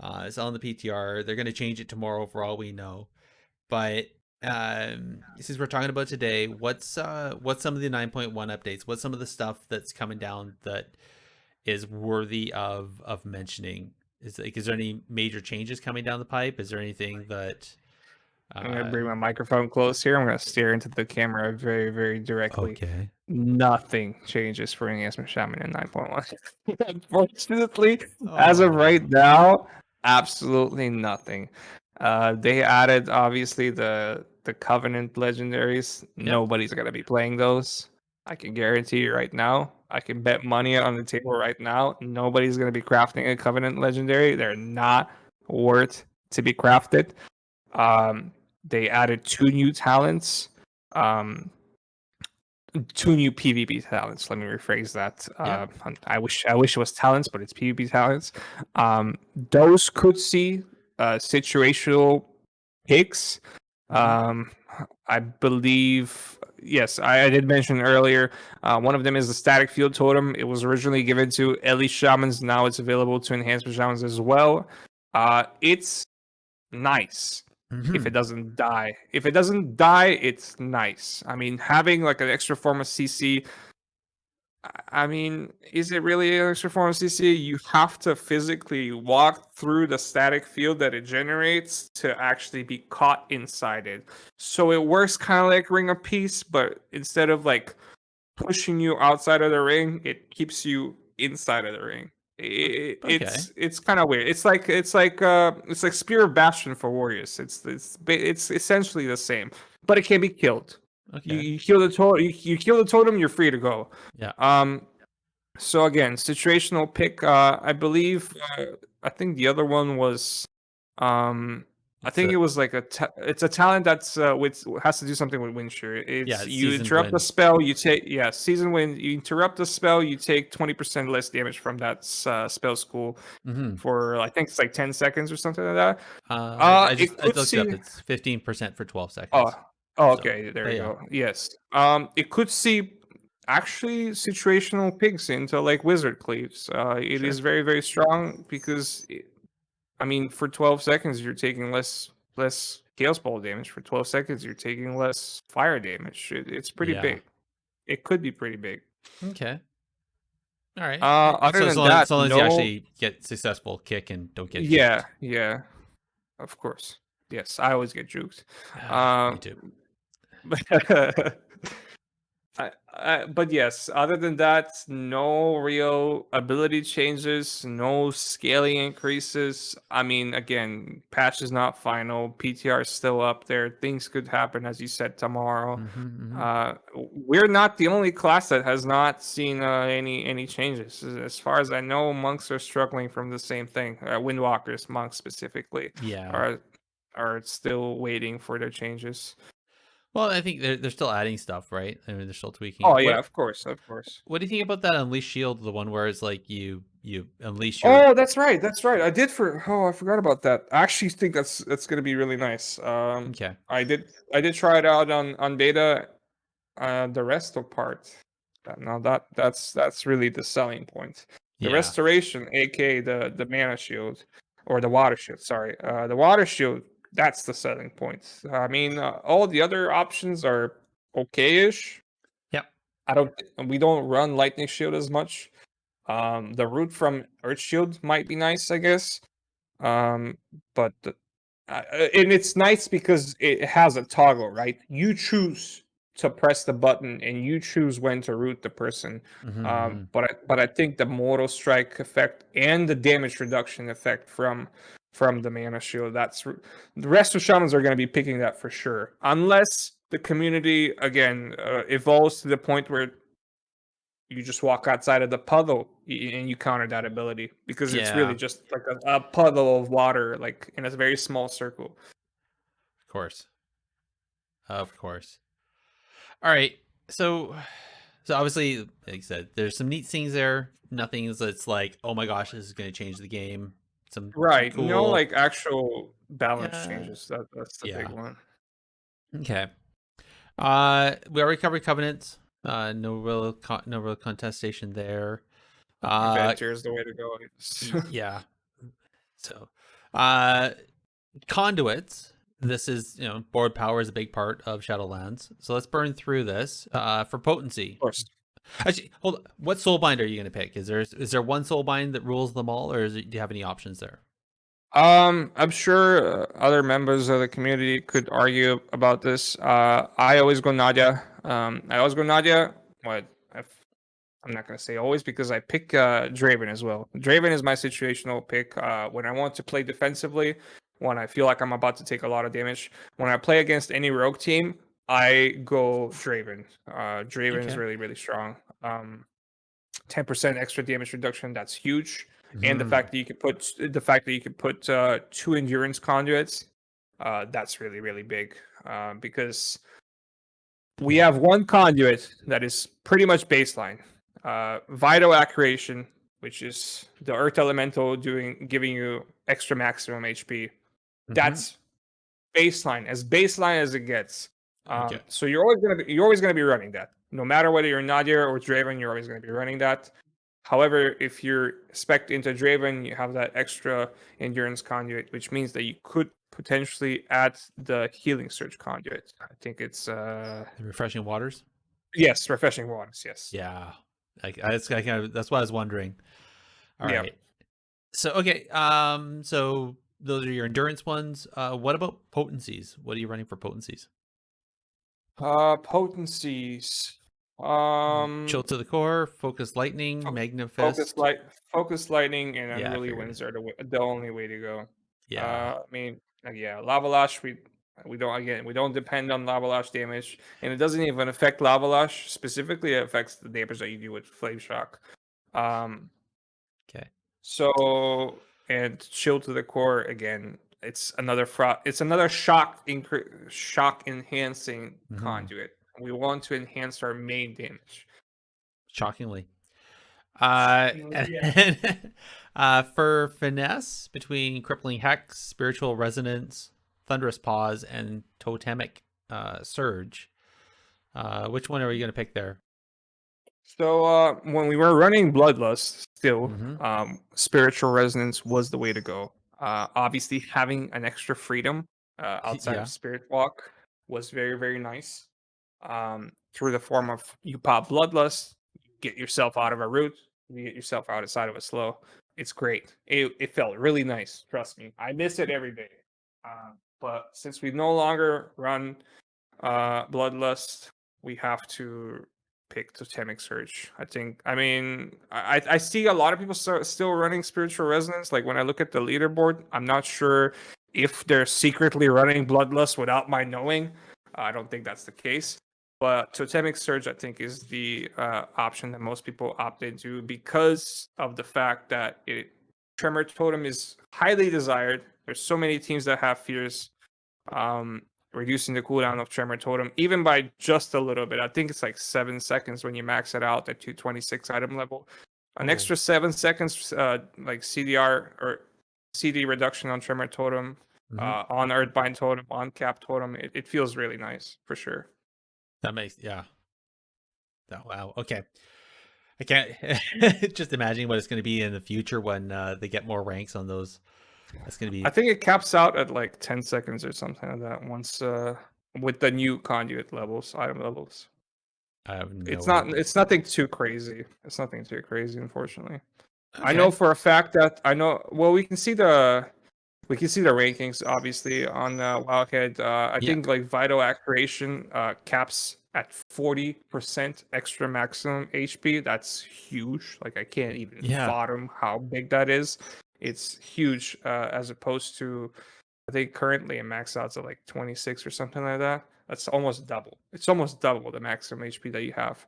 It's on the PTR. They're going to change it tomorrow for all we know. But since we're talking about today, what's some of the 9.1 updates? What's some of the stuff that's coming down that is worthy of mentioning? Is there any major changes coming down the pipe? Is there anything that I'm gonna bring my microphone close here. I'm gonna stare into the camera very, very directly. Okay. Nothing changes for Enhancement Shaman in 9.1. Unfortunately, as of right now, absolutely nothing. They added obviously the Covenant legendaries. Yep. Nobody's gonna be playing those. I can guarantee you right now, I can bet money on the table right now, nobody's going to be crafting a Covenant Legendary. They're not worth to be crafted. They added 2 new talents. Um, 2 new PvP talents. Let me rephrase that. Yeah. I wish it was talents, but it's PvP talents. Those could see situational picks. Mhm. I believe yes, I did mention earlier. One of them is the static field totem. It was originally given to Elite Shamans. Now it's available to Enhancement Shamans as well. It's nice if it Mhm. doesn't die. If it doesn't die, it's nice. I mean, having like an extra form of CC. I mean, is it really an extra form of CC? You have to physically walk through the static field that it generates to actually be caught inside it. So it works kind of like Ring of Peace, but instead of like pushing you outside of the ring, it keeps you inside of the ring. Okay. It's kind of weird. It's like Spear of Bastion for warriors. It's essentially the same, but it can be killed. Okay. You kill the totem. You kill the totem. You're free to go. Yeah. So again, situational pick. I believe. I think the other one was. I It's think a it was like it's a talent that's with has to do something with wind shear. yeah, It's it's you seasoned interrupt the wind. spell, you take season wind. You interrupt the spell, you take 20% less damage from that spell school Mhm. for I think it's like 10 seconds or something like that. I It could looked it up. see. It's 15% for 12 Oh, seconds. oh, So, okay. There but you yeah. go. Yes. It could see actually situational picks into like wizard cleaves. It Sure. is very very strong because I mean for 12 seconds you're taking less chaos ball damage. For 12 seconds you're taking less fire damage. It's pretty Yeah. big. It could be pretty big. Okay. All right. All right. Other than So that, long as you no. actually get successful kick and don't get Yeah, juked. yeah. Of course. Yes, I always get juked. Me Um, too. but yes, other than that, no real ability changes, no scaling increases. I mean, again, patch is not final. PTR is still up there. Things could happen, as you said, tomorrow. Mm-hmm. We're not the only class that has not seen any changes. As far as I know, monks are struggling from the same thing. Windwalkers, monks specifically, Yeah. are are still waiting for their changes. Well, I think they're still adding stuff, right? I mean, they're still tweaking. Oh yeah, of course, of course. What do you think about that Unleash Shield? The one where it's like you unleash your Oh, that's right. That's right. I forgot about that. I actually think that's gonna be really nice. okay. I did try it out on beta. The resto part. Now that's really the selling point. The Yeah. restoration, aka the mana shield or the water shield. Sorry, the water shield. That's the selling point. I mean, all the other options are okay-ish. Yep. We don't run lightning shield as much. The route from Earth Shield might be nice, I guess. Um, but and it's nice because it has a toggle, right? You choose to press the button and you choose when to root the person. Mm-hmm. But I think the mortal strike effect and the damage reduction effect from the mana shield, the rest of shamans are going to be picking that for sure, unless the community again evolves to the point where you just walk outside of the puddle and you counter that ability because it's Yeah. really just like a puddle of water, like in a very small circle. Of course. Of course. All right. So obviously, like I said, there's some neat things there. Nothing that's like, oh my gosh, this is going to change the game. Some Right. No, cool. like actual balance Yeah. changes. That's the big Yeah. one. Okay. We already covered covenants. No real contestation there. Adventure is the way to go. Yeah. So, uh, conduits. This is board power is a big part of Shadowlands. So let's burn through this. For potency. Of course. Actually, hold on. What soulbind are you going to pick? Is there one soulbind that rules them all, or do you have any options there? I'm sure other members of the community could argue about this. I always go Nadia. I always go Nadia. What? I'm not gonna say always because I pick Draven as well. Draven is my situational pick when I want to play defensively, when I feel like I'm about to take a lot of damage. When I play against any rogue team, I go Draven. Draven is Okay. really, really strong. 10% extra damage reduction, that's huge. And the Mhm. fact that you could put 2 endurance conduits, that's really, really big. Because we Yeah. have one conduit that is pretty much baseline. Vital Accuracy, which is the Earth Elemental giving you extra maximum HP. Mhm. That's baseline as it gets. Okay. So you're always gonna be running that. No matter whether you're Nadir or Draven, you're always gonna be running that. However, if you're spec'd into Draven, you have that extra endurance conduit, which means that you could potentially add the healing surge conduit. I think it's The refreshing waters. yes, refreshing waters. Yes. Yeah. That's what I was wondering. All Yeah. right. So okay. So those are your endurance ones. What about potencies? What are you running for potencies? Potencies. Chill to the core, focus lightning, Fo- magnifest. Focus lightning and Yeah, I unruly figured. winds are the only way to go. Yeah. I mean, yeah, lava lash. We don't depend on lava lash damage, and it doesn't even affect lava lash specifically. It affects the damage that you do with flame shock. Um, Okay. so and chill to the core again. It's another shock enhancing Mhm. conduit. We want to enhance our main damage. Shockingly. Yeah. And for finesse between crippling hex, spiritual resonance, thunderous pause, and totemic surge, which one are you gonna pick there? So when we were running Bloodlust, still, Mm-hmm. spiritual resonance was the way to go. Obviously, having an extra freedom outside of Yeah. Spirit Walk was very, very nice. Through the form of you pop Bloodlust, get yourself out of a root, you get yourself outside of a slow. It's great. It felt really nice. Trust me, I miss it every day. But since we no longer run Bloodlust, we have to pick Totemic Surge. I mean, I see a lot of people still running Spiritual Resonance. Like when I look at the leaderboard, I'm not sure if they're secretly running Bloodlust without my knowing. I don't think that's the case. But Totemic Surge, I think, is the option that most people opt into because of the fact that Tremor Totem is highly desired. There's so many teams that have fears. Um, Reducing the cooldown of Tremor Totem, even by just a little bit. I think it's like 7 seconds when you max it out at 226 item level. An Oh. extra 7 seconds, like CDR or CD reduction on Tremor Totem, Mhm. on Earthbind Totem, on Cap Totem. It feels really nice for sure. That makes yeah. Oh, wow. Okay. I can't just imagine what it's going to be in the future when they get more ranks on those. That's going to I be. think it caps out at like 10 seconds or something like that once with the new conduit levels, item levels. I have It's no not. idea. It's nothing too crazy. It's nothing too crazy, unfortunately. I know Okay. for a fact that I know. Well, we can see the rankings obviously on Wildhead. I Yeah. think like Vital Accuracy caps at 40% extra maximum HP. That's huge. Like I can't even Yeah. fathom how big that is. It's huge as opposed to I think currently it max outs at like 26 or something like that. That's almost double. It's almost double the maximum HP that you have,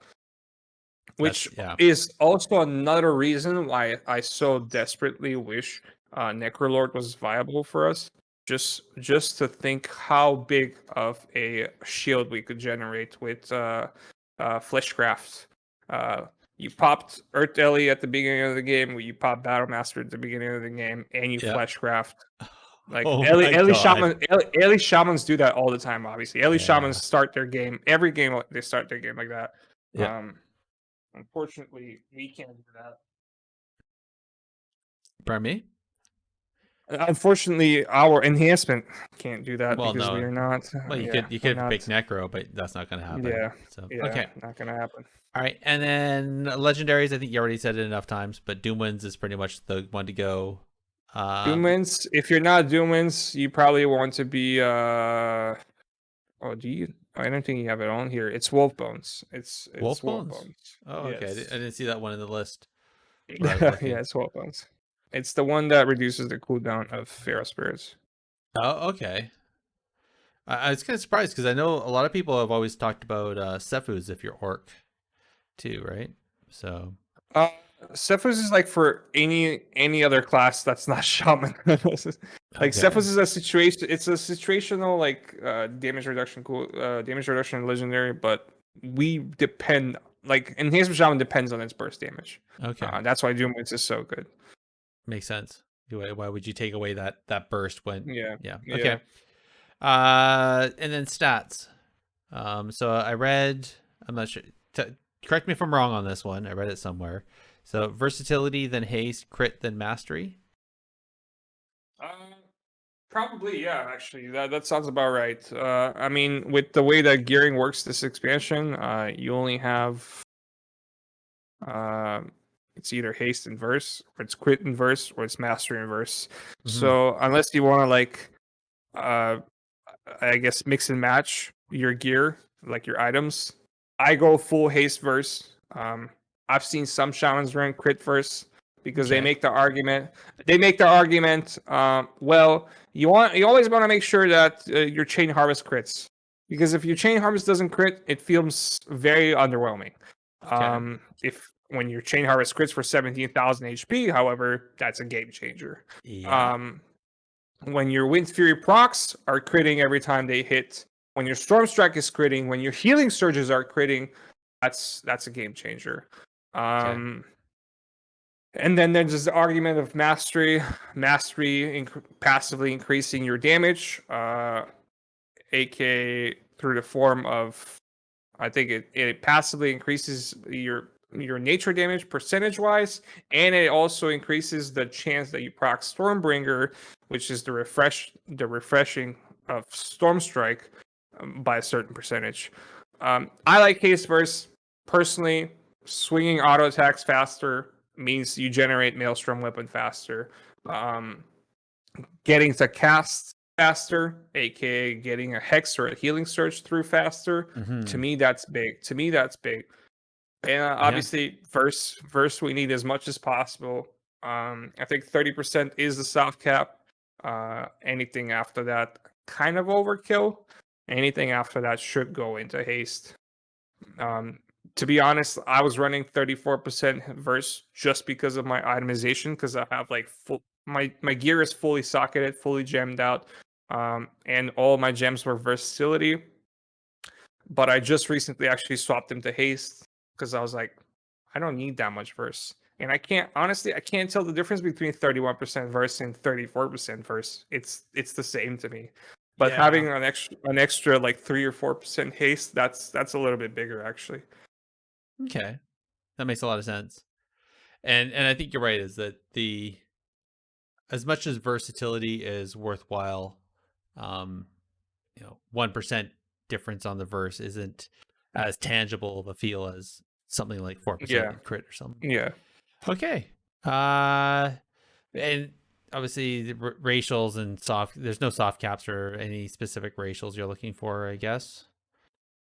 That's which yeah. is also another reason why I so desperately wish Necrolord was viable for us. Just to think how big of a shield we could generate with Fleshcraft. You popped Earth Ellie at the beginning of the game, you popped Battlemaster at the beginning of the game, and you Yeah. Fleshcraft. Like Oh my Ellie god. Shaman, Ellie Shamans do that all the time. Obviously, Ellie Shamans Yeah. start their game every game. They start their game like that. Yeah. Unfortunately, we can't do that. Pardon me? Unfortunately, our enhancement can't do that Well, because we no. are not. Well, you Yeah, could we're pick not. Necro, but that's not going to happen. Yeah, So yeah, okay. not gonna happen. All right, and then legendaries. I think you already said it enough times, but Doomwinds is pretty much the one to go. Doomwins. If you're not Doomwins, you probably want to be. Oh, do you? I don't think you have it on here. It's Wolf Bones. It's Wolf Wolf Bones. Bones. Oh, okay. I Yes. didn't see that one in the list when I was Yeah, looking. it's Wolf Bones. It's the one that reduces the cooldown of Feral Spirits. Oh, okay. I was kind of surprised because I know a lot of people have always talked about Sefus if you're orc too, right? So Uh, Cephus is like for any other class that's not shaman. Like okay, Cephus is a situation. It's a situational like damage reduction, damage reduction legendary, but we depend like enhancement shaman depends on its burst damage. okay, That's why Doom Witch is so good. makes sense. Why would you take away that burst when? Yeah, Yeah, yeah. okay. And then stats. So I read. I'm not sure. Correct me if I'm wrong on this one. I read it somewhere. So versatility, then haste, crit, then mastery. Probably, yeah. Actually, that sounds about right. I mean, with the way that gearing works this expansion, you only have it's either haste in verse, or it's crit in verse, or it's mastery in verse. Mm-hmm. So unless you want to like, uh, I guess mix and match your gear, like your items, I go full haste verse. I've seen some shamans run crit verse because they Okay. make the argument. They make the argument. Well, you always want to make sure that your chain harvest crits, because if your chain harvest doesn't crit, it feels very underwhelming. Okay. If when your chain harvest crits for 17,000 HP, however, that's a game changer. Yeah. Um, when your Wind Fury procs are critting every time they hit, when your Storm Strike is critting, when your healing surges are critting, that's a game changer. Okay. And then there's this argument of mastery, passively increasing your damage, aka through the form of, I think it passively increases your nature damage percentage wise, and it also increases the chance that you proc Stormbringer, which is the refreshing of Storm Strike, by a certain percentage. I like haste verse personally. Swinging auto attacks faster means you generate Maelstrom weapon faster. Um, Getting to cast faster, aka getting a hex or a healing surge through faster. Mm-hmm. To me, that's big. And Yeah. obviously, verse we need as much as possible. I think 30% is the soft cap. Anything after that, kind of overkill. Anything after that should go into haste. Um, to be honest, I was running 34% verse just because of my itemization, because I have like full my gear is fully socketed, fully gemmed out, and all my gems were versatility. But I just recently actually swapped them to haste because I was like, I don't need that much verse. And I can't tell the difference between 31% verse and 34% verse. It's the same to me. But Yeah. having an extra like 3 or 4% haste, that's a little bit bigger actually. Okay. That makes a lot of sense. And I think you're right, is that the as much as versatility is worthwhile, um, 1% difference on the verse isn't as tangible of a feel as something like 4% Yeah. in crit or something. Yeah. Okay. And obviously the racials and there's no soft caps or any specific racials you're looking for, I guess.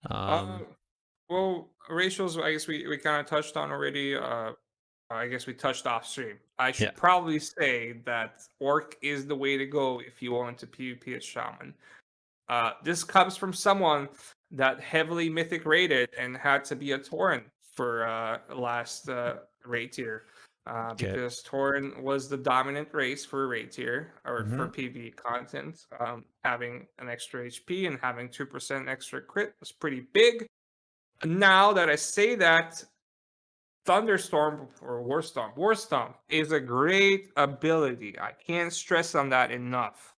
Well, ratios, I guess we kind of touched on already. I guess we touched off stream. I Yeah. should probably say that Orc is the way to go if you want to PvP as Shaman. This comes from someone that heavily mythic rated and had to be a Tauren for last raid tier. Okay. Because Tauren was the dominant race for raid tier or for Mhm. PvE content. Having an extra HP and having 2% extra crit was pretty big. Now that I say that, Thunderstorm or Warstorm is a great ability. I can't stress on that enough.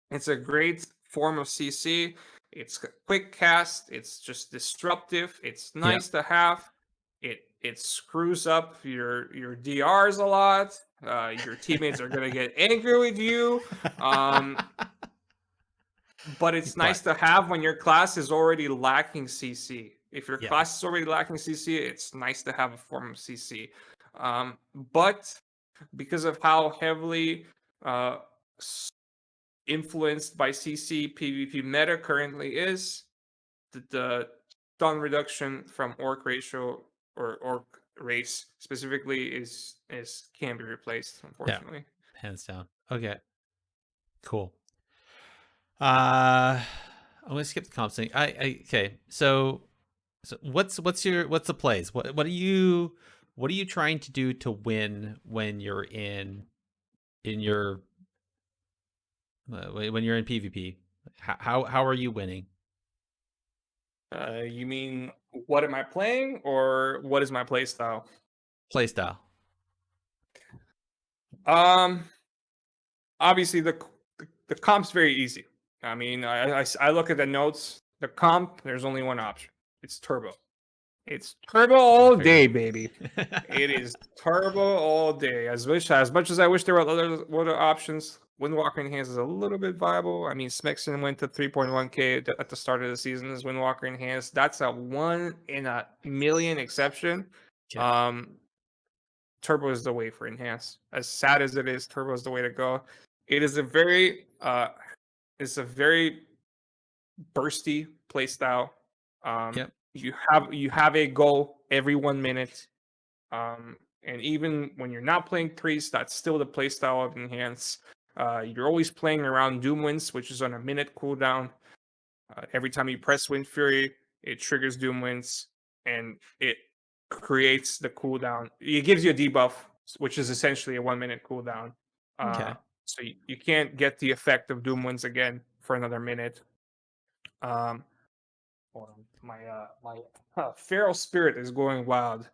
It's a great form of CC. It's a quick cast. It's just disruptive. It's Yeah. nice to have. It screws up your DRs a lot. Your teammates are gonna get angry with you. But it's nice to have when your class is already lacking CC. If your Yeah. class is already lacking CC, it's nice to have a form of CC. But because of how heavily influenced by CC PvP meta currently is, the stun reduction from Orc ratio or Orc race specifically is can be replaced, unfortunately. Hands down. Okay. Cool. Uh I'm gonna skip the comp thing. Okay. So what's the plays? What are you trying to do to win when you're in your when you're in PvP? How are you winning? You mean what am I playing, or what is my play style? Playstyle. Um, Obviously the comp's very easy. I mean, I look at the notes. The comp, there's only one option. It's turbo. It's turbo all day, baby. It is turbo all day. As much as I wish there were other options, Windwalker Enhanced is a little bit viable. I mean, Smexon went to 3.1k at the start of the season as Windwalker Enhanced. That's a 1 in a million exception. Yeah. Turbo is the way for Enhanced. As sad as it is, Turbo is the way to go. It is a very bursty play style. Yep. You have a goal every 1 minute. And even when you're not playing Priest, that's still the play style of Enhance. You're always playing around Doom Winds, which is on a minute cooldown. Every time you press Wind Fury, it triggers Doom Winds, and it creates the cooldown. It gives you a debuff, which is essentially a 1 minute cooldown. Okay. So you can't get the effect of Doom Winds again for another minute. Hold on. My feral spirit is going wild.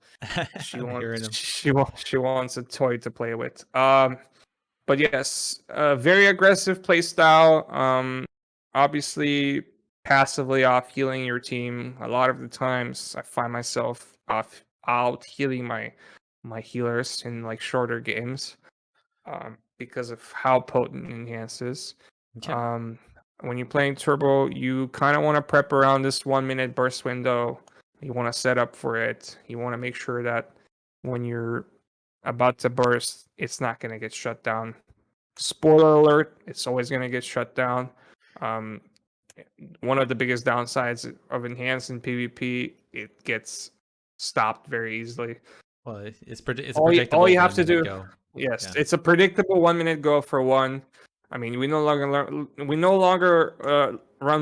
She I'm hearing wants him. she wants a toy to play with. But yes, very aggressive play style. Obviously passively off healing your team. A lot of the times I find myself out healing my healers in like shorter games. Because of how potent Enhance is. Okay. When you're playing Turbo, you kind of want to prep around this 1 minute burst window. You want to set up for it. You want to make sure that when you're about to burst, it's not going to get shut down. Spoiler alert, it's always going to get shut down. One of the biggest downsides of Enhance in PvP, it gets stopped very easily. Well, it's a All predictable you have to 1 minute do, go. yes, Yeah. it's a predictable 1 minute go for one. I mean, we no longer run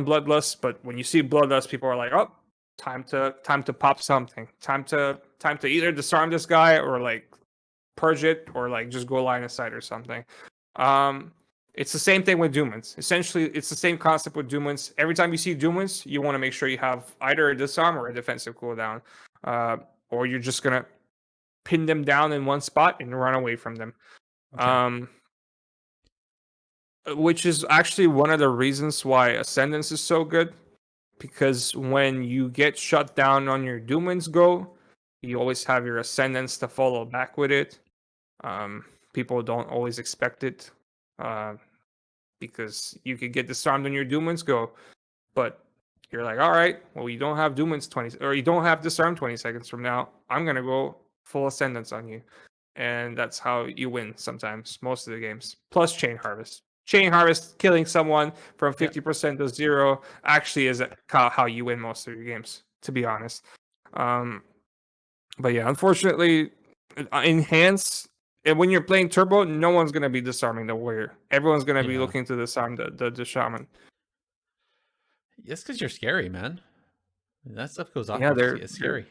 Bloodlust, but when you see Bloodlust, people are like, "Oh, time to pop something. Time to either disarm this guy or like purge it or like just go line of sight or something." It's the same thing with Doomans. Essentially, it's the same concept with Doomans. Every time you see Doomans, you want to make sure you have either a disarm or a defensive cooldown, or you're just gonna pin them down in one spot and run away from them. Okay. Which is actually one of the reasons why Ascendance is so good, because when you get shut down on your Doomans go, you always have your Ascendance to follow back with it. People don't always expect it, because you could get disarmed on your Doomans go, but you're like, all right, well, you don't have Doomans 20, or you don't have disarm 20 seconds from now. I'm gonna go full Ascendance on you, and that's how you win sometimes, most of the games. Plus Chain Harvest. Chain Harvest, killing someone from 50% to 0, actually is how you win most of your games, to be honest. But yeah, unfortunately, Enhance, and when you're playing Turbo, no one's going to be disarming the warrior. Everyone's going to be Yeah. looking to disarm the shaman. Yes, because you're scary, man. That stuff goes off. Yeah, It's scary.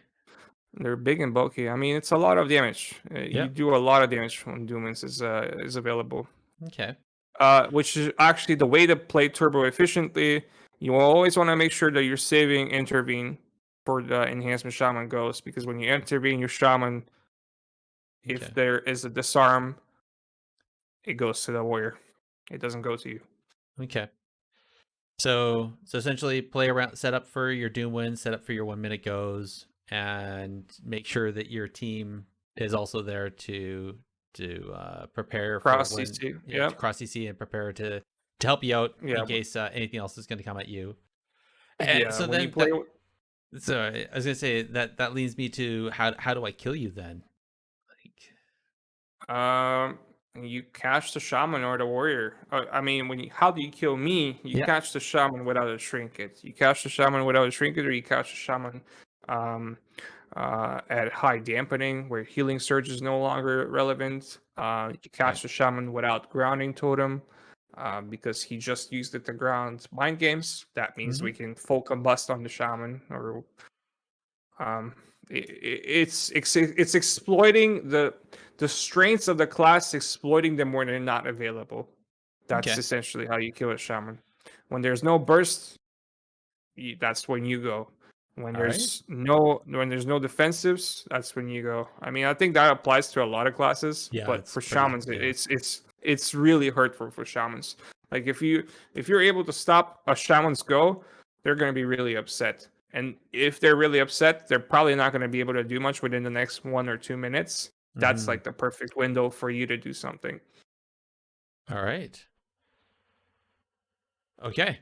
they're big and bulky. I mean, it's a lot of damage. You Yeah. do a lot of damage when Doomans is available. Okay. Which is actually the way to play Turbo efficiently. You always want to make sure that you're saving Intervene for the Enhancement Shaman goes, because when you intervene your Shaman, if Okay. there is a disarm, it goes to the warrior. It doesn't go to you. Okay. So essentially, play around, set up for your Doom wins, set up for your 1 minute goes, and make sure that your team is also there to prepare Cross for when CC. to cross CC and prepare to help you out Yeah. in case anything else is going to come at you. Yeah. So when you then, play, so I was gonna say that leads me to how do I kill you then? Like, you catch the shaman or the warrior. I mean, how do you kill me? You Yeah. catch the shaman without a trinket. You catch the shaman without a trinket, or you catch the shaman at high dampening, where healing surge is no longer relevant. You catch the shaman without grounding totem. because he just used it to ground mind games. That means we can full combust on the shaman, or it's exploiting the strengths of the class, exploiting them when they're not available. That's Okay. essentially how you kill a shaman. When there's no burst, that's when you go. When All right. there's no defensives, that's when you go. I mean, I think that applies to a lot of classes, Yeah, but it's for pretty- shamans, yeah. it's really hurtful for shamans. Like if you're able to stop a shaman's go, they're going to be really upset. And if they're really upset, they're probably not going to be able to do much within the next 1 or 2 minutes. That's Mhm. like the perfect window for you to do something. All right. Okay.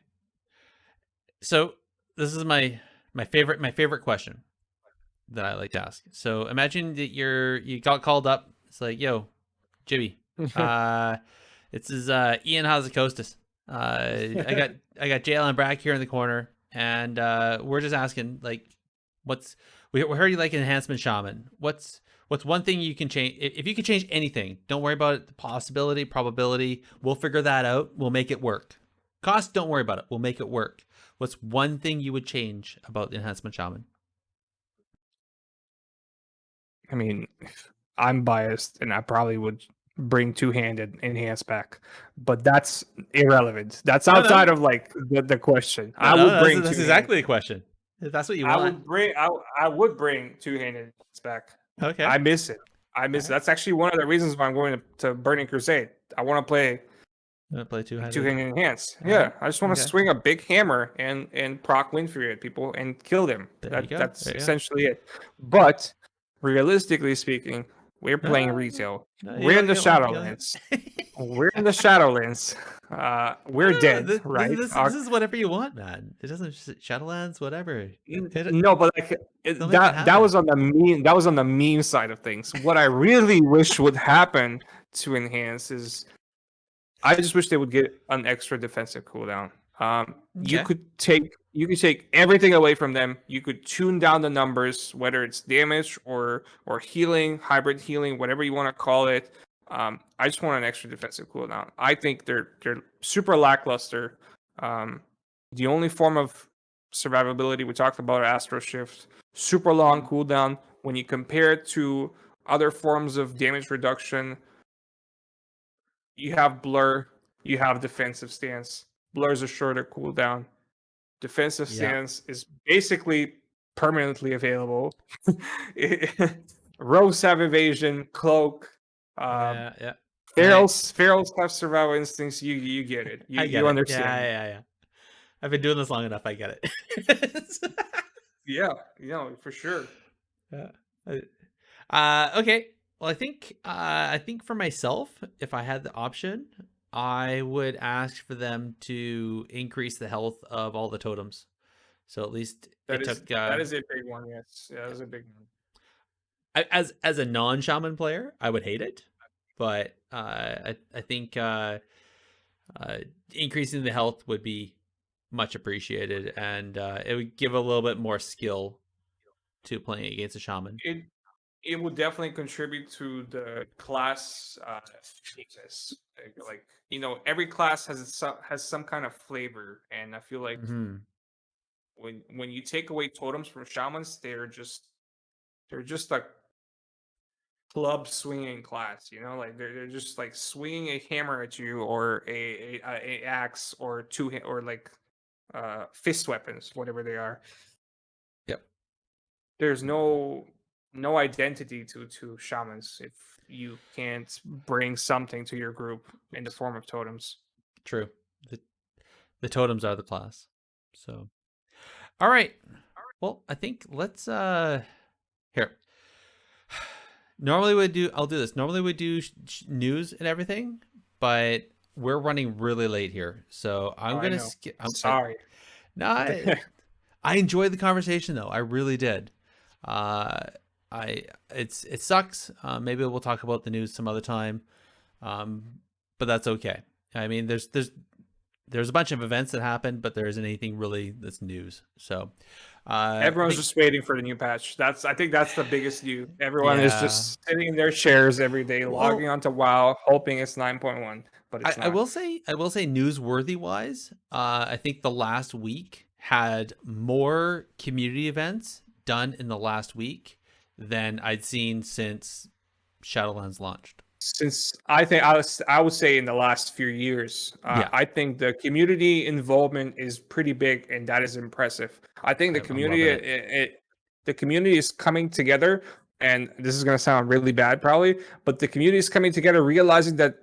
So this is my favorite question that I like to ask. So imagine that you got called up. It's like, yo, Jibbey, this is Ian Hazakostas. I got JL and Brack here in the corner, and we're just asking, like, we heard you like an Enhancement Shaman. What's one thing you can change? If you could change anything, don't worry about it, the possibility, probability. We'll figure that out. We'll make it work. Cost, don't worry about it. We'll make it work. What's one thing you would change about the Enhancement Shaman? I mean, I'm biased, and I probably would bring two-handed enhance back, but that's irrelevant. That's No, outside no, of like the question. no, I no. would bring That's two-handed. exactly the question. If that's what you want. I would bring two-handed enhance back. Okay. I miss it. That's actually one of the reasons why I'm going to Burning Crusade. I want to play I'm gonna play two-handed. two-handed enhance. All Yeah, right. I just want to Okay. swing a big hammer and proc wind fury at people and kill them. There you go. That's There you go. essentially it. But realistically speaking, we're playing No, retail. no, We're in the you don't want- Shadowlands. We're in the Shadowlands. We're No, dead, right? This is whatever you want, man. It doesn't Shadowlands, whatever. Hit it. No, but like Don't make it that happen. was on the meme. That was on the meme side of things. What I really wish would happen to enhance is, I just wish they would get an extra defensive cooldown. You Okay. could take everything away from them. You could tune down the numbers, whether it's damage or healing, hybrid healing, whatever you want to call it. I just want an extra defensive cooldown. I think they're super lackluster. The only form of survivability we talked about, Astro Shift, super long cooldown. When you compare it to other forms of damage reduction, you have blur, you have defensive stance. Blur is a shorter cooldown. Defensive Yeah. stance is basically permanently available. Rogues have evasion, cloak. Yeah. Ferals have survival instincts. You get it. I get you it. understand. Yeah. I've been doing this long enough. I get it. Yeah, for sure. Yeah. Okay. Well, I think for myself, if I had the option, I would ask for them to increase the health of all the totems. So at least That it is took that is a big one. Yes, yeah, that is a big one. as a non-shaman player, I would hate it, but I think increasing the health would be much appreciated, and it would give a little bit more skill to playing against a shaman. It would definitely contribute to the class uniqueness. Like every class has some kind of flavor, and I feel like Mm-hmm. when you take away totems from shamans, they're just a club swinging class. Like they're just like swinging a hammer at you, or a axe, or or like fist weapons, whatever they are. Yep. There's no identity to shamans if you can't bring something to your group in the form of totems. True. The totems are the class. So, all right. Well, I think let's here. Normally I'll do this. Normally we do news and everything, but we're running really late here. So I'm going to skip. I'm sorry. No, I enjoyed the conversation though. I really did. It sucks. Maybe we'll talk about the news some other time. But that's okay. I mean, there's a bunch of events that happened, but there isn't anything really that's news. So everyone's just waiting for the new patch. I think that's the biggest news. Everyone is just sitting in their chairs every day, logging onto WoW, hoping it's 9.1. but it's I not. will say newsworthy wise, I think the last week had more community events done in the last week than I'd seen since Shadowlands launched. Since I would say in the last few years, Yeah. I think the community involvement is pretty big, and that is impressive. I think the I'm community, loving it. the community is coming together, and this is going to sound really bad probably, but the community is coming together, realizing that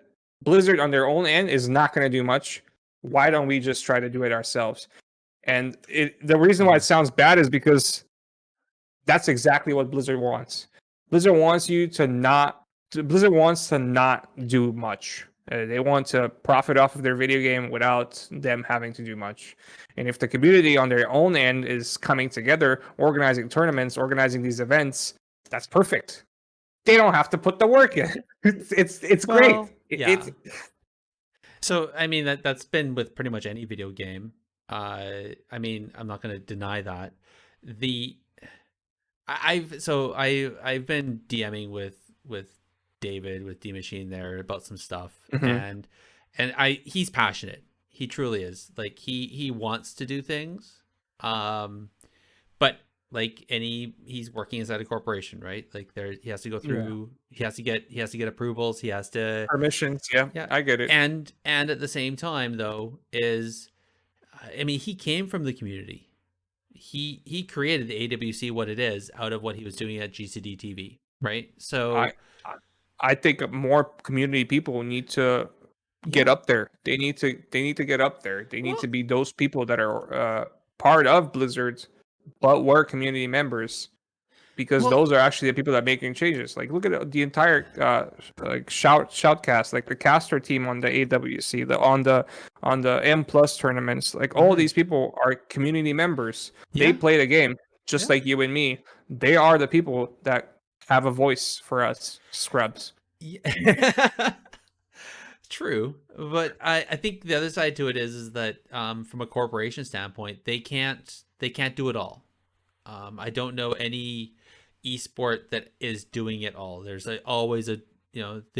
Blizzard on their own end is not going to do much. Why don't we just try to do it ourselves? And the reason why it sounds bad is because that's exactly what Blizzard wants. Blizzard wants you to not. Blizzard wants to not do much. They want to profit off of their video game without them having to do much. And if the community on their own end is coming together, organizing tournaments, organizing these events, that's perfect. They don't have to put the work in. It's Well, great. yeah. So I mean that's been with pretty much any video game. I mean, I'm not going to deny that. I've been DMing with David with D Machine there about some stuff, and he's passionate. He truly is. Like he wants to do things, but like he's working inside a corporation, right? Like he has to go through. Yeah. He has to get approvals. He has to Permissions. Yeah, I get it. And at the same time, though, I mean, he came from the community. He created the AWC what it is out of what he was doing at GCD TV, right? So I think more community people need to get up there. They need to get up there. They need to be those people that are part of Blizzard, but were community members, because those are actually the people that are making changes. Like look at the entire like shoutcast, like the caster team on the AWC, on the M Plus tournaments. Like all these people are community members. They play the game just like you and me. They are the people that have a voice for us scrubs. Yeah. True, but I think the other side to it is that from a corporation standpoint, they can't do it all. I don't know any esport that is doing it all. There's always the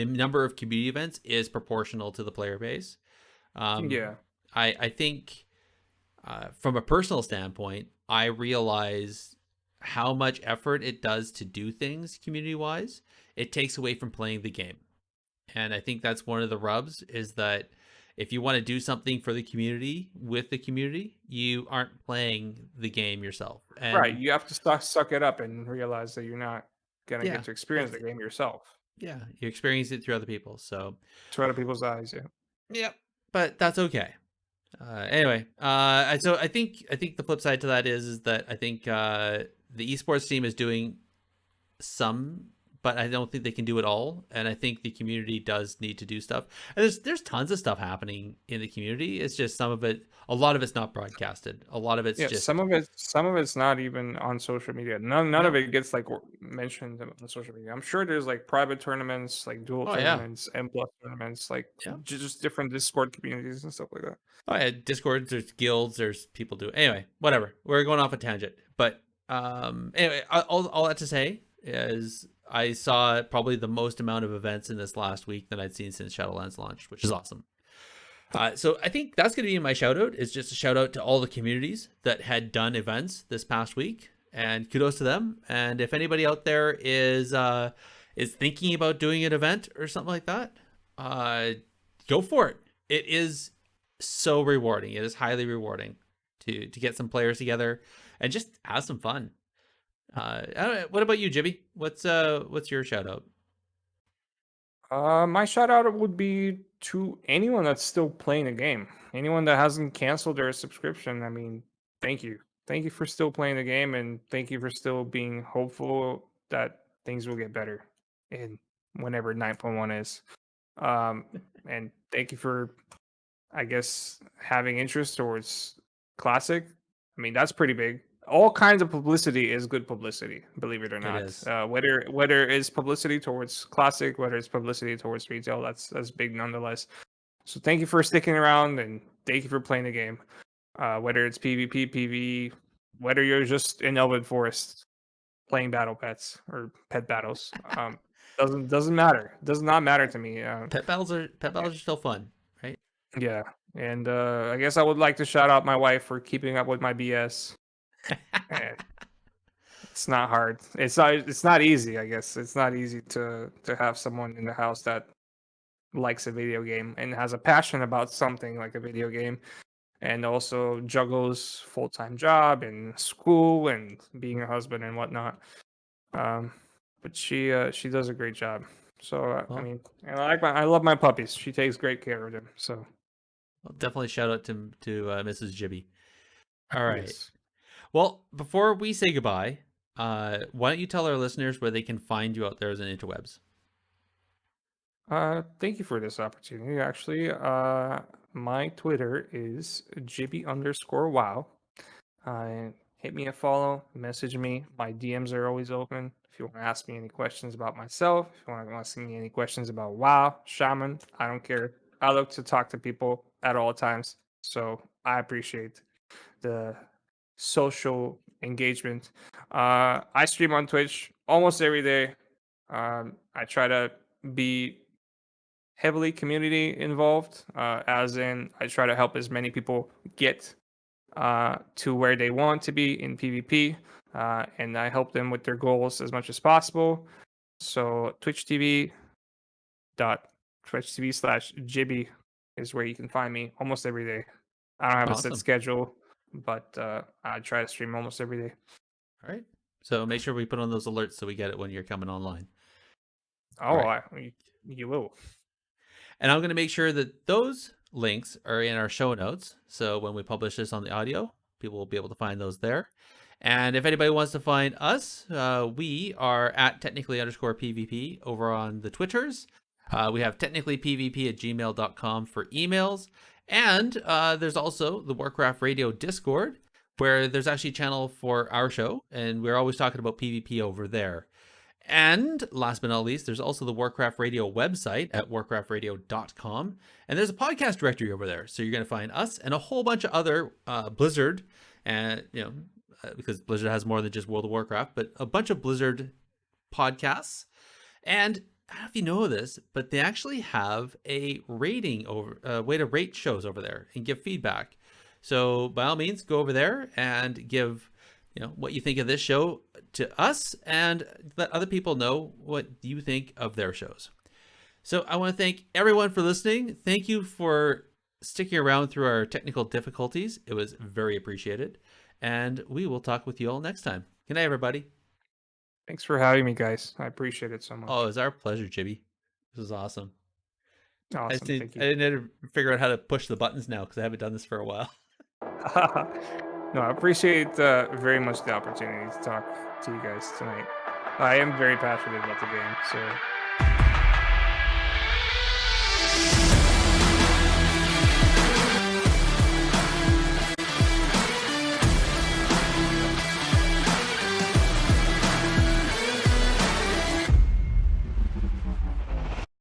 number of community events is proportional to the player base. I think from a personal standpoint, I realize how much effort it does to do things community wise. It takes away from playing the game. And I think that's one of the rubs, is that if you want to do something for the community with the community, you aren't playing the game yourself. And right. You have to suck it up and realize that you're not going to get to experience the game yourself. Yeah. You experience it through other people. So through other people's eyes. Yeah. Yep. But that's okay. Anyway, so I think the flip side to that is that I think the esports team is doing some, but I don't think they can do it all. And I think the community does need to do stuff. And there's tons of stuff happening in the community. It's just a lot of it's not broadcasted. A lot of it's just some of it's not even on social media. None of it gets like mentioned on social media. I'm sure there's like private tournaments, like dual tournaments, M plus tournaments, like just different Discord communities and stuff like that. Oh yeah, Discord. There's guilds. There's people do. Anyway, whatever. We're going off a tangent. But anyway, all that to say is I saw probably the most amount of events in this last week that I'd seen since Shadowlands launched, which is awesome. So I think that's going to be my shout out, is just a shout out to all the communities that had done events this past week, and kudos to them. And if anybody out there is thinking about doing an event or something like that, go for it. It is so rewarding. It is highly rewarding to get some players together and just have some fun. I don't know, what about you, Jibbey? What's your shout out? My shout out would be to anyone that's still playing the game. Anyone that hasn't canceled their subscription. I mean, thank you. Thank you for still playing the game, and thank you for still being hopeful that things will get better in whenever 9.1 is. And thank you for, I guess, having interest towards Classic. I mean, that's pretty big. All kinds of publicity is good publicity, believe it or not. Whether it's publicity towards Classic, whether it's publicity towards retail, that's big nonetheless. So thank you for sticking around, and thank you for playing the game. Whether it's PvP, PvE, whether you're just in Elven Forest playing battle pets or pet battles, doesn't matter. Does not matter to me. Pet battles are still fun. Yeah, and I guess I would like to shout out my wife for keeping up with my BS. And it's not hard. It's not easy. I guess it's not easy to have someone in the house that likes a video game and has a passion about something like a video game, and also juggles full-time job and school and being a husband and whatnot. Um, but she does a great job. So I Well, mean, and I love my puppies. She takes great care of them. So I'll definitely shout out to Mrs. Jibbey. All right. yes. Well, before we say goodbye, why don't you tell our listeners where they can find you out there as an interwebs? Thank you for this opportunity. Actually, my Twitter is Jibbey_wow. Hit me a follow, message me. My DMs are always open. If you want to ask me any questions about myself, if you want to ask me any questions about WoW, Shaman, I don't care. I look to talk to people at all times. So I appreciate the social engagement. I stream on Twitch almost every day. I try to be heavily community involved, as in I try to help as many people get to where they want to be in PvP, and I help them with their goals as much as possible. So twitch.tv/Jibbey is where you can find me almost every day. I don't have a set Awesome. schedule, but I try to stream almost every day. All right. So make sure we put on those alerts so we get it when you're coming online. Oh, Right. you will. And I'm going to make sure that those links are in our show notes. So when we publish this on the audio, people will be able to find those there. And if anybody wants to find us, we are at technically_PvP over on the Twitters. We have technicallypvp@gmail.com for emails. And there's also the Warcraft Radio Discord, where there's actually a channel for our show. And we're always talking about PvP over there. And last but not least, there's also the Warcraft Radio website at warcraftradio.com. And there's a podcast directory over there. So you're going to find us and a whole bunch of other Blizzard, and because Blizzard has more than just World of Warcraft, but a bunch of Blizzard podcasts. And I don't know if you know this, but they actually have a rating way to rate shows over there and give feedback. So by all means, go over there and give what you think of this show to us, and let other people know what you think of their shows. So I want to thank everyone for listening. Thank you for sticking around through our technical difficulties. It was very appreciated. And we will talk with you all next time. Good night, everybody. Thanks for having me, guys. I appreciate it so much. Oh, it was our pleasure, Jibbey. This was awesome. Awesome. Thank you. I didn't know to figure out how to push the buttons now because I haven't done this for a while. No, I appreciate very much the opportunity to talk to you guys tonight. I am very passionate about the game, so